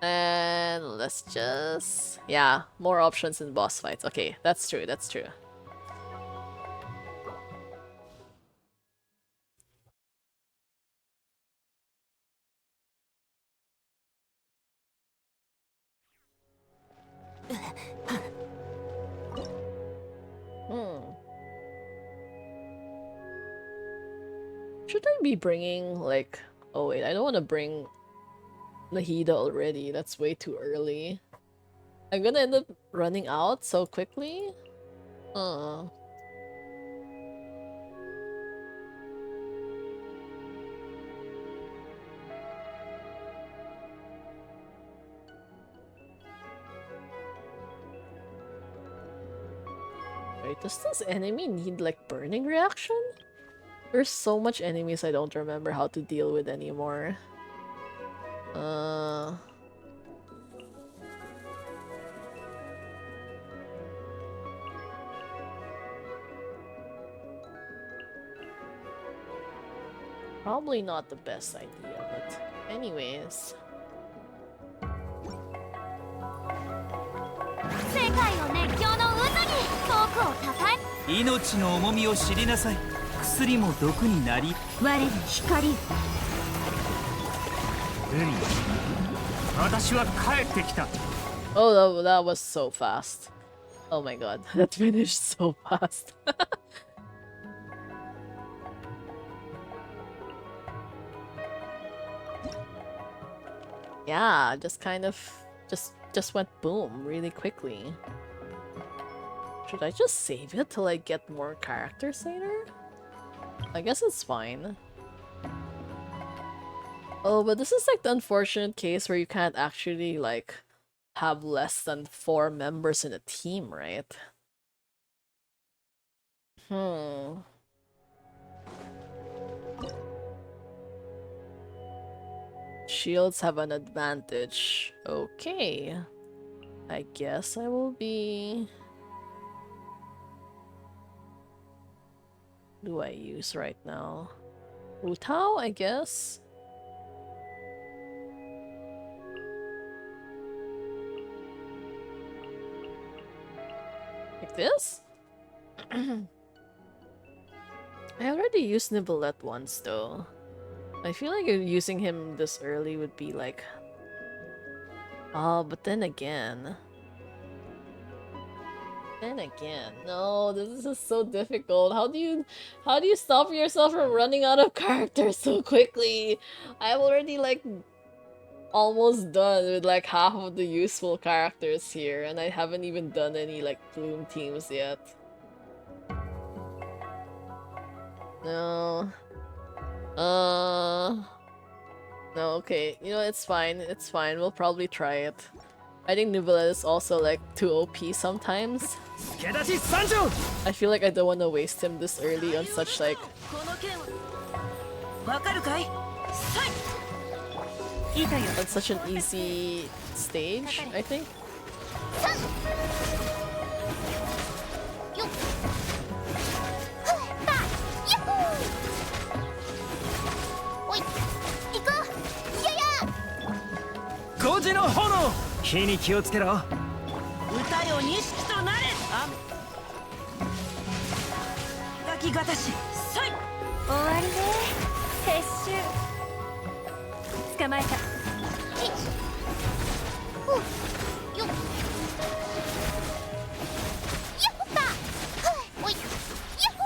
And let's just... Yeah, more options in boss fights. Okay, that's true, that's true. Should I be bringing, like... Oh wait, I don't want to bring Nahida already. That's way too early. I'm gonna end up running out so quickly? Does this enemy need like burning reaction? There's so much enemies I don't remember how to deal with anymore. Probably not the best idea, but anyways. 世界を熱狂の渦に遠くをたたえ命の重みを知りなさい。薬も毒になり我に光ルリン、私は帰ってきた。 Oh, that was so fast. Oh my god, that finished so fast. Yeah, just kind of just went boom really quickly. Should I just save it till I get more characters later? I guess it's fine. Oh, but this is like the unfortunate case where you can't actually like have less than 4 members in a team, right? Shields have an advantage. Okay. I guess I will be... What do I use right now? Utao, I guess? Like this? I already used Niblette once though. I feel like using him this early would be like... Oh, but then again... no, this is so difficult. How do you stop yourself from running out of characters so quickly? I'm already like almost done with like half of the useful characters here, and I haven't even done any like Bloom teams yet. No. No, okay. You know, it's fine. It's fine. We'll probably try it. I think Nubela is also like too OP sometimes. I feel like I don't want to waste him this early on such like... on such an easy stage, I think. Goji no hono! 火に気をつけろ。歌よ錦となれ。描きがたし。さい。終わりね撤収捕まえたよっやったおいやっほ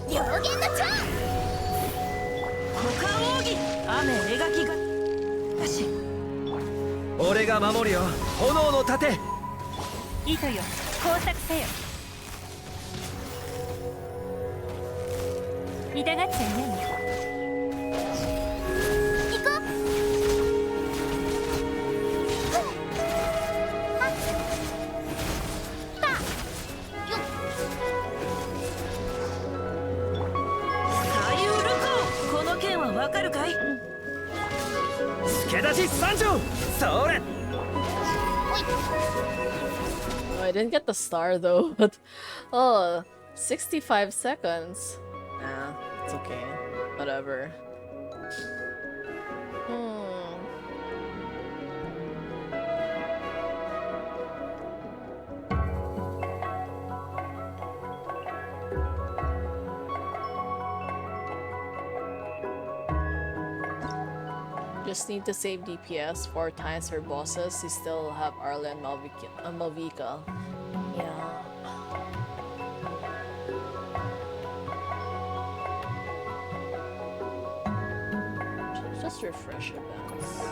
ー両弦の蝶股間奥義雨描きがたし。俺が守るよ炎の盾。糸よ工作せよ痛がっちゃいないよ行こうはったよっ左右ルコこの剣はわかるかい。助立ち参上。それ。 Oh, I didn't get the star though, but... Oh, 65 seconds. Nah, it's okay. Whatever. Just need to save DPS 4 times for bosses. You still have Arla and Malvika. Yeah. Just refresh events.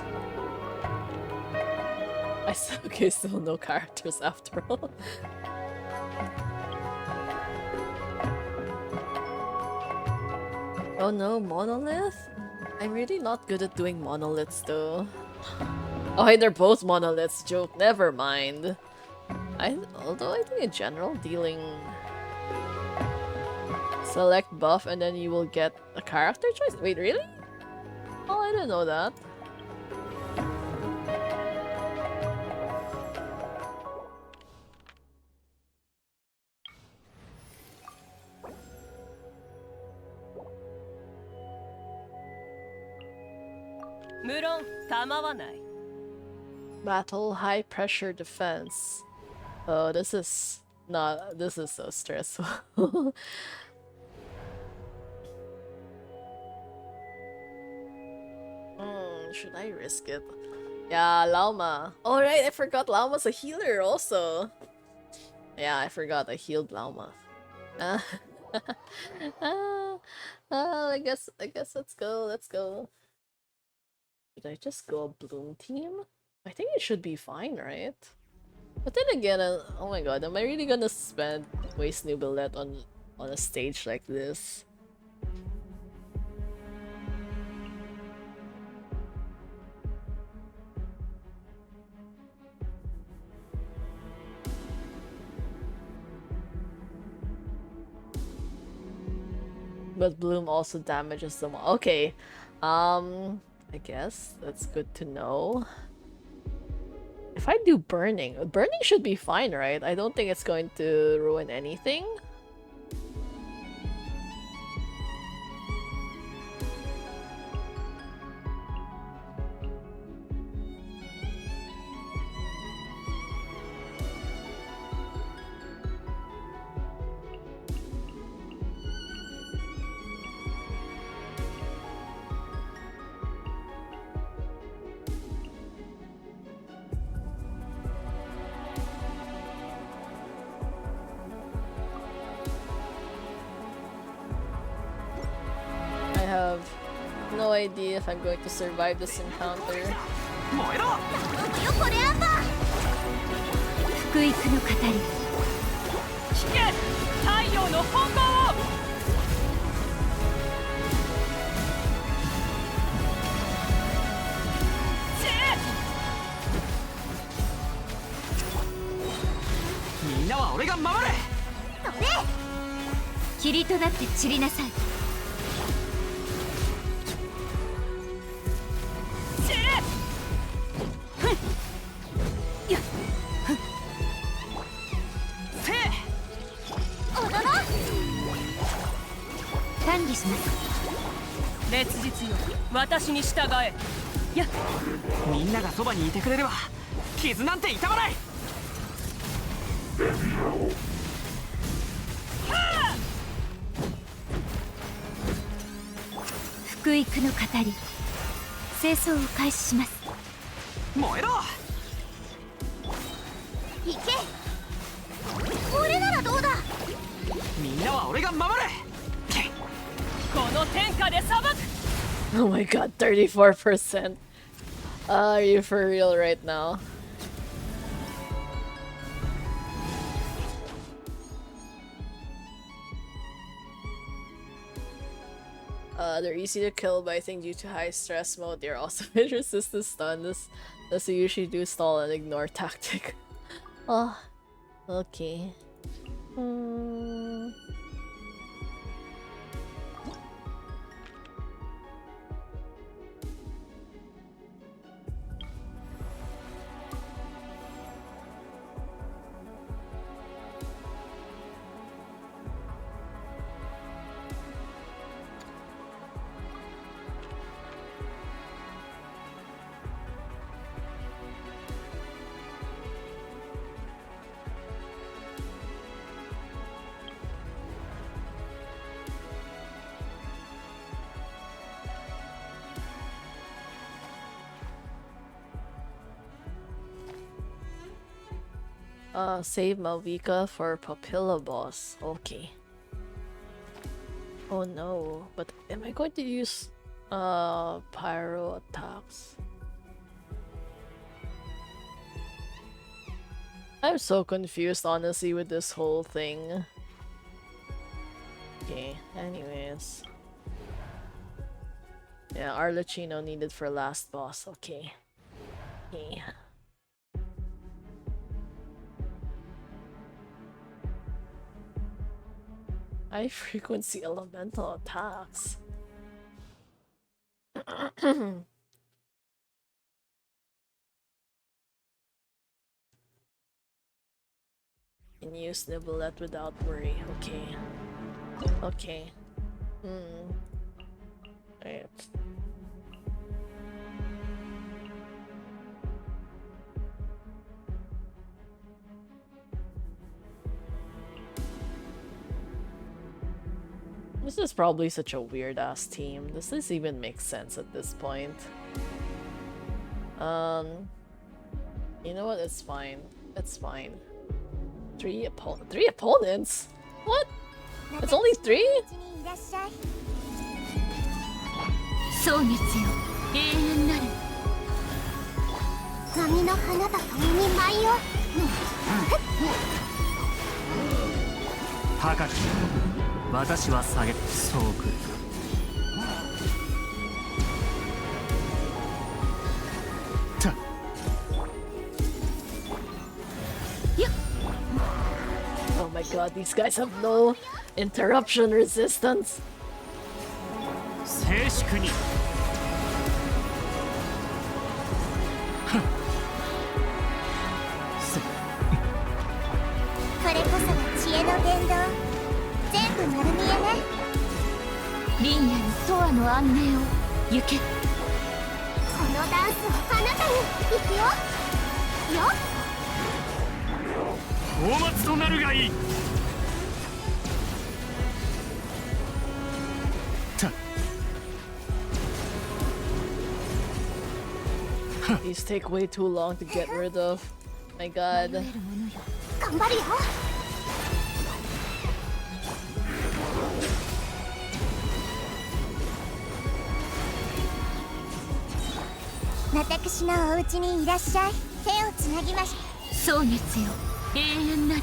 Okay, still no characters after all. Oh no, monolith? I'm really not good at doing monoliths though. Oh hey, they're both monoliths, joke, never mind. Although I think in general, dealing select buff and then you will get a character choice. Wait, really? Oh, I didn't know that. Battle high pressure defense. Oh, this is so stressful. Should I risk it? Yeah, Lauma. Oh right, I forgot Lauma's a healer also. Yeah, I forgot I healed Lauma. Ah, I guess let's go. Should I just go Bloom team? I think it should be fine, right? But then again, oh my god, am I really gonna waste Nubilette on a stage like this? But Bloom also damages them. Okay, I guess that's good to know. If I do burning should be fine, right? I don't think it's going to ruin anything. I have no idea if I'm going to survive this encounter. 燃えろ！よこれアンバー！福育の語り。聞け！太陽の本能を！みんなは俺が守れ！それ！霧となって散りなさい。 管理します。烈日よ、私に従え。やっ、みんながそばにいてくれれば傷なんて痛まない。福育の語り、清掃を開始します。燃えろ。行け。俺ならどうだ。みんなは俺が守れ。 Oh my god, 34%. Are you for real right now? They're easy to kill, but I think due to high stress mode, they're also resistant stun. This we usually do stall and ignore tactic. Oh, okay. Save Malvika for Papilla boss. Okay. Oh no, but am I going to use pyro attacks? I'm so confused honestly with this whole thing. Okay, anyways. Yeah, Arlecchino needed for last boss. Okay. Okay. High frequency elemental attacks. Can use Nibblet without worry. Okay. Okay. Right. This is probably such a weird ass team. Does this even make sense at this point? You know what? It's fine. It's fine. Three opponents? What? It's only 3? いらっしゃい。蒼月よ、永遠なる。波の花と共に舞を。高き私は下げそうくる。 Oh my god, these guys have no interruption resistance. 静粛に。これこそが知恵の伝道。全部丸見えね。リンヤに永遠の安寧を行け。このダンスをあなたに行くよ。よ。 大松となるがいい。 These take way too long to get rid of. My god. 頑張るよ。私のお家にいらっしゃい。手をつなぎましょう。蒼月よ、永遠なる。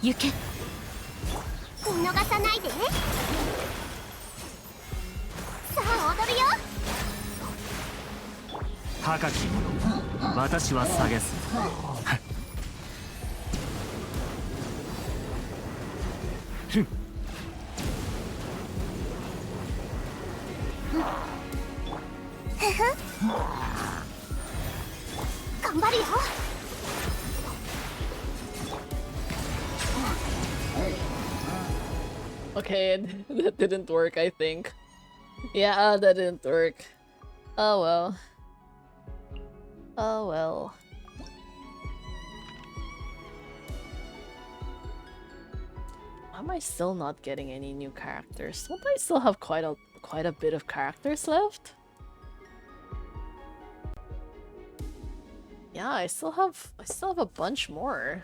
行け。見逃さないで。さあ踊るよ。 高き者、私は下げす。頑張るよ。 Okay, that didn't work, I think. Yeah, that didn't work. Oh well. Oh well. Why am I still not getting any new characters? Don't I still have quite a bit of characters left? Yeah, I still have a bunch more.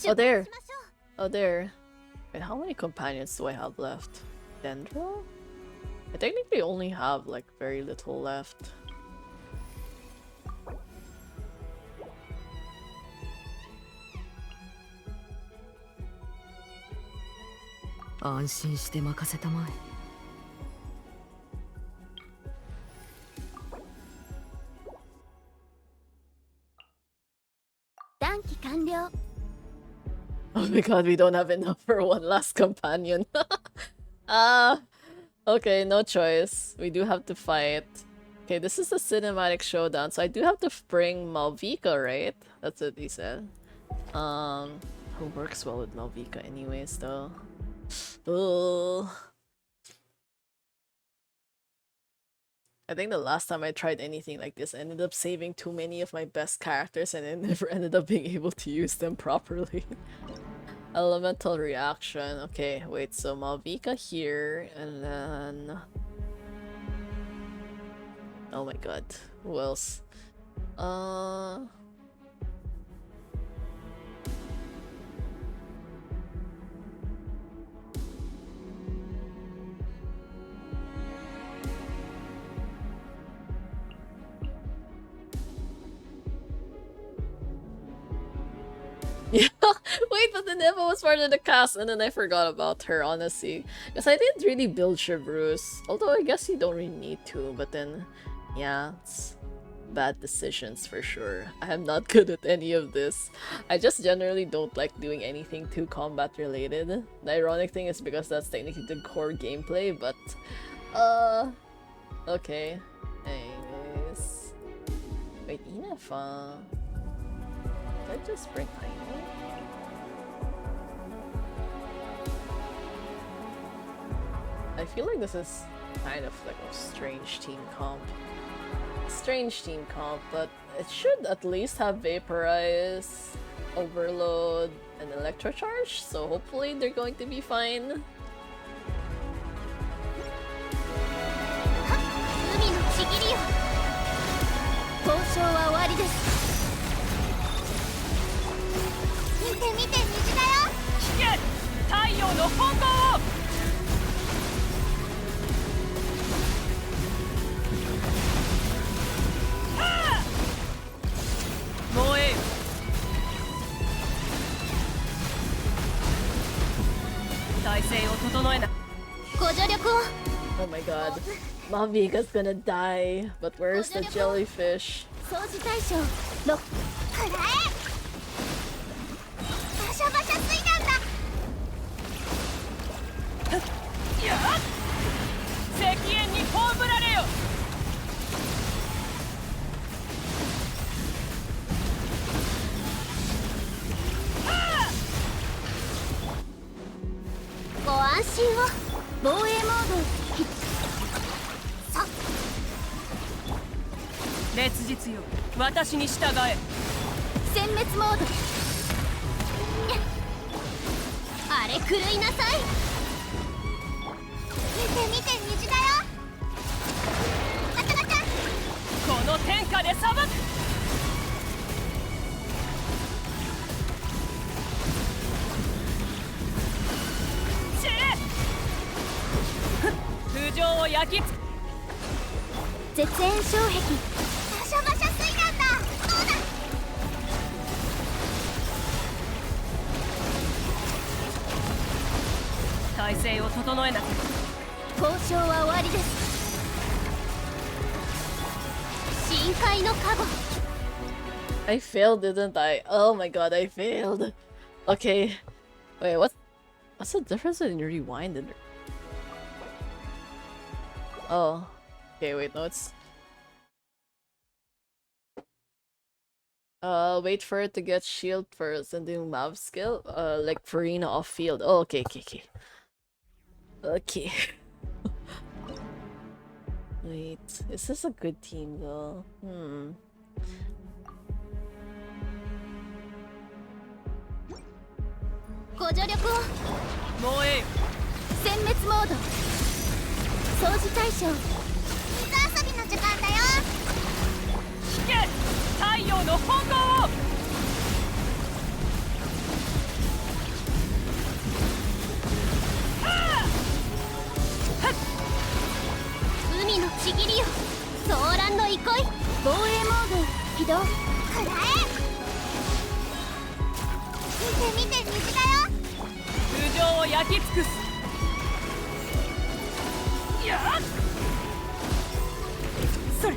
Oh, there. Oh, there. Wait, how many companions do I have left? Dendro? I technically only have, like, very little left. Oh my god, we don't have enough for one last companion. Okay, no choice. We do have to fight. Okay, this is a cinematic showdown, so I do have to bring Malvika, right? That's what he said. Who works well with Malvika anyways, though? Ugh. I think the last time I tried anything like this, I ended up saving too many of my best characters and I never ended up being able to use them properly. Elemental reaction. Okay, wait, so Malvika here, and then... Oh my god, who else? and Eva was part of the cast, and then I forgot about her, honestly. Because I didn't really build Chevreuse. Although I guess you don't really need to, but then, yeah, it's bad decisions for sure. I am not good at any of this. I just generally don't like doing anything too combat related. The ironic thing is because that's technically the core gameplay, but, okay. Anyways. Wait, Enough, did I just bring Aino? I feel like this is kind of like a strange team comp. Strange team comp, but it should at least have Vaporize, Overload, and Electrocharge, so hopefully they're going to be fine. 海のちぎりよ交渉は終わりです見て見て虹だよ聞け太陽の本能を燃えよ体勢を整えなご助力を Oh my god. Maviga's gonna die, but where's the jellyfish? 掃除対象6くらえバシャバシャ水弾だやっ石煙に葬られよご安心を防衛モードさ烈日よ私に従え殲滅モードあれ狂いなさい見て見て虹だよガチャガチャこの天下で裁くチェ浮上を焼きつ絶縁障壁バシャバシャ水弾だどうだ体勢を整えなきゃ交渉は終わりです深海の加護 I failed, didn't I? Oh my god, I failed. Okay. Wait, what's the difference in rewind and... Oh. Okay, wait, no, it's... wait for it to get shield first and do Mav skill. Like Farina off field. Oh, okay. Okay. Wait, is this a good team though?ご助力を燃えよ殲滅モード掃除対象水遊びの時間だよ聞け太陽の本能を海のちぎりよソーランの憩い防衛モード起動くらえ見て見て虹だよ浮上を焼き尽くすやっそれ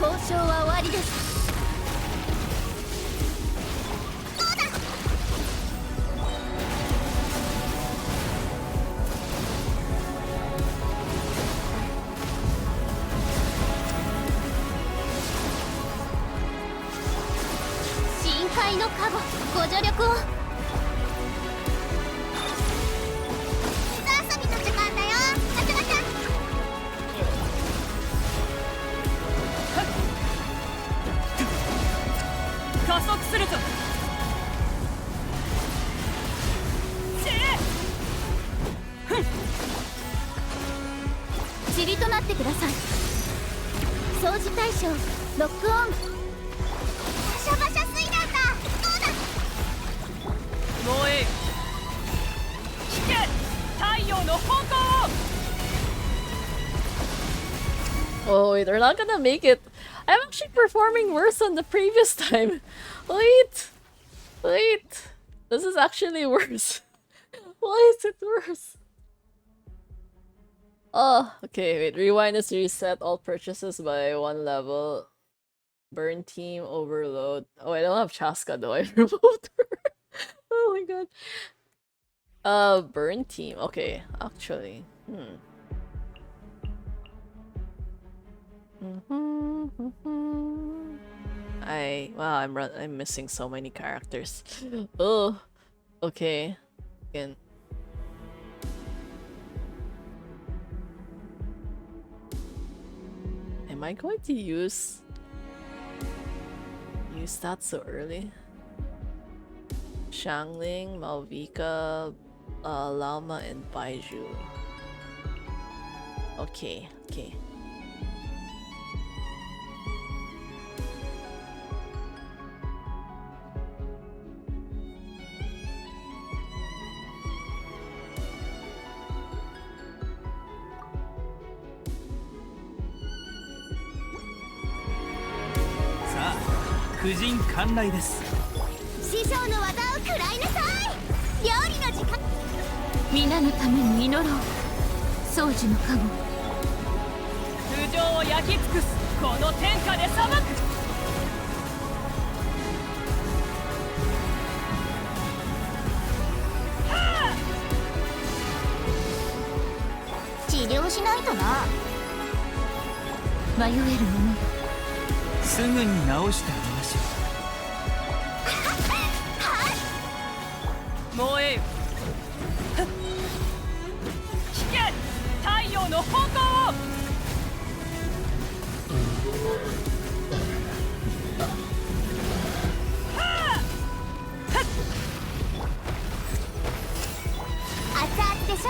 交渉は終わりですどうだ深海の加護ご助力を水遊びの時間だよガチャガチャ加速するぞ塵となってください掃除対象ロックオンバシャバシャ水弾だどうだ燃えよ聞け太陽の本能を Oh wait, they're not gonna make it. I'm actually performing worse than the previous time. Wait. This is actually worse. Why is it worse? Oh, okay, wait. Rewind is reset all purchases by 1 level. Burn team overload. Oh, I don't have Chaska though. I removed her. Oh my god. Burn team. Okay, actually. I'm missing so many characters. Oh, okay. Again. Am I going to use that so early? Shangling, Malvika, Llama, and Baiju. Okay. さあ、婦人観来です。師匠の技を食らいなさい。料理の時間。皆のために祈ろう。掃除の加護。通常を焼き尽くす。この天下で裁く。治療しないとな。迷える者よ。すぐに直してあげましょう。もうええよ。聞け、太陽の方向を。熱々でしょ。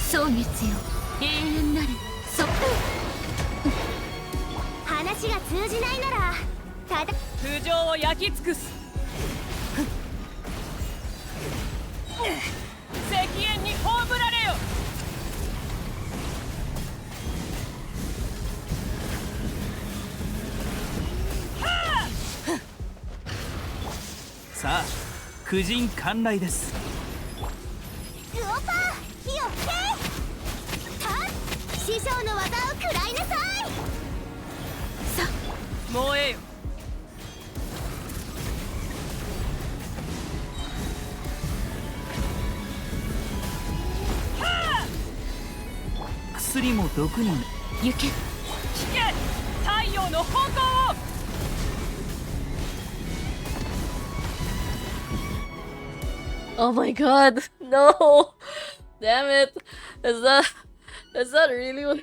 蒼月よ、永遠なる。話が通じないならただ通常を焼き尽くす。石煙に葬られよ。さあ、婦人観来です。グオパー火を吹け。師匠の技を食らいなさい。もうええよ。薬も毒に行け。聞け、太陽の方向を。Oh my god, no! Damn it! Is that really what?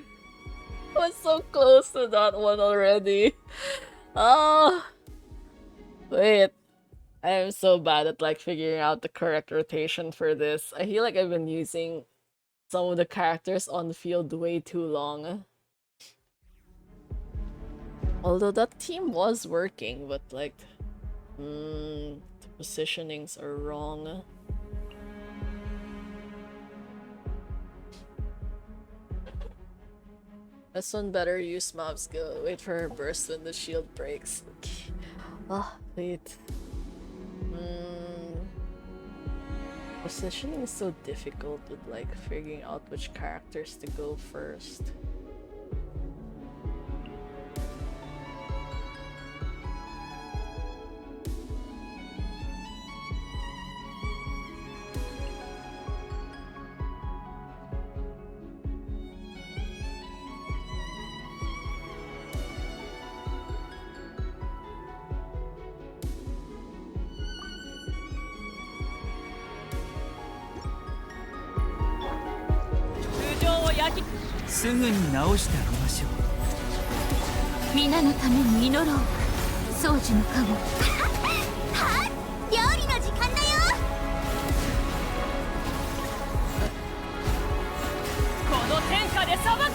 I was so close to that one already. Oh, wait. I am so bad at like figuring out the correct rotation for this. I feel like I've been using some of the characters on the field way too long. Although that team was working, but like, the positionings are wrong. This one better use mob skill. Wait for her burst when the shield breaks. Okay. Ah, wait. Positioning is so difficult with like figuring out which characters to go first.きすぐに直してあげましょう。皆のために祈ろう。掃除の加護。はっ、料理の時間だよ。この天下で裁く。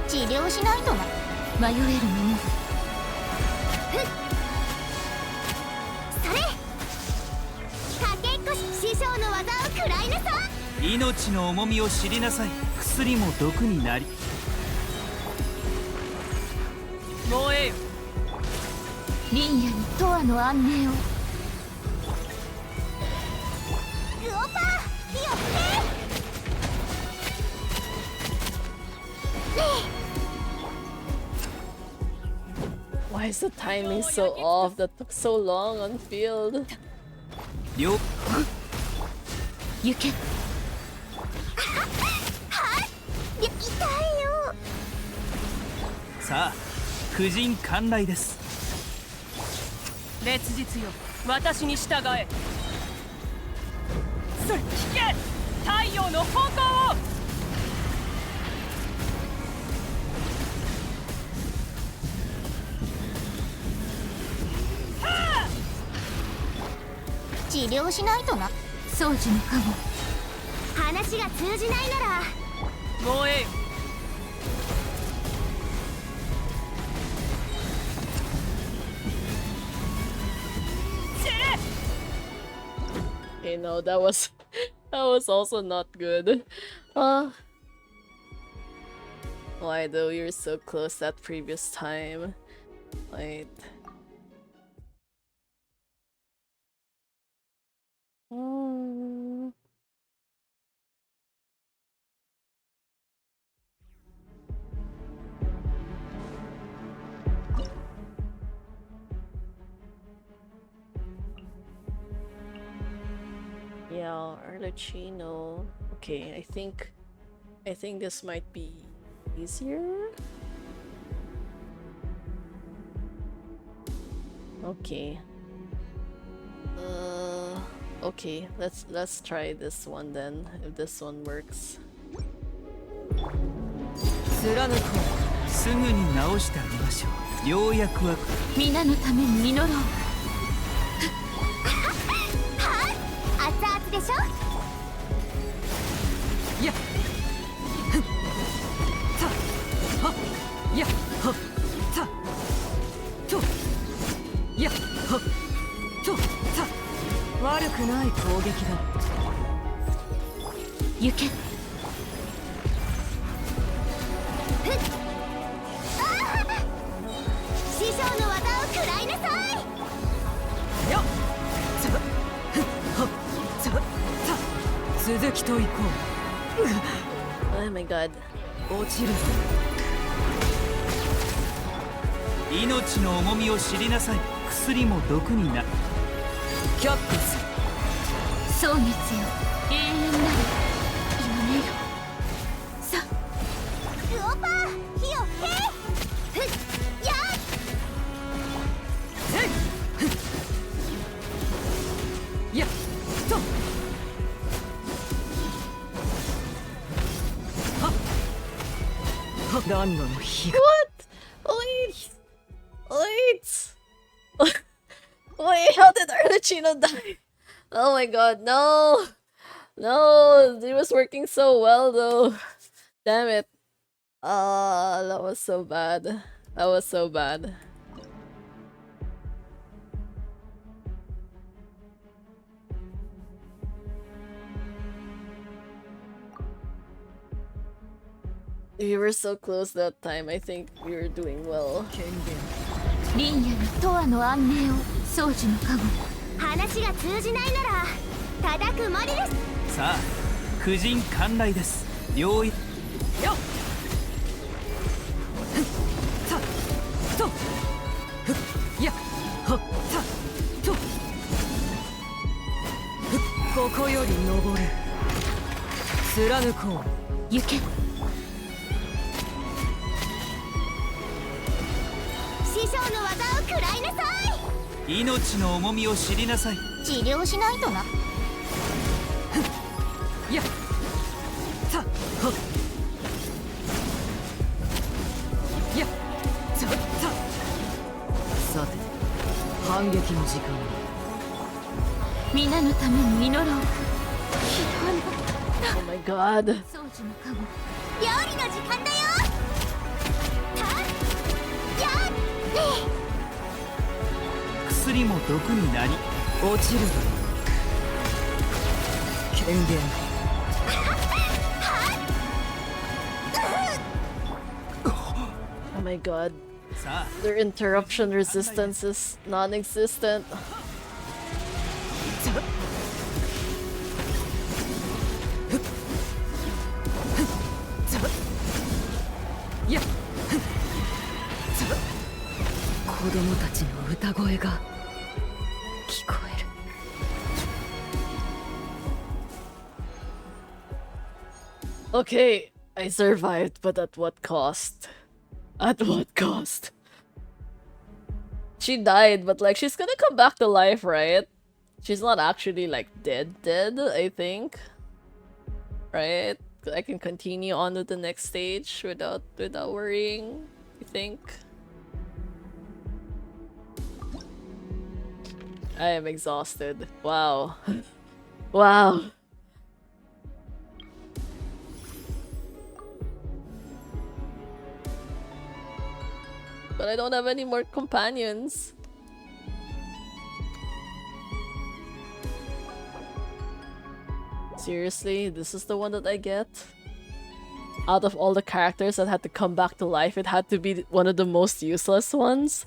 治療しないとな。迷える者。それ。かけっこし師匠食らいなさい。命の重みを知りなさい。薬も毒になり。燃えよ。リンヤに永遠の安寧を。ウオパー火を吹け。 Why is the timing so off? That took so long on field. 両行け。痛いよ。さあ婦人観来です。烈日よ、私に従え。聞け、太陽の方向を。治療しないとな。掃除の加護。話が通じないなら燃えよ。Okay, no, that was that was also not good. Why though? You're so close that previous time. Wait. Yeah, Arlecchino. Okay, I think this might be easier. Okay. Okay, let's try this one then, if this one works. 貫こう。すぐに直してあげましょう。ようやくは皆のために実ろう。熱々でしょ。やっふっさはっやっはっさとやっはっとさ悪くない攻撃だ。行け。師匠の技を食らいなさい。よっさふっはっささ続きといこ Oh my god. う。落ちるぞ。命の重みを知りなさい。薬も毒になる。却下する。蒼月よ、永遠なる夢よ。さウオパー火を吹け。ふっやっ。せいふっやっとはっはっ暖炉の火が。 Wait! Wait, how did Arlecchino die? Oh my god, no! No, it was working so well though. Damn it. Ah, that was so bad. That was so bad. We were so close that time. I think we were doing well. 権限リンヤに永遠の安寧を。掃除の加護。話が通じないなら叩くまでです。さあ婦人観来です。ようやよっふっさとふっやっはっさとふっここより登る。貫こう。行け。師匠の技を食らいなさ命の重みを知りなさい。い。治療しないとな。やっさはっやっさささて反撃の時間だ。皆のために実ろう。 Oh my god. 掃除の加護。料理の時間だよ。たやっ薬も毒になり。落ちるぞ。権限 Oh my god. さあ Their interruption resistance is non-existent. やっ子供たちの歌声が聞こえる Okay, I survived, but at what cost? At what cost? She died, but like she's gonna come back to life, right? She's not actually like dead, I think. Right? I can continue on to the next stage without worrying, I think. I am exhausted. Wow. Wow. But I don't have any more companions. Seriously, this is the one that I get? Out of all the characters that had to come back to life, it had to be one of the most useless ones?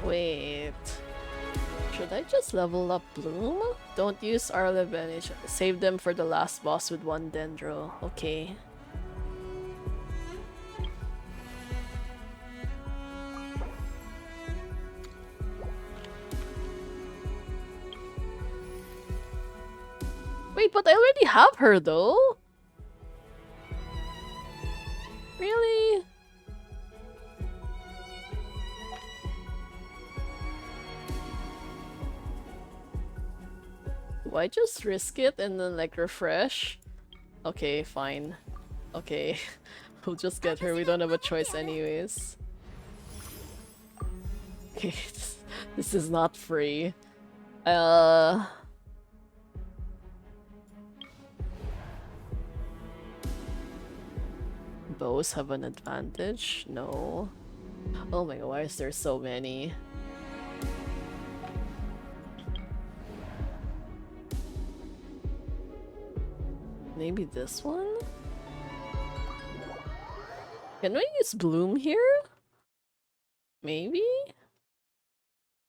Wait. Should I just level up Bloom? Don't use our advantage. Save them for the last boss with one Dendro. Okay. Wait, but I already have her though? Really? Do I just risk it and then like refresh? Okay, fine. Okay. We'll just get her, we don't have a choice anyways. Okay, this is not free. Bows have an advantage? No. Oh my god, why is there so many? Maybe this one? Can we use Bloom here? Maybe?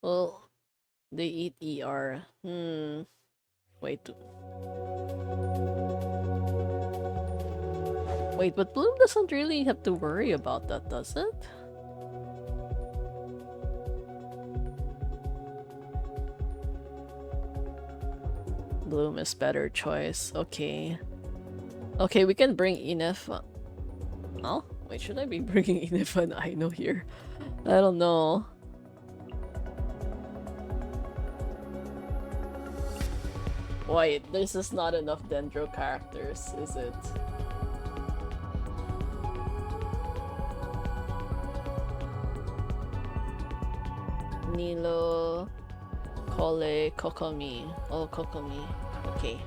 Well, they eat ER. Wait. Wait, but Bloom doesn't really have to worry about that, does it? Bloom is better choice. Okay. Okay, we can bring Inef. Oh? Wait, should I be bringing Inef and Aino here? I don't know. Wait, there's just not enough Dendro characters, is it? Nilo, Kole, Kokomi. Oh, Kokomi. Okay.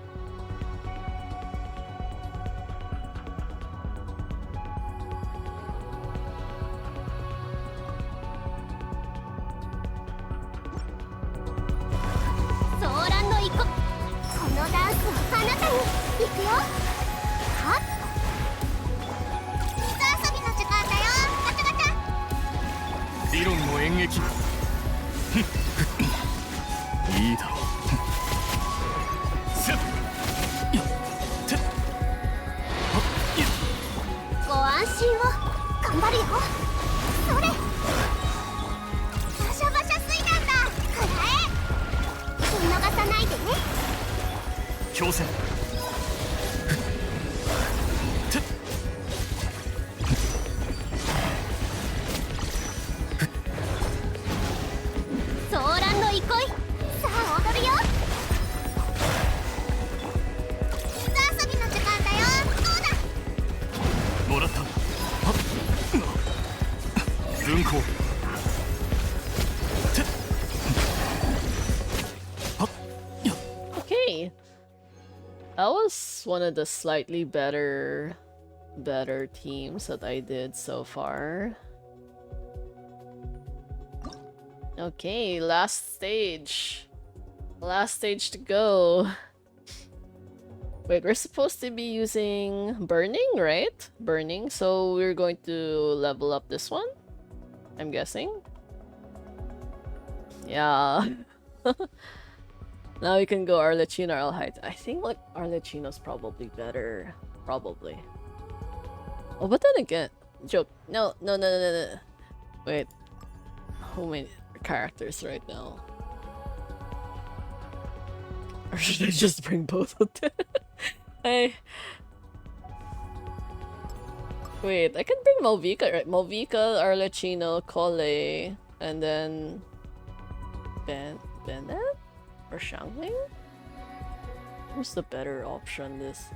分行。Okay. That was one of the slightly better teams that I did so far. Okay, last stage. Last stage to go. Wait, we're supposed to be using burning, right? Burning, so we're going to level up this one, I'm guessing. Yeah. Now we can go Arlecchino or Alhaita. I think like Arlecchino's probably better. Probably. Oh, but then again, joke. No. Wait. How many characters right now? Or should I just bring both of them? Wait, I can bring Malvika, right? Malvika, Arlecchino, Cole, and then Bennett? Or Shangling? Who's the better option this?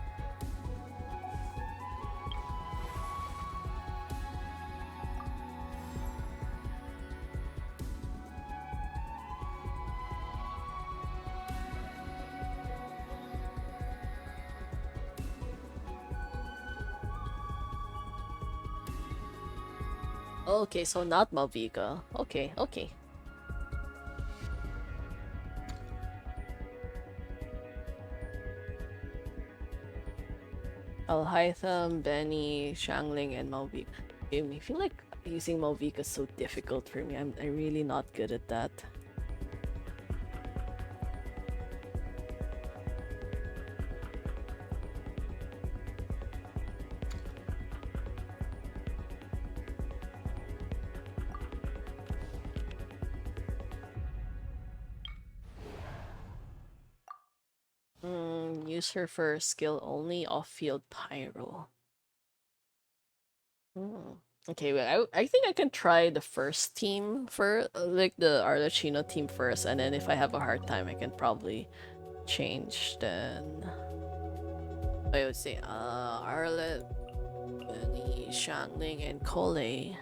Okay, so not Malvika. Okay. Alhaitham, Benny, Shangling, and Malvika. I feel like using Malvika is so difficult for me. I'm really not good at that. Use her for skill only off-field pyro. Okay, well, I think I can try the first team for like the Arlecchino team first, and then if I have a hard time, I can probably change then. I would say Arlet, Benny, Shangling, and Cole.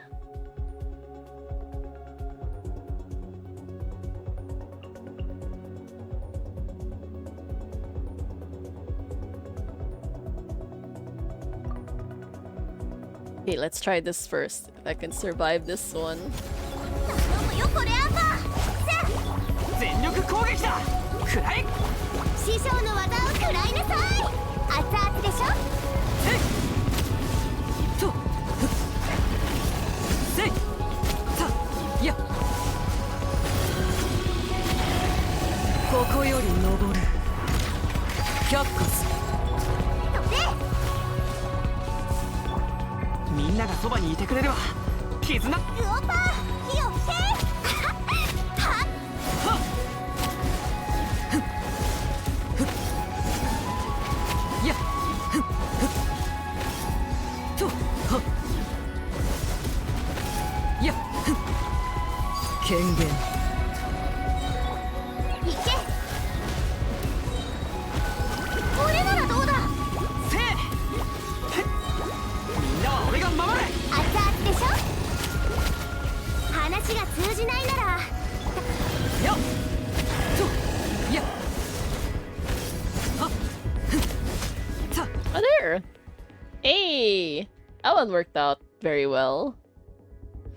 Okay, let's try this first. If I can survive this one. よこれアンバー全力攻撃だ。食らえ。師匠の技を食らいなさい。熱々でしょ。とせいさやここより登る百個すみんながそばにいてくれるわ絆グオパー火を吹けはっやとはや権限いけこれならどうだせいみんなは俺が守れ熱々でしょ話が通じないならよっとやはっさ Oh, there! Hey! That one worked out very well.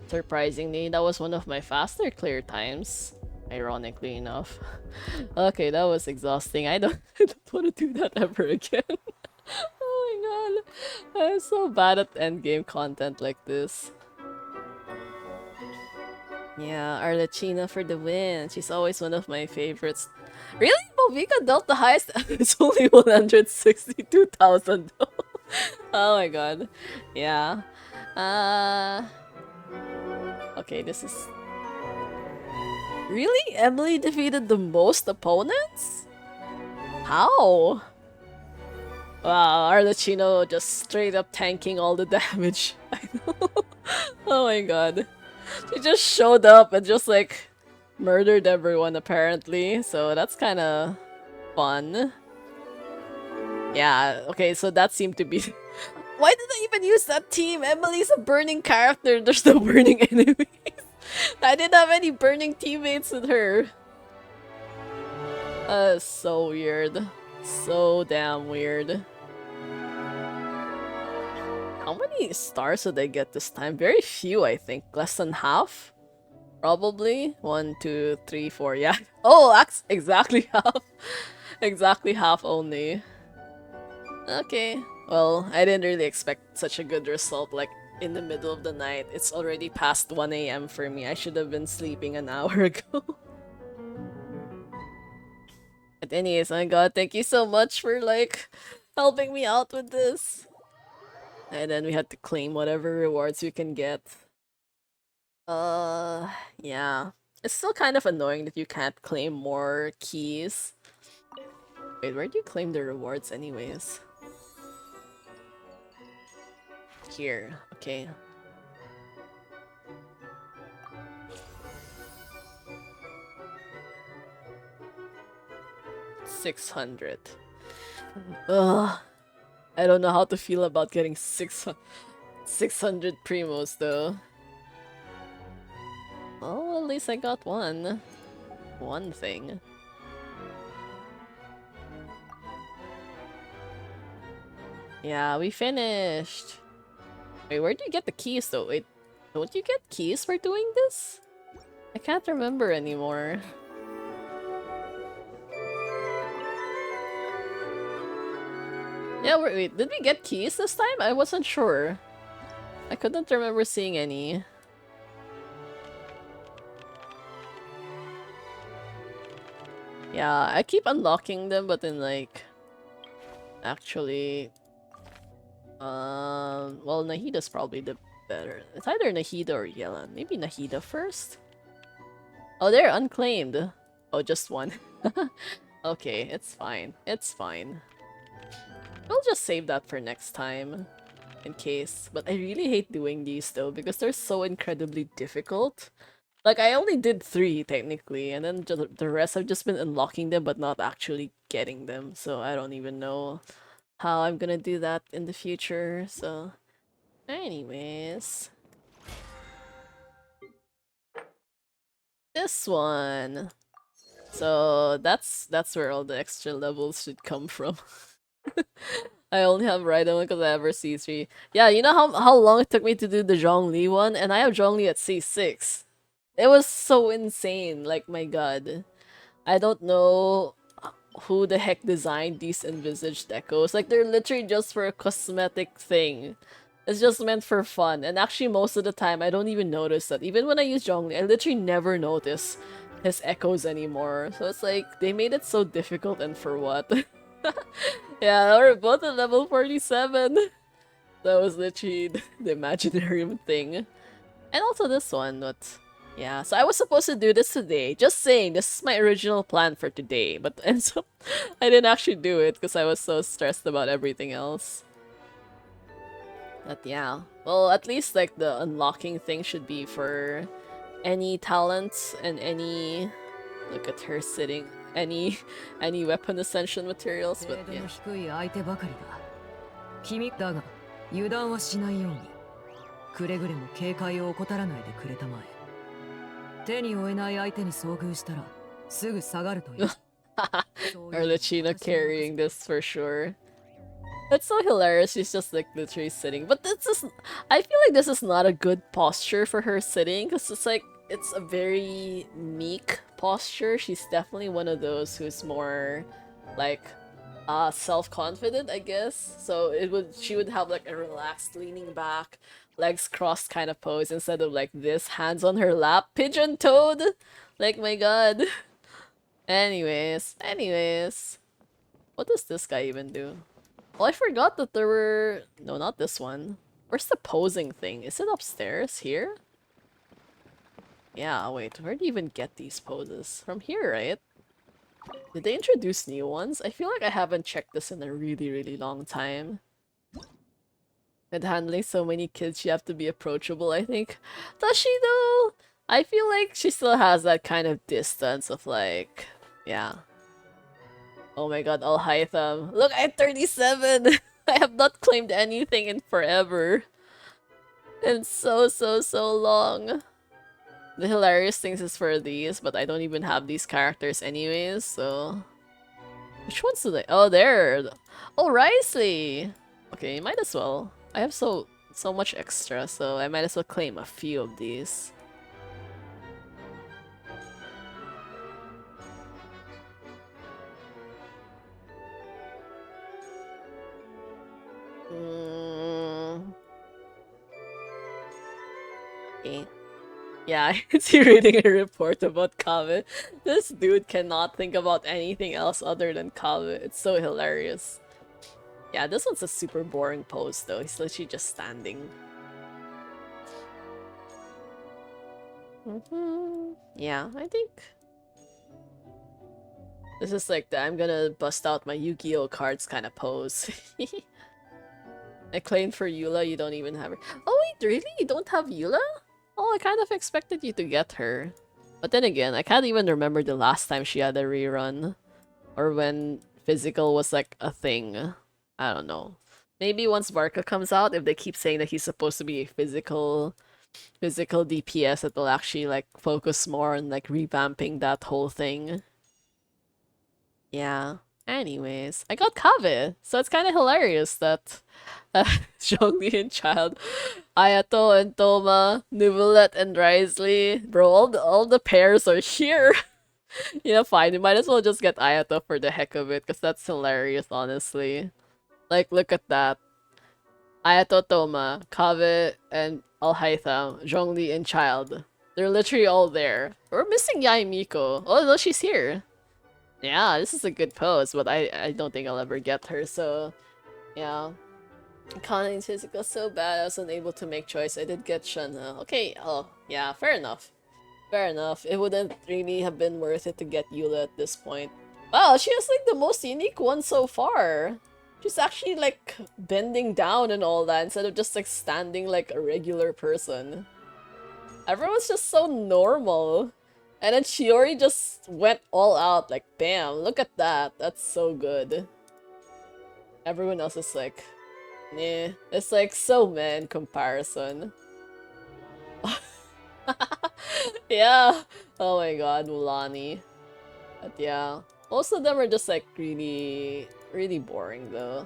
Surprisingly, that was one of my faster clear times. Ironically enough. Okay, that was exhausting. I don't want to do that ever again. Oh my god. I'm so bad at endgame content like this. Yeah, Arlecchino for the win. She's always one of my favorites. Really? Malvika dealt the highest? It's only 162,000 though. Oh my god. Yeah. Okay, this is... Really? Emily defeated the most opponents? How? Wow, Arlecchino just straight up tanking all the damage. I know. Oh my god. She just showed up and just like murdered everyone apparently, so that's kind of fun. Yeah, okay, so that seemed to be Why did I even use that team? Emily's a burning character. There's no burning enemies. I didn't have any burning teammates with her. So weird. So damn weird. How many stars did I get this time? Very few, I think. Less than half? Probably. 1, 2, 3, 4. Yeah. Oh, that's exactly half. Exactly half only. Okay. Well, I didn't really expect such a good result, like, in the middle of the night. It's already past 1 a.m. for me. I should have been sleeping an hour ago. But anyways, my god, thank you so much for, like, helping me out with this. And then we had to claim whatever rewards we can get. Yeah. It's still kind of annoying that you can't claim more keys. Wait, where do you claim the rewards anyways? Here, okay. $600. Ugh. I don't know how to feel about getting 600 primos though. Oh, at least I got one. One thing. Yeah, we finished. Wait, where do you get the keys though? Wait, don't you get keys for doing this? I can't remember anymore. Yeah, wait, did we get keys this time? I wasn't sure. I couldn't remember seeing any. Yeah, I keep unlocking them, but then like... Actually... well, Nahida's probably the better. It's either Nahida or Yelan. Maybe Nahida first? Oh, they're unclaimed. Oh, just one. Okay, it's fine. It's fine. We'll just save that for next time. In case. But I really hate doing these though, because they're so incredibly difficult. Like, I only did 3, technically, and then the rest I've just been unlocking them, but not actually getting them, so I don't even know how I'm gonna do that in the future, so... Anyways... This one! So, that's where all the extra levels should come from. I only have Raiden because I have her C3. Yeah, you know how long it took me to do the Zhongli one? And I have Zhongli at C6. It was so insane, like my god. I don't know who the heck designed these envisaged echoes. Like, they're literally just for a cosmetic thing. It's just meant for fun. And actually, most of the time, I don't even notice that. Even when I use Zhongli, I literally never notice his echoes anymore. So it's like, they made it so difficult and for what? Yeah, we're both at level 47. That was literally the imaginary thing. And also this one, but... Yeah, so I was supposed to do this today. Just saying, this is my original plan for today. But and so I didn't actually do it because I was so stressed about everything else. But yeah, well, at least like the unlocking thing should be for any talents and any... Look at her sitting. Any weapon ascension materials, but yeah. 油断はしないようにくれぐれも警戒を怠らないでくれたまえ手に負えない相手に遭遇したらすぐ下がるという Arlecchino carrying this for sure. It's so hilarious, she's just like literally sitting. But this is, I feel like this is not a good posture for her sitting, because it's like, it's a very meek posture. She's definitely one of those who's more like self-confident, I guess. So she would have like a relaxed leaning back, legs crossed kind of pose instead of like this, hands on her lap, pigeon-toed. Like, my god. Anyways, what does this guy even do? Well, I forgot that there were... No, not this one. Where's the posing thing? Is it upstairs? Here? Yeah, wait, where do you even get these poses? From here, right? Did they introduce new ones? I feel like I haven't checked this in a really, really long time. With handling so many kids, you have to be approachable, I think. Does she though? I feel like she still has that kind of distance of like... Yeah. Oh my god, I'll hide them. Look, I'm 37! I have not claimed anything in forever. And so long. The hilarious things is for these, but I don't even have these characters anyways, so... Which ones do they- oh, there! Oh, Risley! Okay, might as well. I have so much extra, so I might as well claim a few of these. Okay. Yeah, it's reading a report about Kave. This dude cannot think about anything else other than Kave. It's so hilarious. Yeah, this one's a super boring pose though. He's literally just standing. Yeah, I think this is like the I'm gonna bust out my Yu-Gi-Oh cards kind of pose. I claimed for Eula, you don't even have her. Oh wait, really? You don't have Eula? Oh, I kind of expected you to get her. But then again, I can't even remember the last time she had a rerun. Or when physical was like a thing. I don't know. Maybe once Barca comes out, if they keep saying that he's supposed to be a physical DPS, it will actually like focus more on like revamping that whole thing. Yeah. Anyways, I got Kave, so it's kind of hilarious that Zhongli and Child, Ayato and Toma, Nuvolet and Risley, bro, all the pairs are here. You know, fine, you might as well just get Ayato for the heck of it, because that's hilarious, honestly. Like, look at that. Ayato, Toma, Kave, and Alhaitham, Zhongli and Child. They're literally all there. We're missing Yai Miko. Oh no, she's here. Yeah, this is a good pose, but I don't think I'll ever get her, so... Yeah. Conning physical so bad I was unable to make choice. I did get Shana. Okay, oh, yeah, fair enough. Fair enough. It wouldn't really have been worth it to get Eula at this point. Wow, she has like the most unique one so far. She's actually like bending down and all that instead of just like standing like a regular person. Everyone's just so normal. And then Shiori just went all out, like bam, look at that. That's so good. Everyone else is like, nah. It's like so meh in comparison. Yeah. Oh my god, Mulani. But yeah. Most of them are just like really boring though.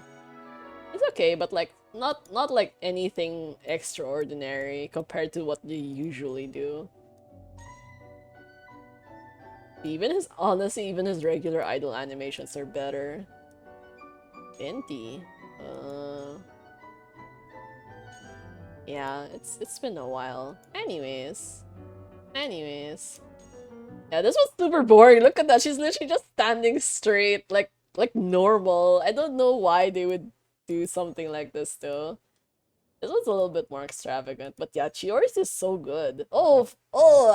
It's okay, but like not like anything extraordinary compared to what you usually do. Honestly, even his regular idol animations are better. Venti. Yeah, it's been a while. Anyways. Yeah, this was super boring. Look at that. She's literally just standing straight, like normal. I don't know why they would do something like this though. This one's a little bit more extravagant, but yeah, Chiori's is so good. Oh,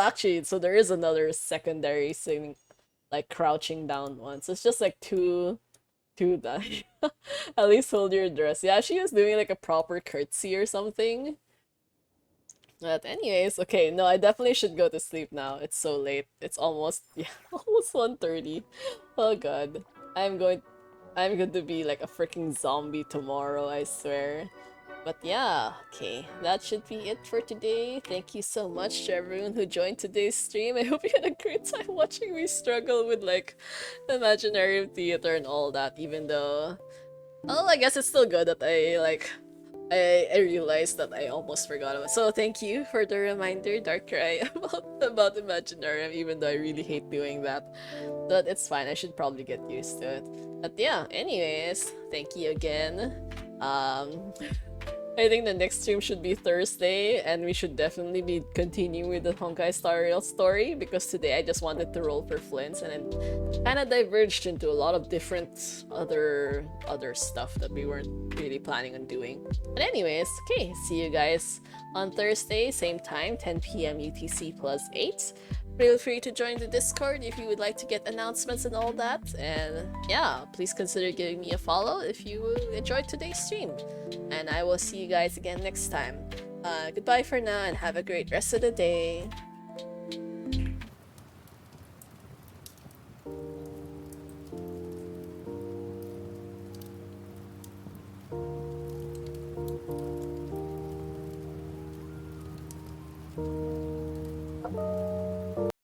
actually, so there is another secondary thing, like crouching down one. So it's just like two that. At least hold your dress. Yeah, she was doing like a proper curtsy or something. But anyways, okay, no, I definitely should go to sleep now. It's so late. It's almost, yeah, almost 1:30. Oh god. I'm going to be like a freaking zombie tomorrow, I swear. But yeah, okay, that should be it for today. Thank you so much to everyone who joined today's stream. I hope you had a great time watching me struggle with like imaginary theater and all that, even though... Well, I guess it's still good that I realized that I almost forgot about it. So thank you for the reminder, Darkrai, about Imaginarium, even though I really hate doing that. But it's fine, I should probably get used to it. But yeah, anyways, thank you again. I think the next stream should be Thursday, and we should definitely be continuing with the Honkai Star Rail story, because today I just wanted to roll for Flins, and then kind of diverged into a lot of different other stuff that we weren't really planning on doing. But anyways, okay, see you guys on Thursday, same time, 10 PM UTC +8. Feel free to join the Discord if you would like to get announcements and all that. And yeah, please consider giving me a follow if you enjoyed today's stream. And I will see you guys again next time. Goodbye for now and have a great rest of the day.